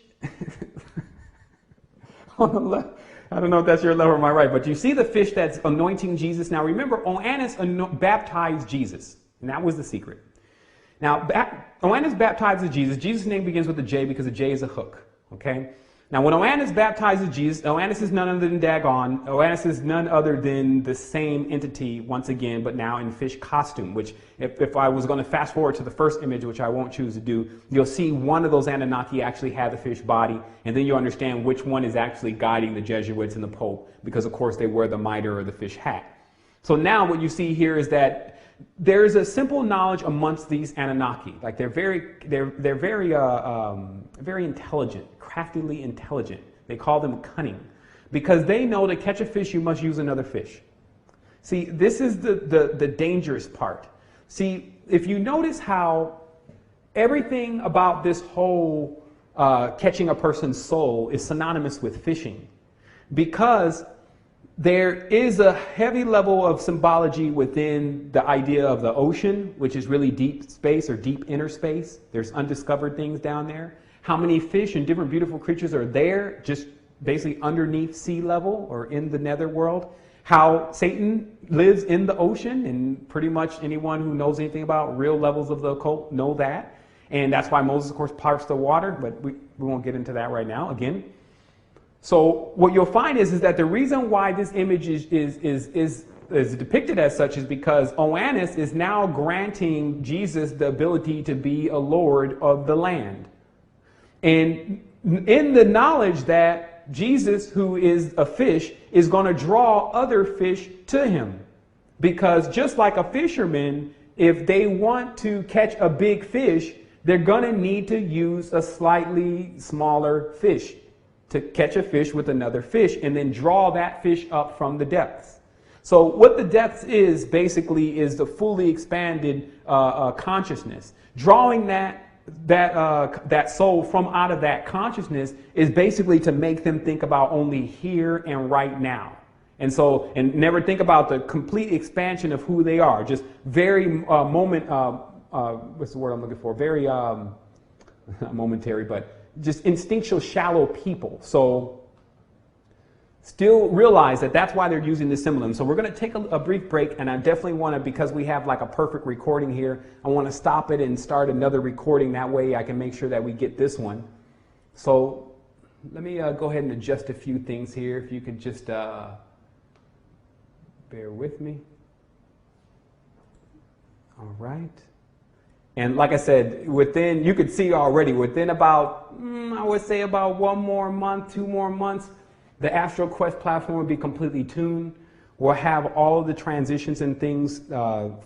on the left. I don't know if that's your left or my right, but you see the fish that's anointing Jesus. Now remember, Oannes baptized Jesus, and that was the secret. Now, Oannes baptizes Jesus. Jesus' name begins with a J because a J is a hook, okay? Now, when Oannes baptizes Jesus, Oannes is none other than Dagon. Oannes is none other than the same entity once again, but now in fish costume, which if I was going to fast forward to the first image, which I won't choose to do, you'll see one of those Anunnaki actually had the fish body, and then you'll understand which one is actually guiding the Jesuits and the Pope, because of course they wear the mitre or the fish hat. So now what you see here is that there's a simple knowledge amongst these Anunnaki. Like they're very intelligent, craftily intelligent. They call them cunning, because they know to catch a fish you must use another fish. See, this is the dangerous part. See, if you notice how everything about this whole catching a person's soul is synonymous with fishing, because there is a heavy level of symbology within the idea of the ocean, which is really deep space or deep inner space. There's undiscovered things down there. how many fish and different beautiful creatures are there, just basically underneath sea level or in the netherworld, how Satan lives in the ocean, and pretty much anyone who knows anything about real levels of the occult know that. And that's why Moses, of course, parts the water, but we won't get into that right now again. So what you'll find is that the reason why this image is depicted as such is because Oannes is now granting Jesus the ability to be a lord of the land. And in the knowledge that Jesus, who is a fish, is going to draw other fish to him. Because just like a fisherman, if they want to catch a big fish, they're going to need to use a slightly smaller fish to catch a fish with another fish and then draw that fish up from the depths. So what the depths is basically is the fully expanded consciousness. Drawing that soul from out of that consciousness is basically to make them think about only here and right now. And never think about the complete expansion of who they are. Just very what's the word I'm looking for? Very not momentary, but just instinctual, shallow people. So still realize that that's why they're using this symbolism. So we're going to take a brief break, and I definitely want to, because we have like a perfect recording here, I want to stop it and start another recording. That way I can make sure that we get this one. So let me go ahead and adjust a few things here. If you could just bear with me. All right. And like I said, you could see already, within about, I would say about 1 more month, 2 more months, the Astral Quest platform will be completely tuned. We'll have all of the transitions and things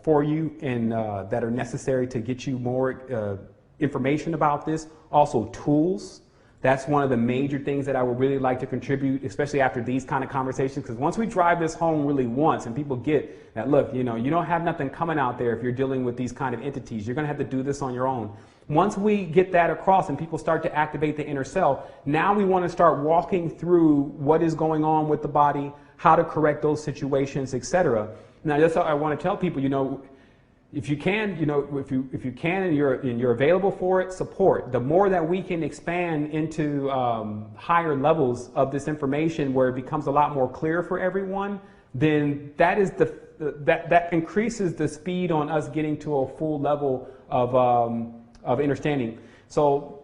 for you and that are necessary to get you more information about this. Also tools. That's one of the major things that I would really like to contribute, especially after these kind of conversations, because once we drive this home really once and people get that, look, you don't have nothing coming out there if you're dealing with these kind of entities. You're going to have to do this on your own. Once we get that across and people start to activate the inner self, now we want to start walking through what is going on with the body, how to correct those situations, etc. Now, that's how I want to tell people, if you can, if you can and you're available for it, support. The more that we can expand into higher levels of this information where it becomes a lot more clear for everyone, then that is that increases the speed on us getting to a full level of understanding. So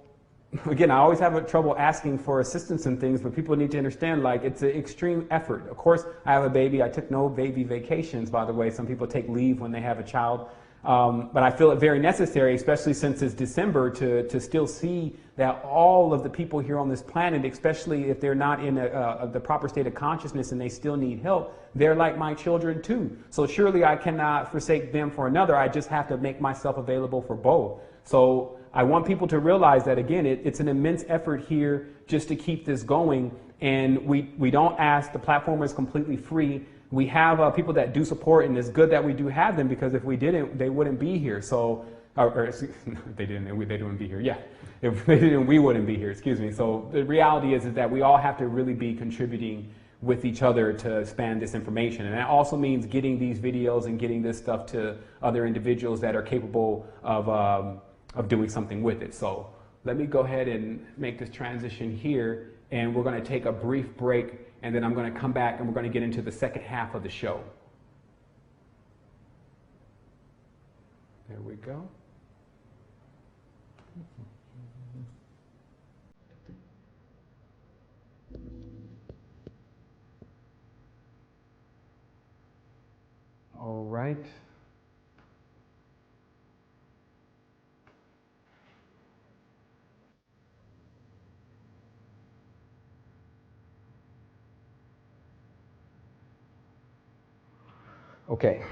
again, I always have trouble asking for assistance and things, but people need to understand, like, it's an extreme effort. Of course, I have a baby. I took no baby vacations, by the way. Some people take leave when they have a child. But I feel it very necessary, especially since it's December, to still see that all of the people here on this planet, especially if they're not in the proper state of consciousness and they still need help, they're like my children too. So surely I cannot forsake them for another. I just have to make myself available for both. So I want people to realize that, again, it's an immense effort here just to keep this going. And we don't ask. The platform is completely free. We have people that do support, and it's good that we do have them, because if we didn't, they wouldn't be here. So, they wouldn't be here. Yeah, if they didn't, we wouldn't be here. Excuse me. So the reality is that we all have to really be contributing with each other to expand this information, and that also means getting these videos and getting this stuff to other individuals that are capable of doing something with it. So let me go ahead and make this transition here, and we're going to take a brief break. And then I'm going to come back and we're going to get into the second half of the show. There we go. All right. Okay.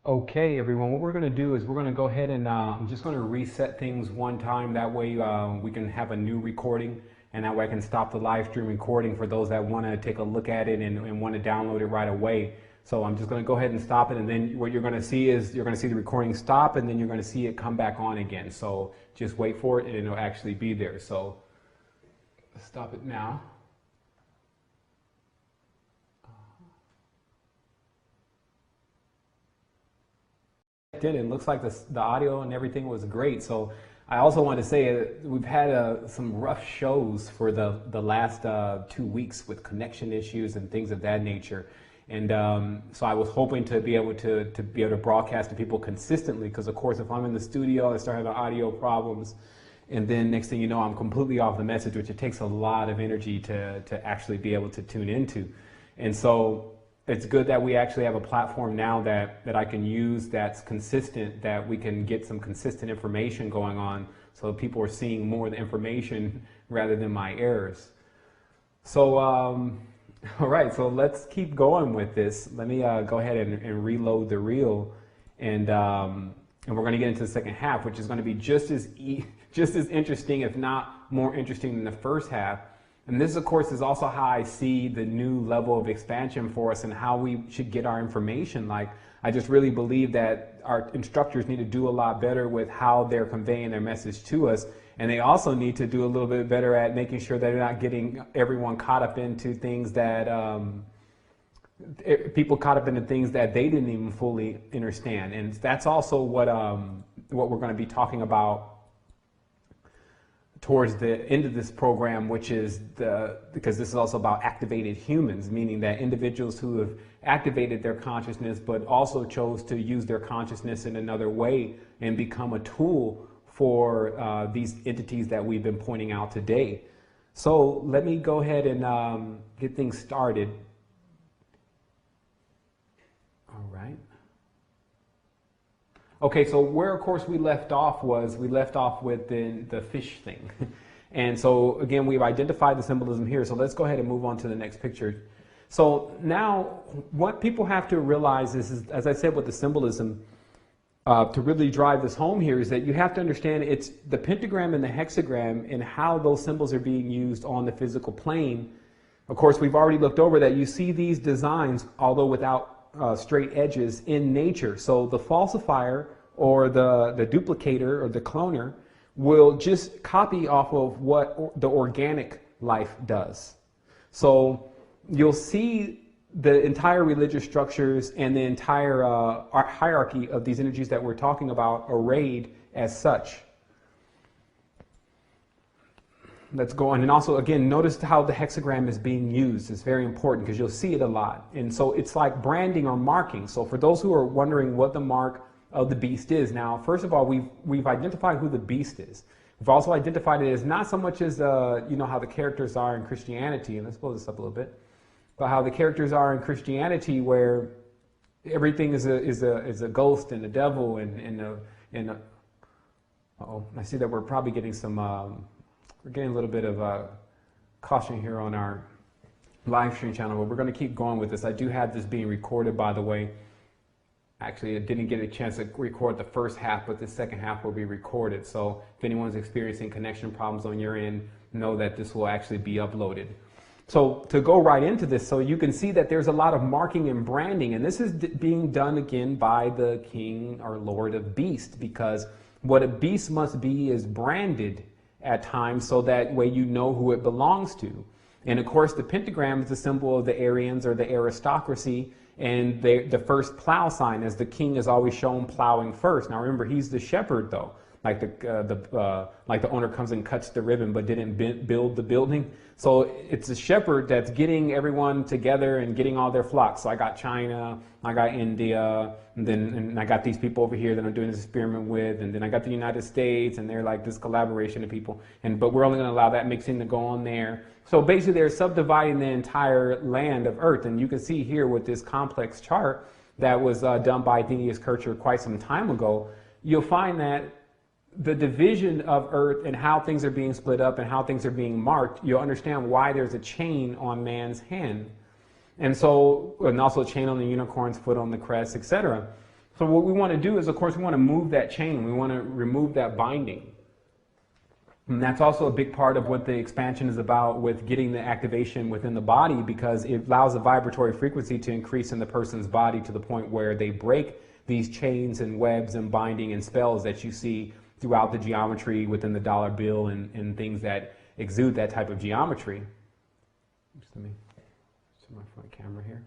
Okay, everyone, what we're going to do is we're going to go ahead and I'm just going to reset things one time. That way we can have a new recording, and that way I can stop the live stream recording for those that want to take a look at it and want to download it right away. So I'm just going to go ahead and stop it, and then what you're going to see is you're going to see the recording stop, and then you're going to see it come back on again. So just wait for it, and it'll actually be there. So let's stop it now. And looks like the audio and everything was great. So I also want to say we've had some rough shows for the last 2 weeks with connection issues and things of that nature. And so I was hoping to be able to broadcast to people consistently, because of course if I'm in the studio I start having audio problems, and then next thing you know I'm completely off the message, which it takes a lot of energy to actually be able to tune into. And so it's good that we actually have a platform now that I can use that's consistent, that we can get some consistent information going on, so people are seeing more of the information rather than my errors. So, all right, so let's keep going with this. Let me go ahead and reload the reel, and we're going to get into the second half, which is going to be just as interesting, if not more interesting than the first half. And this, of course, is also how I see the new level of expansion for us and how we should get our information. Like, I just really believe that our instructors need to do a lot better with how they're conveying their message to us. And they also need to do a little bit better at making sure that they're not getting everyone caught up into things that, people caught up into things that they didn't even fully understand. And that's also what we're going to be talking about towards the end of this program, which is because this is also about activated humans, meaning that individuals who have activated their consciousness but also chose to use their consciousness in another way and become a tool for these entities that we've been pointing out today. So let me go ahead and get things started. All right. Okay, so where, of course, we left off with the fish thing. And so, again, we've identified the symbolism here, so let's go ahead and move on to the next picture. So now, what people have to realize is as I said with the symbolism, to really drive this home here, is that you have to understand it's the pentagram and the hexagram and how those symbols are being used on the physical plane. Of course, we've already looked over that. You see these designs, although without straight edges, in nature. So the falsifier or the duplicator or the cloner will just copy off of what the organic life does. So you'll see the entire religious structures and the entire hierarchy of these energies that we're talking about arrayed as such. Let's go on. And also, again, notice how the hexagram is being used. It's very important because you'll see it a lot. And so it's like branding or marking. So for those who are wondering what the mark of the beast is. Now, first of all, we've identified who the beast is. We've also identified it as not so much as you know, how the characters are in Christianity, and let's blow this up a little bit, but how the characters are in Christianity, where everything is a ghost and a devil and uh-oh, I see that we're probably getting some we're getting a little bit of caution here on our live stream channel, but we're going to keep going with this. I do have this being recorded, by the way. Actually, I didn't get a chance to record the first half, but the second half will be recorded. So if anyone's experiencing connection problems on your end, know that this will actually be uploaded. So to go right into this, so you can see that there's a lot of marking and branding, and this is being done again by the king or lord of beast, because what a beast must be is branded at times so that way you know who it belongs to. And of course, the pentagram is a symbol of the Aryans or the aristocracy, and the first plow sign, as the king is always shown plowing first. Now remember, he's the shepherd though. Like the owner comes and cuts the ribbon but didn't build the building. So it's a shepherd that's getting everyone together and getting all their flocks. So I got China, I got India, and I got these people over here that I'm doing this experiment with, and then I got the United States, and they're like this collaboration of people. But we're only going to allow that mixing to go on there. So basically they're subdividing the entire land of Earth, and you can see here with this complex chart that was done by Thenius Kircher quite some time ago. You'll find that the division of Earth and how things are being split up and how things are being marked, you'll understand why there's a chain on man's hand. And so, and also a chain on the unicorn's foot, on the crest, etc. So what we want to do is, of course, we want to move that chain. We want to remove that binding. And that's also a big part of what the expansion is about, with getting the activation within the body, because it allows the vibratory frequency to increase in the person's body to the point where they break these chains and webs and binding and spells that you see throughout the geometry within the dollar bill and things that exude that type of geometry. Just let me set my front camera here.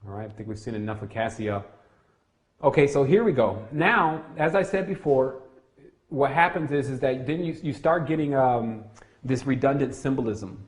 All right, I think we've seen enough of Cassia. Okay, so here we go. Now, as I said before, what happens is that then you start getting this redundant symbolism.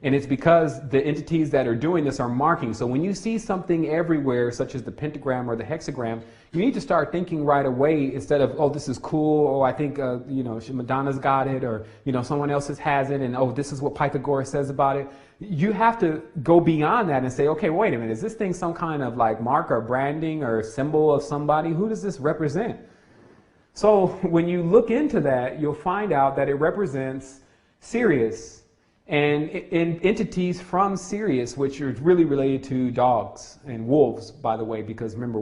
And it's because the entities that are doing this are marking. So when you see something everywhere, such as the pentagram or the hexagram, you need to start thinking right away, instead of, oh, this is cool, oh, I think, you know, Madonna's got it, or, you know, someone else has it, and, oh, this is what Pythagoras says about it. You have to go beyond that and say, okay, wait a minute, is this thing some kind of like mark or branding or symbol of somebody? Who does this represent? So when you look into that, you'll find out that it represents Sirius. And in entities from Sirius, which are really related to dogs and wolves, by the way, because remember,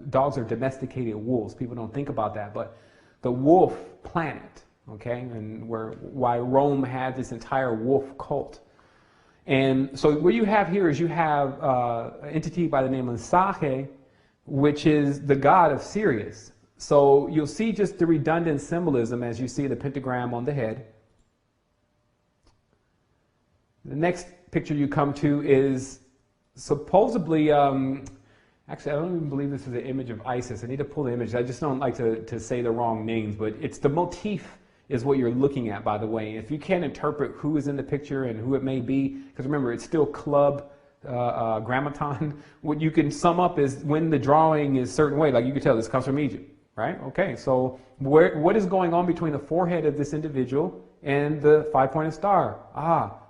dogs are domesticated wolves. People don't think about that, but the wolf planet, okay, and why Rome had this entire wolf cult. And so what you have here is you have an entity by the name of Sahe, which is the god of Sirius. So you'll see just the redundant symbolism as you see the pentagram on the head. The next picture you come to is supposedly, actually I don't even believe this is an image of Isis. I need to pull the image. I just don't like to say the wrong names, but it's the motif is what you're looking at, by the way. If you can't interpret who is in the picture and who it may be, because remember, it's still club grammaton, what you can sum up is when the drawing is a certain way, like you can tell this comes from Egypt, right? Okay, so what is going on between the forehead of this individual and the five-pointed star?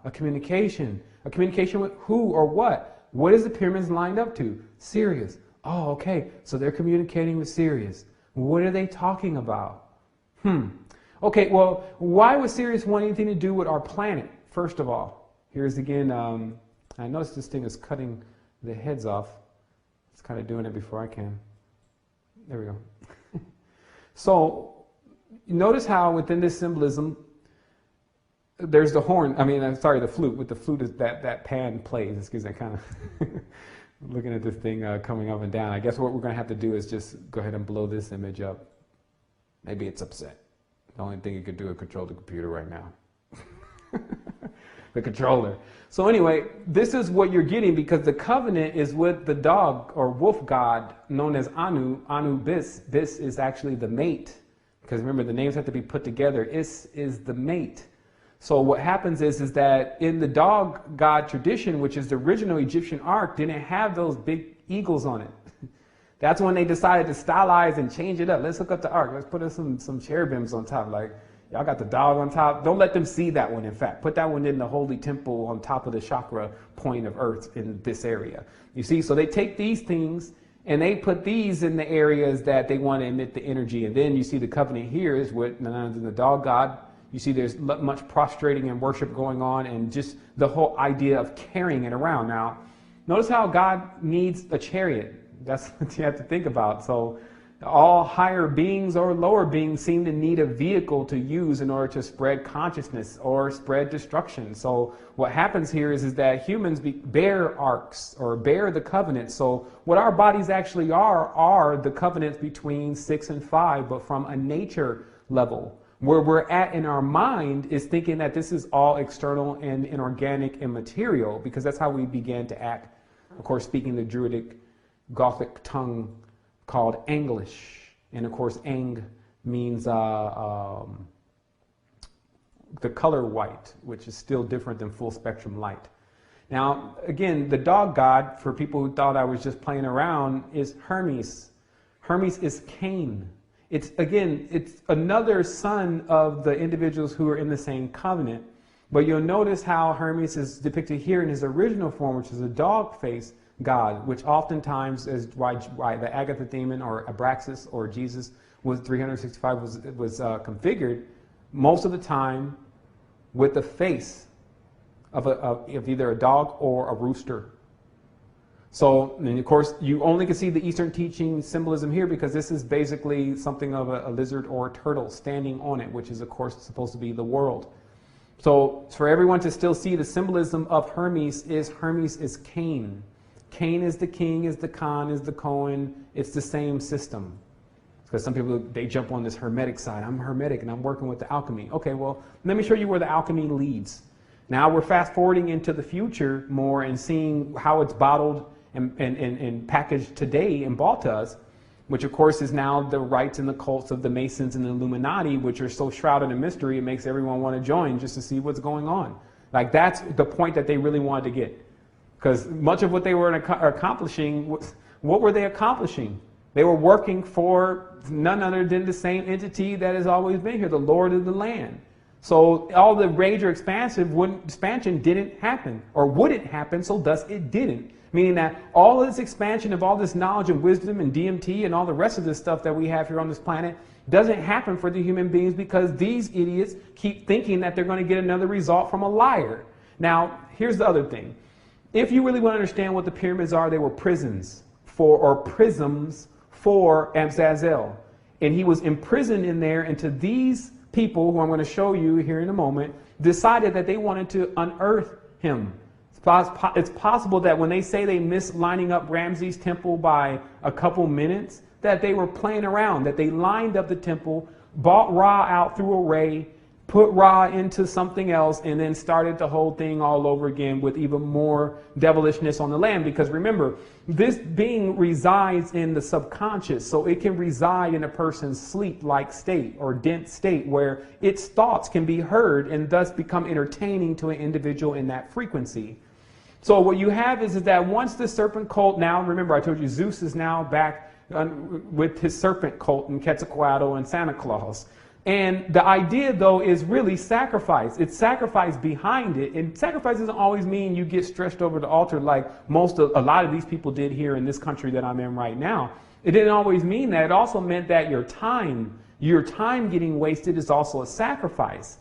A communication. A communication with who or what? What is the pyramids lined up to? Sirius. Oh, okay, so they're communicating with Sirius. What are they talking about? Okay, well, why would Sirius want anything to do with our planet, first of all? Here's again, I noticed this thing is cutting the heads off. It's kind of doing it before I can. There we go. So, notice how within this symbolism, there's the horn, the flute. With the flute is that Pan plays. Excuse me, kind of looking at this thing coming up and down. I guess what we're going to have to do is just go ahead and blow this image up. Maybe it's upset. The only thing you could do is control the computer right now. The controller. So anyway, this is what you're getting, because the covenant is with the dog or wolf god known as Anu. Anubis. Bis is actually the mate. Because remember, the names have to be put together. Is the mate. So what happens is that in the dog god tradition, which is the original Egyptian ark, didn't have those big eagles on it. That's when they decided to stylize and change it up. Let's hook up the ark. Let's put some cherubims on top. Like, y'all got the dog on top. Don't let them see that one, in fact. Put that one in the holy temple on top of the chakra point of earth in this area. You see, so they take these things and they put these in the areas that they want to emit the energy. And then you see the covenant here is with the dog god. You see there's much prostrating and worship going on, and just the whole idea of carrying it around. Now, notice how God needs a chariot. That's what you have to think about. So all higher beings or lower beings seem to need a vehicle to use in order to spread consciousness or spread destruction. So what happens here is that humans bear arcs or bear the covenant. So what our bodies actually are the covenants between 6 and 5, but from a nature level. Where we're at in our mind is thinking that this is all external and inorganic and material, because that's how we began to act. Of course, speaking the Druidic Gothic tongue called English. And of course, Eng means the color white, which is still different than full spectrum light. Now, again, the dog god, for people who thought I was just playing around, is Hermes. Hermes is Cain. It's another son of the individuals who are in the same covenant. But you'll notice how Hermes is depicted here in his original form, which is a dog face god, which oftentimes is why the Agatha demon or Abraxas or Jesus was 365 was configured most of the time with the face of either a dog or a rooster. So, and of course, you only can see the Eastern teaching symbolism here because this is basically something of a lizard or a turtle standing on it, which is, of course, supposed to be the world. So, for everyone to still see the symbolism of Hermes is Cain. Cain is the king, is the Khan, is the Cohen. It's the same system. Because some people, they jump on this hermetic side. I'm hermetic and I'm working with the alchemy. Okay, well, let me show you where the alchemy leads. Now we're fast forwarding into the future more and seeing how it's bottled and packaged today and bought to us, which of course is now the rites and the cults of the Masons and the Illuminati, which are so shrouded in mystery, it makes everyone want to join just to see what's going on. Like, that's the point that they really wanted to get. Because much of what they were accomplishing, what were they accomplishing? They were working for none other than the same entity that has always been here, the Lord of the land. So all the major expansion didn't happen, or wouldn't happen, so thus it didn't. Meaning that all of this expansion of all this knowledge and wisdom and DMT and all the rest of this stuff that we have here on this planet doesn't happen for the human beings because these idiots keep thinking that they're going to get another result from a liar. Now, here's the other thing. If you really want to understand what the pyramids are, they were prisons or prisms for Azazel. And he was imprisoned in there until these people, who I'm going to show you here in a moment, decided that they wanted to unearth him. It's possible that when they say they missed lining up Ramses' temple by a couple minutes, that they were playing around, that they lined up the temple, bought Ra out through a ray, put Ra into something else, and then started the whole thing all over again with even more devilishness on the land. Because remember, this being resides in the subconscious, so it can reside in a person's sleep-like state or dense state where its thoughts can be heard and thus become entertaining to an individual in that frequency. So what you have is that once the serpent cult, now remember I told you Zeus is now back with his serpent cult and Quetzalcoatl and Santa Claus. And the idea, though, is really sacrifice. It's sacrifice behind it. And sacrifice doesn't always mean you get stretched over the altar like a lot of these people did here in this country that I'm in right now. It didn't always mean that. It also meant that your time getting wasted is also a sacrifice.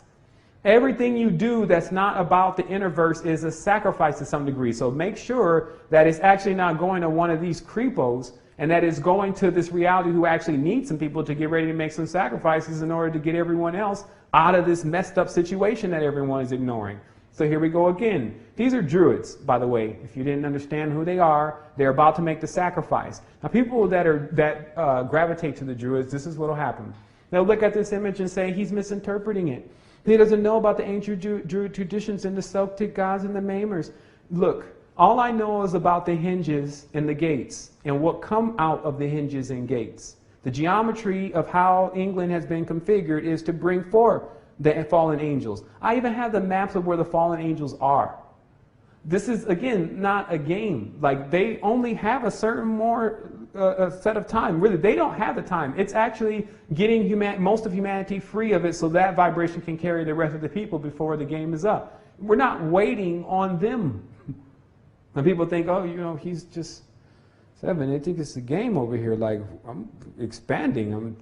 Everything you do that's not about the Innerverse is a sacrifice to some degree. So make sure that it's actually not going to one of these creepos, and that is going to this reality who actually needs some people to get ready to make some sacrifices in order to get everyone else out of this messed up situation that everyone is ignoring. So here we go again. These are druids, by the way. If you didn't understand who they are, they're about to make the sacrifice. Now, people that gravitate to the druids, this is what will happen. They'll look at this image and say, he's misinterpreting it. He doesn't know about the ancient Druid traditions and the Celtic gods and the Maimers. Look, all I know is about the hinges and the gates and what come out of the hinges and gates. The geometry of how England has been configured is to bring forth the fallen angels. I even have the maps of where the fallen angels are. This is, again, not a game. Like, they only have a certain more a set of time. Really, they don't have the time. It's actually getting most of humanity free of it so that vibration can carry the rest of the people before the game is up. We're not waiting on them. And people think, oh, you know, he's just Sevan. They think it's a game over here. Like, I'm expanding.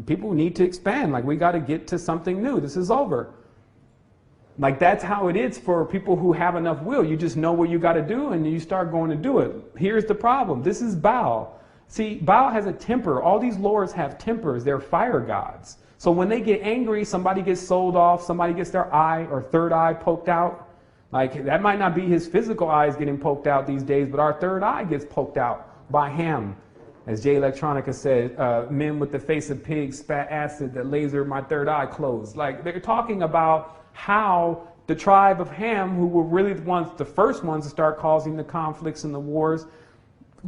People need to expand. Like, we got to get to something new. This is over. Like, that's how it is for people who have enough will. You just know what you got to do and you start going to do it. Here's the problem. This is Baal. See, Baal has a temper. All these lords have tempers. They're fire gods. So when they get angry, somebody gets sold off, somebody gets their eye or third eye poked out. Like, that might not be his physical eyes getting poked out these days, but our third eye gets poked out by Ham. As Jay Electronica said, men with the face of pigs spat acid that lasered my third eye closed. Like, they're talking about how the tribe of Ham, who were really the first ones to start causing the conflicts and the wars,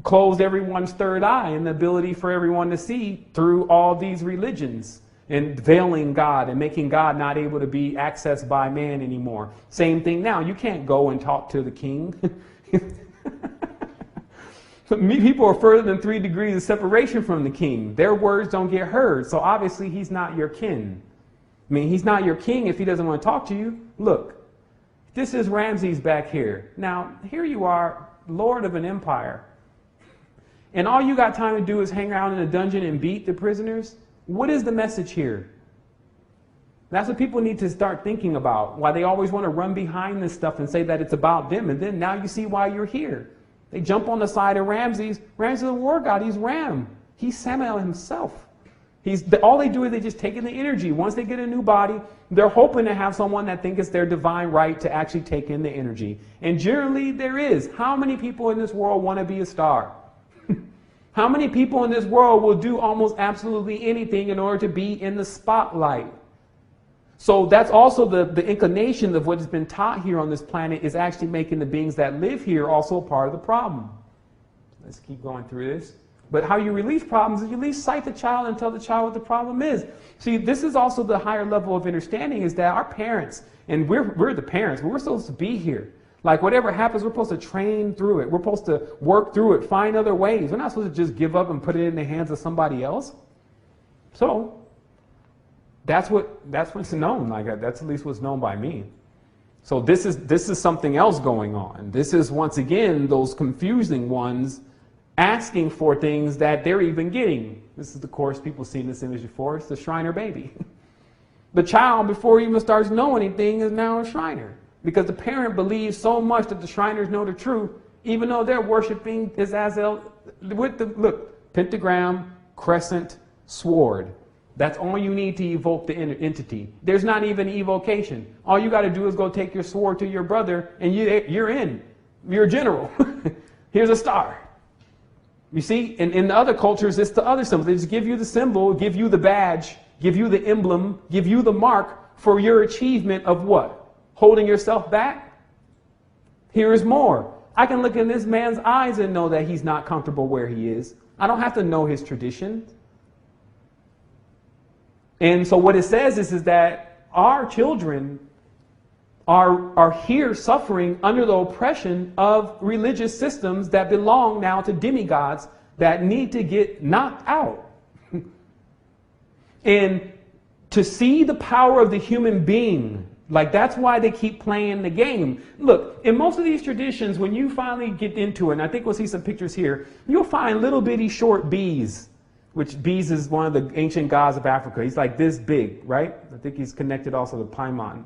closed everyone's third eye and the ability for everyone to see through all these religions and veiling God and making God not able to be accessed by man anymore. Same thing now. You can't go and talk to the king. People are further than 3 degrees of separation from the king. Their words don't get heard. So obviously he's not your kin. I mean, he's not your king if he doesn't want to talk to you. Look, this is Ramses back here. Now, here you are, lord of an empire. And all you got time to do is hang around in a dungeon and beat the prisoners? What is the message here? That's what people need to start thinking about. Why they always want to run behind this stuff and say that it's about them. And then now you see why you're here. They jump on the side of Ramses. Ramses is a war god. He's Ram. He's Samael himself. All they do is they just take in the energy. Once they get a new body, they're hoping to have someone that thinks it's their divine right to actually take in the energy. And generally there is. How many people in this world want to be a star? How many people in this world will do almost absolutely anything in order to be in the spotlight? So that's also the inclination of what has been taught here on this planet, is actually making the beings that live here also a part of the problem. Let's keep going through this. But how you release problems is you at least cite the child and tell the child what the problem is. See, this is also the higher level of understanding, is that our parents, and we're the parents, we're supposed to be here. Like, whatever happens, we're supposed to train through it. We're supposed to work through it, find other ways. We're not supposed to just give up and put it in the hands of somebody else. So that's what's known. Like, that's at least what's known by me. So this is something else going on. This is, once again, those confusing ones asking for things that they're even getting. This is, of course, people seen this image before. It's the Shriner baby. The child, before he even starts knowing anything, is now a Shriner. Because the parent believes so much that the Shriners know the truth, even though they're worshiping Azazel with the, look, pentagram, crescent, sword. That's all you need to evoke the entity. There's not even evocation. All you got to do is go take your sword to your brother, and you're in. You're a general. Here's a star. You see, in the other cultures, it's the other symbol. They just give you the symbol, give you the badge, give you the emblem, give you the mark for your achievement of what? Holding yourself back? Here is more. I can look in this man's eyes and know that he's not comfortable where he is. I don't have to know his tradition. And so what it says is that our children are here suffering under the oppression of religious systems that belong now to demigods that need to get knocked out. And to see the power of the human being, like, that's why they keep playing the game. Look, in most of these traditions, when you finally get into it, and I think we'll see some pictures here, you'll find little bitty short bees, which bees is one of the ancient gods of Africa. He's like this big, right? I think he's connected also to Paimon.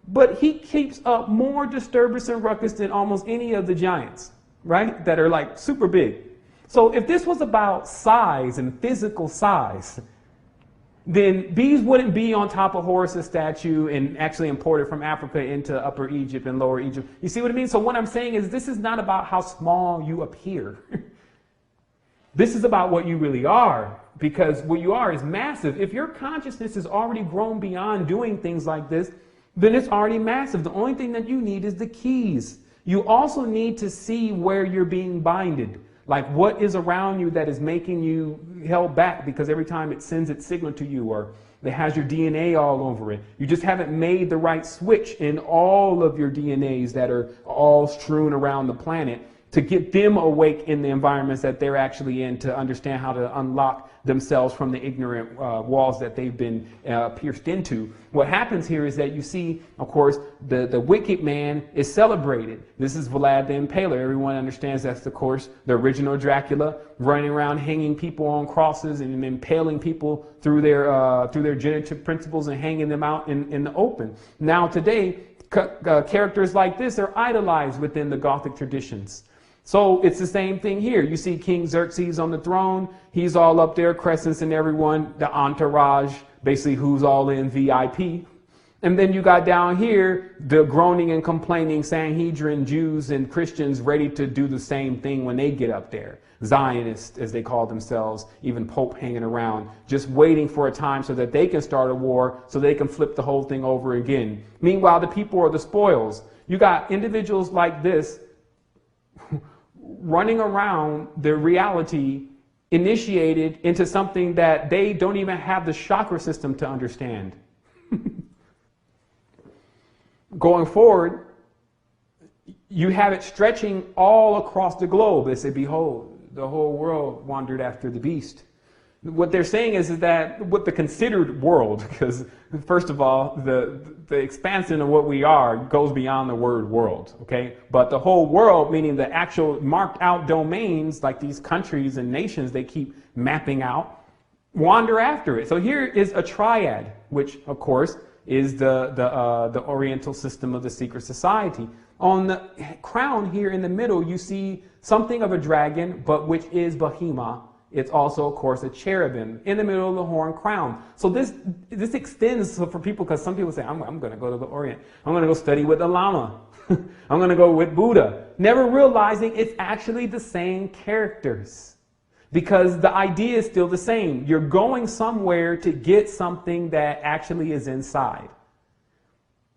But he keeps up more disturbance and ruckus than almost any of the giants, right? That are like super big. So if this was about size and physical size, then bees wouldn't be on top of Horus's statue and actually imported from Africa into Upper Egypt and Lower Egypt. You see what I mean? So what I'm saying is, this is not about how small you appear. This is about what you really are, because what you are is massive. If your consciousness has already grown beyond doing things like this, then it's already massive. The only thing that you need is the keys. You also need to see where you're being binded. Like, what is around you that is making you held back, because every time it sends its signal to you, or It has your DNA all over it. You just haven't made the right switch in all of your DNAs that are all strewn around the planet to get them awake in the environments that they're actually in, to understand how to unlock themselves from the ignorant walls that they've been pierced into. What happens here is that you see, of course, the wicked man is celebrated. This is Vlad the Impaler. Everyone understands that's, of course, the original Dracula, running around hanging people on crosses and impaling people through their genitive principles and hanging them out in the open. Now today, characters like this are idolized within the Gothic traditions. So it's the same thing here. You see King Xerxes on the throne. He's all up there, crescenting everyone, the entourage, basically who's all in VIP. And then you got down here the groaning and complaining Sanhedrin Jews and Christians ready to do the same thing when they get up there. Zionists, as they call themselves, even Pope hanging around, just waiting for a time so that they can start a war, so they can flip the whole thing over again. Meanwhile, the people are the spoils. You got individuals like this running around the reality, initiated into something that they don't even have the chakra system to understand. Going forward, you have it stretching all across the globe. They say, behold, the whole world wandered after the beast. What they're saying is that what the considered world, because first of all, the expansion of what we are goes beyond the word world, okay? But the whole world, meaning the actual marked out domains, like these countries and nations they keep mapping out, wander after it. So here is a triad, which of course is the Oriental system of the secret society. On the crown here in the middle, you see something of a dragon, but which is Behemoth. It's also, of course, a cherubim in the middle of the horn crown. So this extends for people, because some people say, I'm going to go to the Orient. I'm going to go study with the Lama. I'm going to go with Buddha. Never realizing it's actually the same characters, because the idea is still the same. You're going somewhere to get something that actually is inside.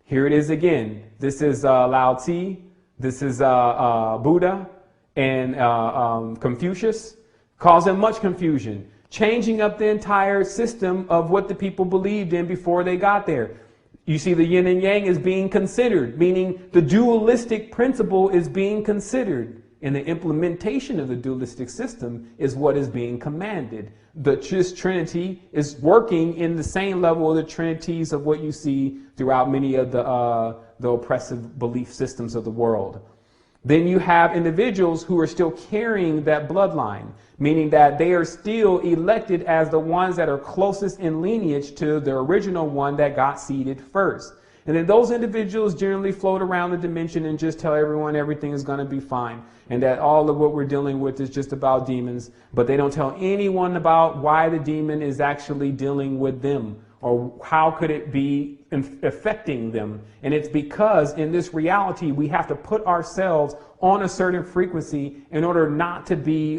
Here it is again. This is Lao Tzu. This is Buddha and Confucius, causing much confusion, changing up the entire system of what the people believed in before they got there. You see the yin and yang is being considered, meaning the dualistic principle is being considered, and the implementation of the dualistic system is what is being commanded. The Trinity is working in the same level of the Trinities of what you see throughout many of the oppressive belief systems of the world. Then you have individuals who are still carrying that bloodline, meaning that they are still elected as the ones that are closest in lineage to the original one that got seeded first. And then those individuals generally float around the dimension and just tell everyone everything is going to be fine, and that all of what we're dealing with is just about demons, but they don't tell anyone about why the demon is actually dealing with them, or how could it be affecting them. And it's because in this reality we have to put ourselves on a certain frequency in order not to be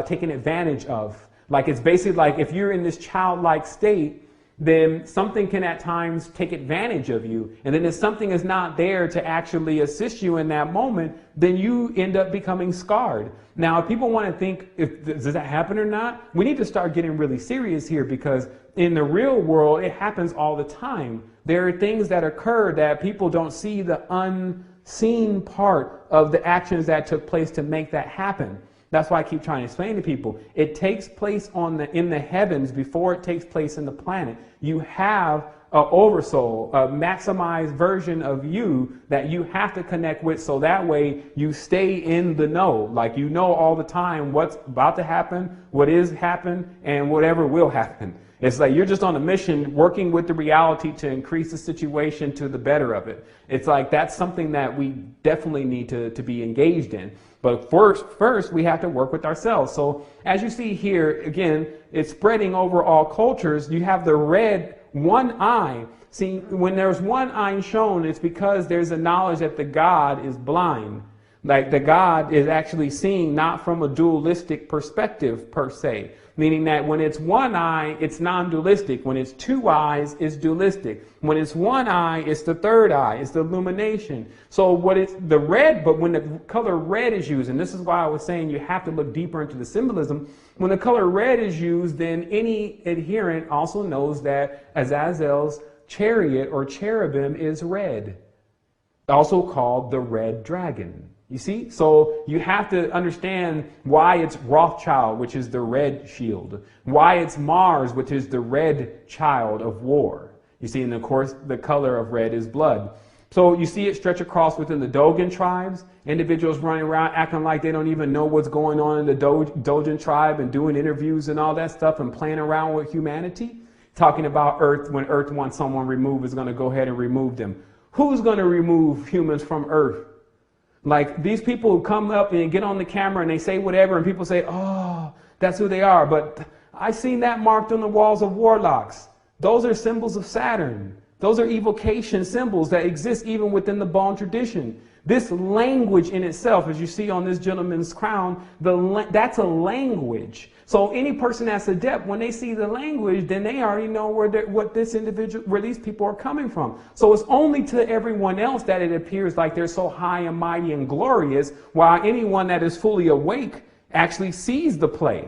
taken advantage of. Like, it's basically like if you're in this childlike state, then something can at times take advantage of you. And then if something is not there to actually assist you in that moment, then you end up becoming scarred. Now, if people want to think, does that happen or not? We need to start getting really serious here, because in the real world, it happens all the time. There are things that occur that people don't see the unseen part of the actions that took place to make that happen. That's why I keep trying to explain to people. It takes place in the heavens before it takes place in the planet. You have an oversoul, a maximized version of you that you have to connect with, so that way you stay in the know. Like, you know all the time what's about to happen, what is happened, and whatever will happen. It's like you're just on a mission working with the reality to increase the situation to the better of it. It's like that's something that we definitely need to be engaged in. But first, we have to work with ourselves. So as you see here, again, it's spreading over all cultures. You have the red one eye. See, when there's one eye shown, it's because there's a knowledge that the God is blind. Like the God is actually seeing not from a dualistic perspective per se, meaning that when it's one eye, it's non-dualistic. When it's two eyes, it's dualistic. When it's one eye, it's the third eye, it's the illumination. So what it's the red, but when the color red is used, and this is why I was saying you have to look deeper into the symbolism. When the color red is used, then any adherent also knows that Azazel's chariot or cherubim is red, also called the red dragon. You see? So you have to understand why it's Rothschild, which is the red shield, why it's Mars, which is the red child of war. You see, and of course, the color of red is blood. So you see it stretch across within the Dogon tribes, individuals running around acting like they don't even know what's going on in the Dogon tribe and doing interviews and all that stuff and playing around with humanity, talking about Earth. When Earth wants someone removed, is going to go ahead and remove them. Who's going to remove humans from Earth? Like these people who come up and get on the camera and they say whatever and people say, oh, that's who they are. But I seen that marked on the walls of warlocks. Those are symbols of Saturn. Those are evocation symbols that exist even within the Bon tradition. This language in itself, as you see on this gentleman's crown, that's a language. So any person that's adept, when they see the language, then they already know where these people are coming from. So it's only to everyone else that it appears like they're so high and mighty and glorious, while anyone that is fully awake actually sees the play.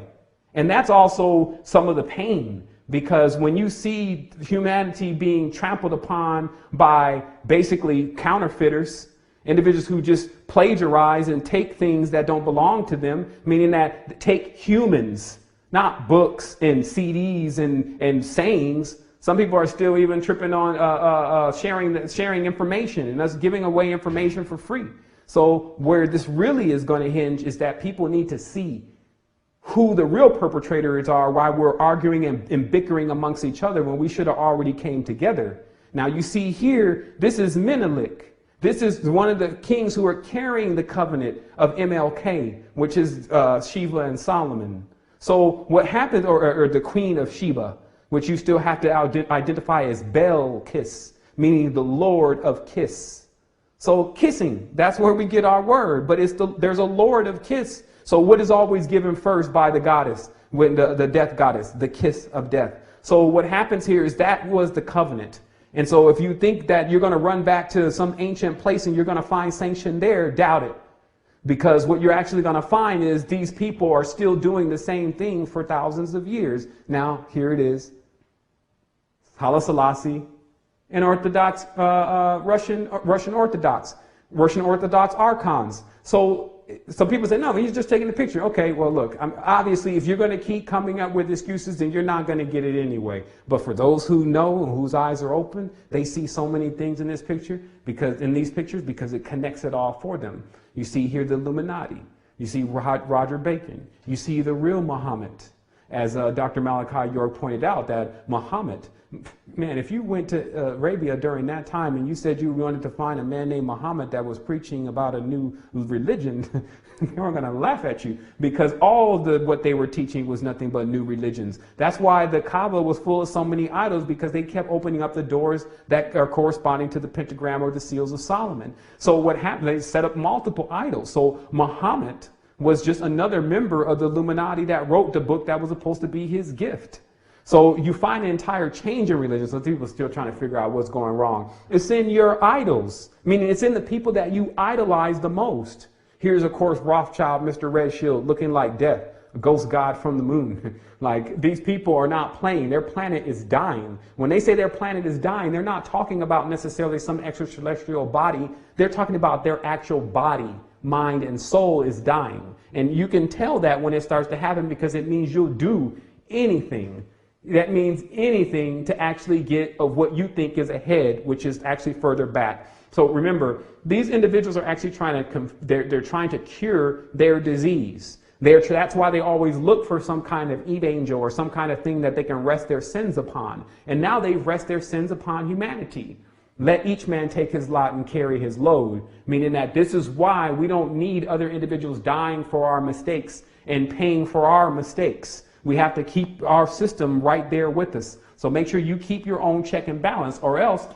And that's also some of the pain. Because when you see humanity being trampled upon by basically counterfeiters, individuals who just plagiarize and take things that don't belong to them, meaning that take humans, not books and CDs and sayings. Some people are still even tripping on sharing information and us giving away information for free. So where this really is going to hinge is that people need to see who the real perpetrators are, why we're arguing and bickering amongst each other when we should have already came together. Now you see here, this is Menelik. This is one of the kings who are carrying the covenant of MLK, which is Shiva and Solomon. So what happened, or the queen of Sheba, which you still have to identify as Bel-Kiss, meaning the Lord of Kiss. So kissing, that's where we get our word, but there's a Lord of Kiss. So what is always given first by the goddess, when the death goddess, the kiss of death. So what happens here is that was the covenant. And so if you think that you're going to run back to some ancient place and you're going to find sanction there, doubt it. Because what you're actually going to find is these people are still doing the same thing for thousands of years. Now, here it is. Haile Selassie and Orthodox, Russian Orthodox archons. So some people say, no, he's just taking the picture. Okay, well, look, obviously, if you're going to keep coming up with excuses, then you're not going to get it anyway. But for those who know and whose eyes are open, they see so many things in this picture, because it connects it all for them. You see here the Illuminati. You see Roger Bacon. You see the real Muhammad. As Dr. Malachi York pointed out, that Muhammad, man, if you went to Arabia during that time and you said you wanted to find a man named Muhammad that was preaching about a new religion, they were going to laugh at you, because all of what they were teaching was nothing but new religions. That's why the Kaaba was full of so many idols, because they kept opening up the doors that are corresponding to the pentagram or the seals of Solomon. So what happened? They set up multiple idols. So Muhammad was just another member of the Illuminati that wrote the book that was supposed to be his gift. So you find an entire change in religion. So people are still trying to figure out what's going wrong. It's in your idols, meaning it's in the people that you idolize the most. Here's, of course, Rothschild, Mr. Red Shield, looking like death, a ghost god from the moon. Like, these people are not playing. Their planet is dying. When they say their planet is dying, they're not talking about necessarily some extraterrestrial body. They're talking about their actual body, mind, and soul is dying. And you can tell that when it starts to happen, because it means you'll do anything. That means anything to actually get of what you think is ahead, which is actually further back. So remember, these individuals are actually they're trying to cure their disease. That's why they always look for some kind of evangel or some kind of thing that they can rest their sins upon. And now they rest their sins upon humanity. Let each man take his lot and carry his load, meaning that this is why we don't need other individuals dying for our mistakes and paying for our mistakes. We have to keep our system right there with us. So make sure you keep your own check and balance, or else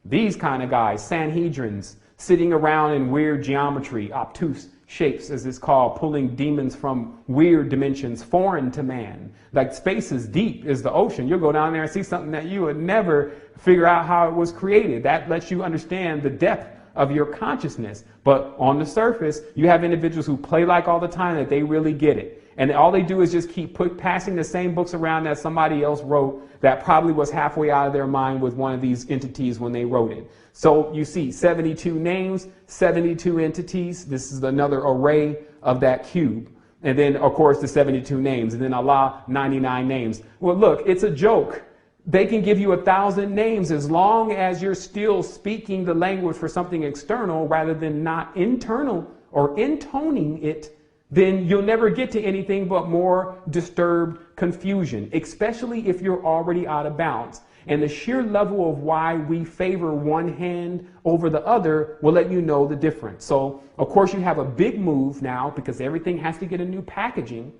these kind of guys, Sanhedrins, sitting around in weird geometry, obtuse shapes, as it's called, pulling demons from weird dimensions foreign to man. Like space is deep as the ocean. You'll go down there and see something that you would never figure out how it was created. That lets you understand the depth of your consciousness. But on the surface, you have individuals who play like all the time that they really get it. And all they do is just keep passing the same books around that somebody else wrote that probably was halfway out of their mind with one of these entities when they wrote it. So you see 72 names, 72 entities. This is another array of that cube. And then, of course, the 72 names. And then Allah, 99 names. Well, look, it's a joke. They can give you 1,000 names as long as you're still speaking the language for something external rather than not internal or intoning it. Then you'll never get to anything but more disturbed confusion, especially if you're already out of bounds. And the sheer level of why we favor one hand over the other will let you know the difference. So, of course, you have a big move now because everything has to get a new packaging.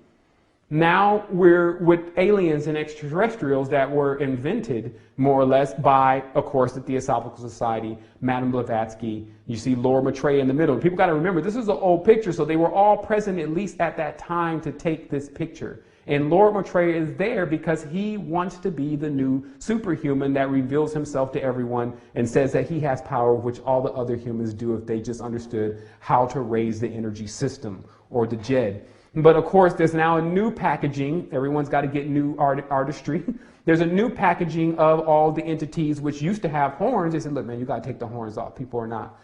Now we're with aliens and extraterrestrials that were invented more or less by, of course, the Theosophical Society, Madame Blavatsky. You see Lord Maitreya in the middle. People got to remember, this is an old picture, so they were all present at least at that time to take this picture. And Lord Maitreya is there because he wants to be the new superhuman that reveals himself to everyone and says that he has power, which all the other humans do if they just understood how to raise the energy system or the Jed. But of course, there's now a new packaging. Everyone's got to get new artistry. There's a new packaging of all the entities which used to have horns. They said, look, man, you got to take the horns off. People are not.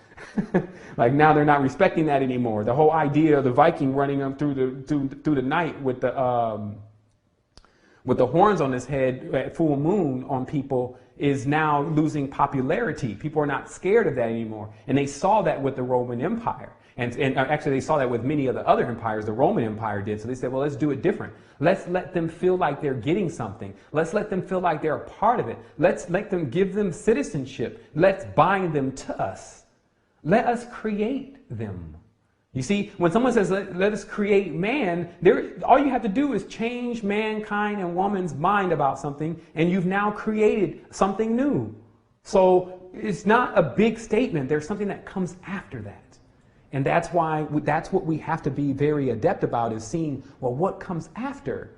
Like now they're not respecting that anymore. The whole idea of the Viking running them through the night with the horns on his head at full moon on people is now losing popularity. People are not scared of that anymore. And they saw that with the Roman Empire. And actually, they saw that with many of the other empires. The Roman Empire did. So they said, well, let's do it different. Let's let them feel like they're getting something. Let's let them feel like they're a part of it. Let's let them give them citizenship. Let's bind them to us. Let us create them. You see, when someone says, let us create man, all you have to do is change mankind and woman's mind about something, and you've now created something new. So it's not a big statement. There's something that comes after that. And that's what we have to be very adept about, is seeing, well, what comes after?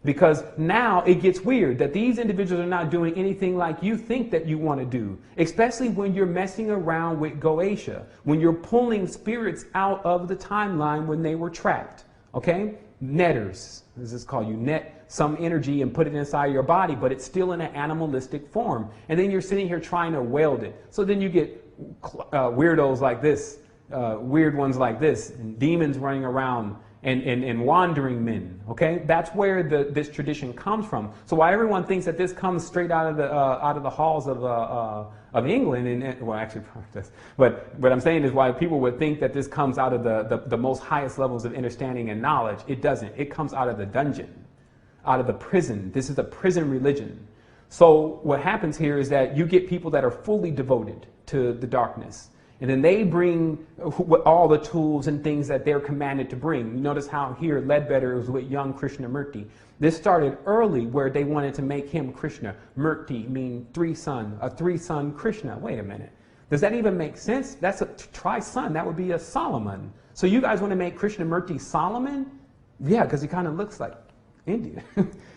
Because now it gets weird that these individuals are not doing anything like you think that you want to do, especially when you're messing around with Goetia, when you're pulling spirits out of the timeline when they were trapped. Okay? Netters, this is called. You net some energy and put it inside your body, but it's still in an animalistic form. And then you're sitting here trying to weld it. So then you get weirdos like this. Weird ones like this, and demons running around, and wandering men. Okay, that's where this tradition comes from. So while everyone thinks that this comes straight out of the halls of England, and well, actually, but what I'm saying is why people would think that this comes out of the most highest levels of understanding and knowledge. It doesn't. It comes out of the dungeon, out of the prison. This is a prison religion. So what happens here is that you get people that are fully devoted to the darkness. And then they bring all the tools and things that they're commanded to bring. You notice how here Ledbetter was with young Krishnamurti. This started early where they wanted to make him Krishna. Murti mean a three-son Krishna. Wait a minute. Does that even make sense? That's a tri-son. That would be a Solomon. So you guys want to make Krishnamurti Solomon? Yeah, because he kind of looks like Indian.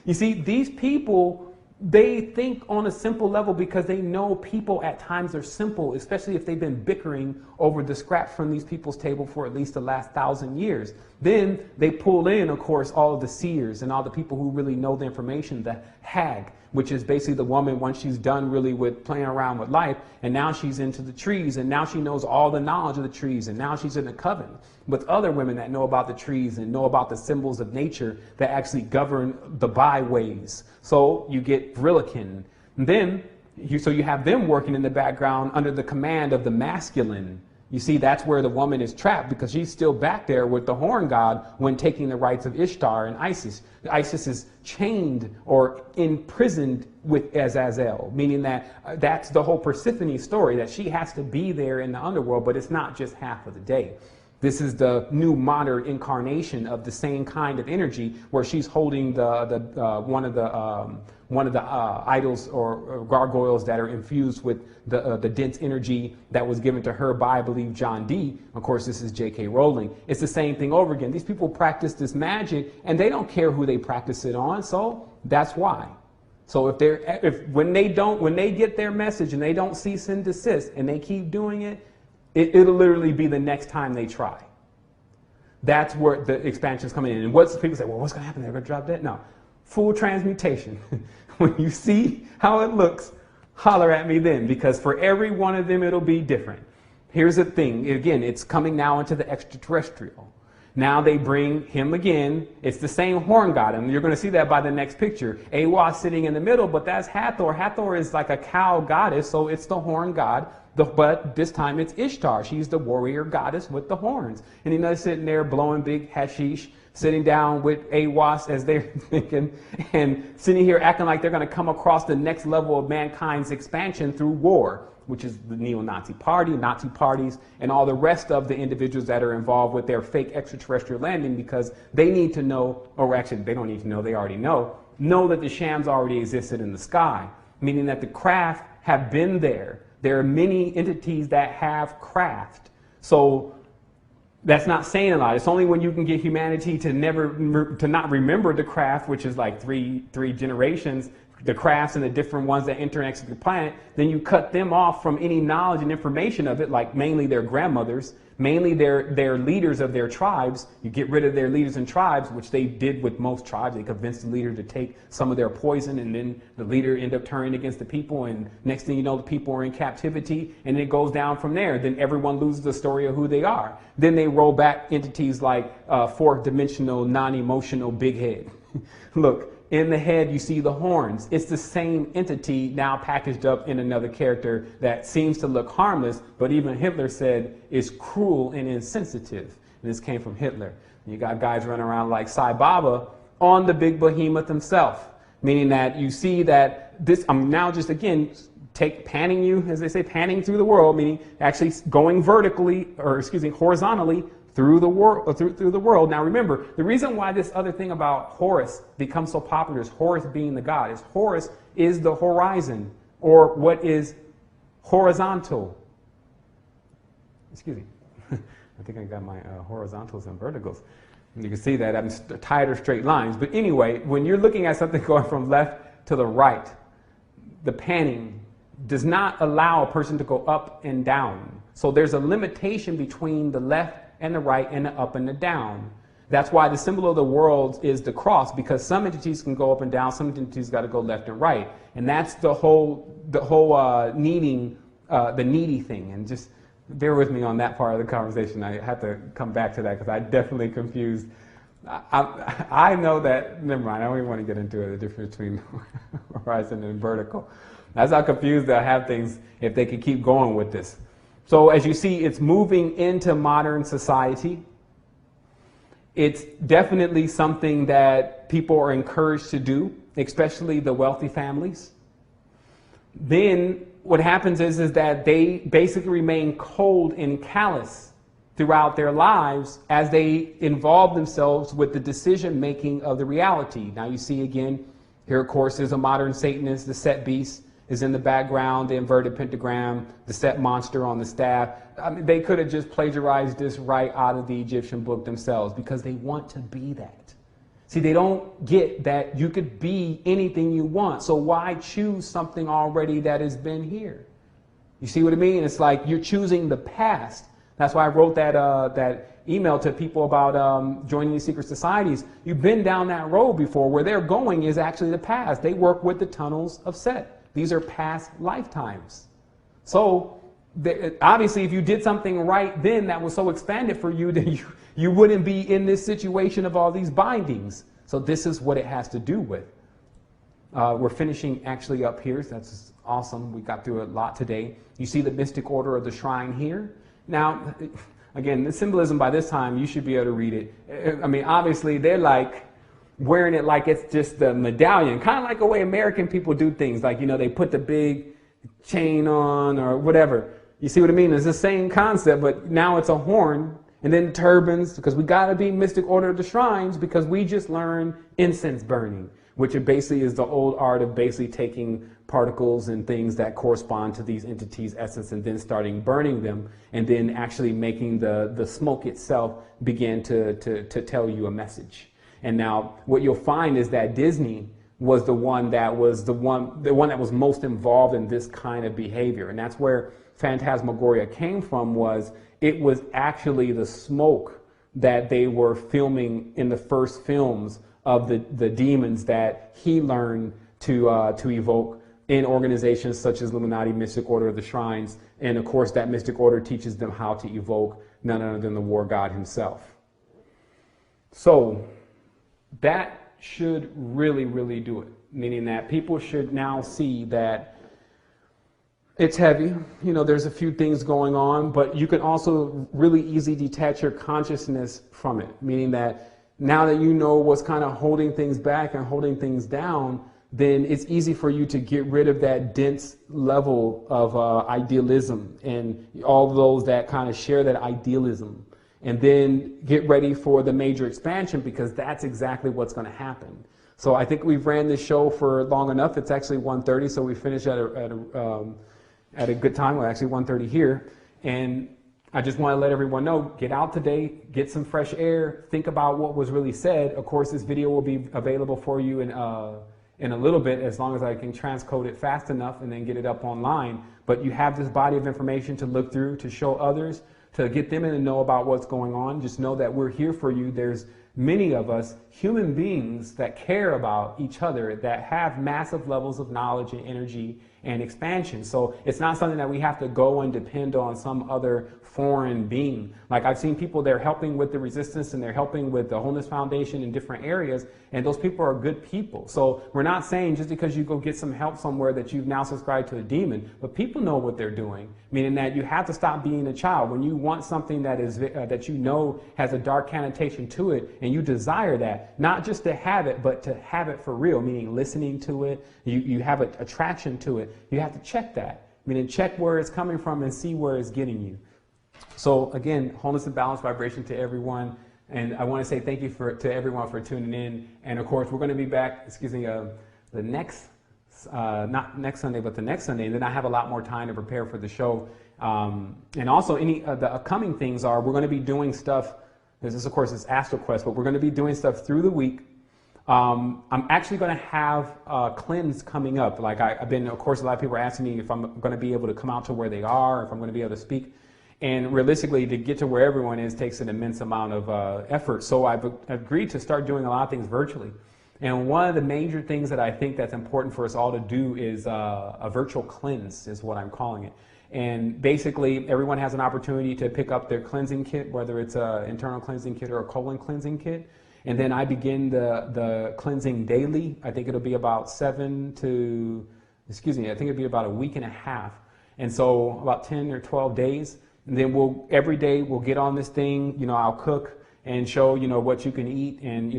You see, these people, they think on a simple level because they know people at times are simple, especially if they've been bickering over the scraps from these people's table for at least the last 1,000 years. Then they pull in, of course, all of the seers and all the people who really know the information, the hag, which is basically the woman once she's done really with playing around with life, and now she's into the trees, and now she knows all the knowledge of the trees, and now she's in a coven with other women that know about the trees and know about the symbols of nature that actually govern the byways. So you get Vrillikin. And then, so you have them working in the background under the command of the masculine. You see, that's where the woman is trapped because she's still back there with the horn god when taking the rights of Ishtar and Isis. Isis is chained or imprisoned with Azazel, meaning that that's the whole Persephone story, that she has to be there in the underworld, but it's not just half of the day. This is the new modern incarnation of the same kind of energy, where she's holding one of the idols or gargoyles that are infused with the dense energy that was given to her by, I believe, John Dee. Of course, this is J.K. Rowling. It's the same thing over again. These people practice this magic, and they don't care who they practice it on. So that's why. So when they get their message and they don't cease and desist, and they keep doing it, it'll literally be the next time they try. That's where the expansion's coming in. And people say, well, what's going to happen? They're going to drop dead? No. Full transmutation. When you see how it looks, holler at me then, because for every one of them, it'll be different. Here's the thing. Again, it's coming now into the extraterrestrial. Now they bring him again. It's the same horn god, and you're going to see that by the next picture. Awa sitting in the middle, but that's Hathor. Hathor is like a cow goddess, so it's the horn god. But this time it's Ishtar. She's the warrior goddess with the horns. And he's sitting there blowing big hashish, sitting down with Awas as they're thinking, and sitting here acting like they're going to come across the next level of mankind's expansion through war, which is the neo-Nazi party, Nazi parties, and all the rest of the individuals that are involved with their fake extraterrestrial landing, because they need to know, or actually they don't need to know, they already know that the shams already existed in the sky, meaning that the craft have been there. There are many entities that have craft. So that's not saying a lot. It's only when you can get humanity to not remember the craft, which is like three generations, the crafts and the different ones that enter and exit the planet, then you cut them off from any knowledge and information of it, like mainly their grandmothers, mainly their leaders of their tribes. You get rid of their leaders and tribes, which they did with most tribes. They convinced the leader to take some of their poison, and then the leader ended up turning against the people, and next thing you know, the people are in captivity, and it goes down from there. Then everyone loses the story of who they are. Then they roll back entities like fourth-dimensional, non-emotional big head. Look, in the head, you see the horns. It's the same entity now packaged up in another character that seems to look harmless, but even Hitler said is cruel and insensitive. And this came from Hitler. And you got guys running around like Sai Baba on the big behemoth himself, meaning that you see that this, I'm now just again panning you, as they say, panning through the world, meaning actually going vertically, or excuse me, horizontally through the world. Through the world. Now remember, the reason why this other thing about Horus becomes so popular is Horus being the god. Is Horus is the horizon, or what is horizontal. Excuse me. I think I got my horizontals and verticals. And you can see that I'm tighter straight lines. But anyway, when you're looking at something going from left to the right, the panning does not allow a person to go up and down. So there's a limitation between the left and the right and the up and the down. That's why the symbol of the world is the cross, because some entities can go up and down, some entities got to go left and right. And that's the whole needing, the needy thing. And just bear with me on that part of the conversation. I have to come back to that because I definitely confused. I know that, never mind, I don't even want to get into it, the difference between horizon and vertical. That's how confused I have things if they could keep going with this. So as you see, it's moving into modern society. It's definitely something that people are encouraged to do, especially the wealthy families. Then what happens is that they basically remain cold and callous throughout their lives as they involve themselves with the decision making of the reality. Now you see again, here of course is a modern Satanist, the Set Beast is in the background, the inverted pentagram, the Set monster on the staff. I mean, they could have just plagiarized this right out of the Egyptian book themselves because they want to be that. See, they don't get that you could be anything you want. So why choose something already that has been here? You see what I mean? It's like you're choosing the past. That's why I wrote that email to people about joining these secret societies. You've been down that road before. Where they're going is actually the past. They work with the tunnels of Set. These are past lifetimes. So obviously, if you did something right then that was so expanded for you, then you wouldn't be in this situation of all these bindings. So this is what it has to do with. We're finishing actually up here. So that's awesome. We got through a lot today. You see the mystic order of the shrine here. Now, again, the symbolism by this time, you should be able to read it. I mean, obviously, they're like wearing it like it's just the medallion, kind of like the way American people do things. Like, you know, they put the big chain on or whatever. You see what I mean? It's the same concept, but now it's a horn And then turbans, because we got to be mystic order of the shrines, because we just learned incense burning, which basically is the old art of basically taking particles and things that correspond to these entities' essence and then starting burning them and then actually making the smoke itself begin to tell you a message. And now what you'll find is that Disney was the one that was the one that was most involved in this kind of behavior. And that's where Phantasmagoria came from. It was actually the smoke that they were filming in the first films of the demons that he learned to evoke in organizations such as Illuminati, Mystic Order of the Shrines. And of course that Mystic Order teaches them how to evoke none other than the War God himself. So that should really, really do it. Meaning that people should now see that it's heavy. You know, there's a few things going on, but you can also really easily detach your consciousness from it. Meaning that now that you know what's kind of holding things back and holding things down, then it's easy for you to get rid of that dense level of idealism and all those that kind of share that idealism. And then get ready for the major expansion, because that's exactly what's going to happen. So I think we've ran this show for long enough. It's actually 1:30, so we finished at a good time. Well, actually 1:30 here. And I just want to let everyone know, get out today, get some fresh air, think about what was really said. Of course, this video will be available for you in a little bit, as long as I can transcode it fast enough and then get it up online. But you have this body of information to look through, to show others, to get them in and know about what's going on. Just know that we're here for you. There's many of us human beings that care about each other, that have massive levels of knowledge and energy and expansion. So it's not something that we have to go and depend on some other foreign being. Like I've seen people, they're helping with the resistance and they're helping with the Wholeness Foundation in different areas, and those people are good people. So we're not saying just because you go get some help somewhere that you've now subscribed to a demon, but people know what they're doing, meaning that you have to stop being a child. When you want something that is that you know has a dark connotation to it, and you desire that, not just to have it, but to have it for real, meaning listening to it, you have an attraction to it, you have to check that, meaning check where it's coming from and see where it's getting you. So again, wholeness and balance vibration to everyone. And I want to say thank you to everyone for tuning in. And of course, we're going to be back, the next, not next Sunday, but the next Sunday. And then I have a lot more time to prepare for the show. And also the upcoming things are, we're going to be doing stuff. This is, of course, it's Astral Quest, but we're going to be doing stuff through the week. I'm actually going to have a cleanse coming up. Like I've been, of course, a lot of people are asking me if I'm going to be able to come out to where they are, if I'm going to be able to speak. And realistically, to get to where everyone is takes an immense amount of effort. So I've agreed to start doing a lot of things virtually. And one of the major things that I think that's important for us all to do is a virtual cleanse, is what I'm calling it. And basically, everyone has an opportunity to pick up their cleansing kit, whether it's an internal cleansing kit or a colon cleansing kit. And then I begin the cleansing daily. I think it'll be about I think it'll be about a week and a half. And so about 10 or 12 days. And then every day we'll get on this thing, I'll cook and show, what you can eat. And,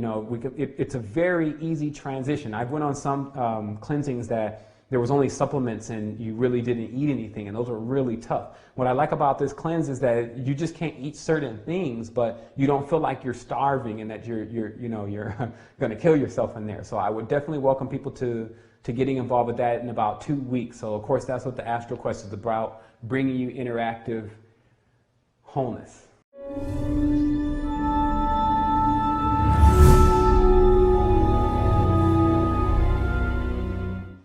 it's a very easy transition. I've went on some cleansings that there was only supplements and you really didn't eat anything. And those are really tough. What I like about this cleanse is that you just can't eat certain things, but you don't feel like you're starving and that you're going to kill yourself in there. So I would definitely welcome people to getting involved with that in about 2 weeks. So of course, that's what the Astral Quest is about, bringing you interactive wholeness.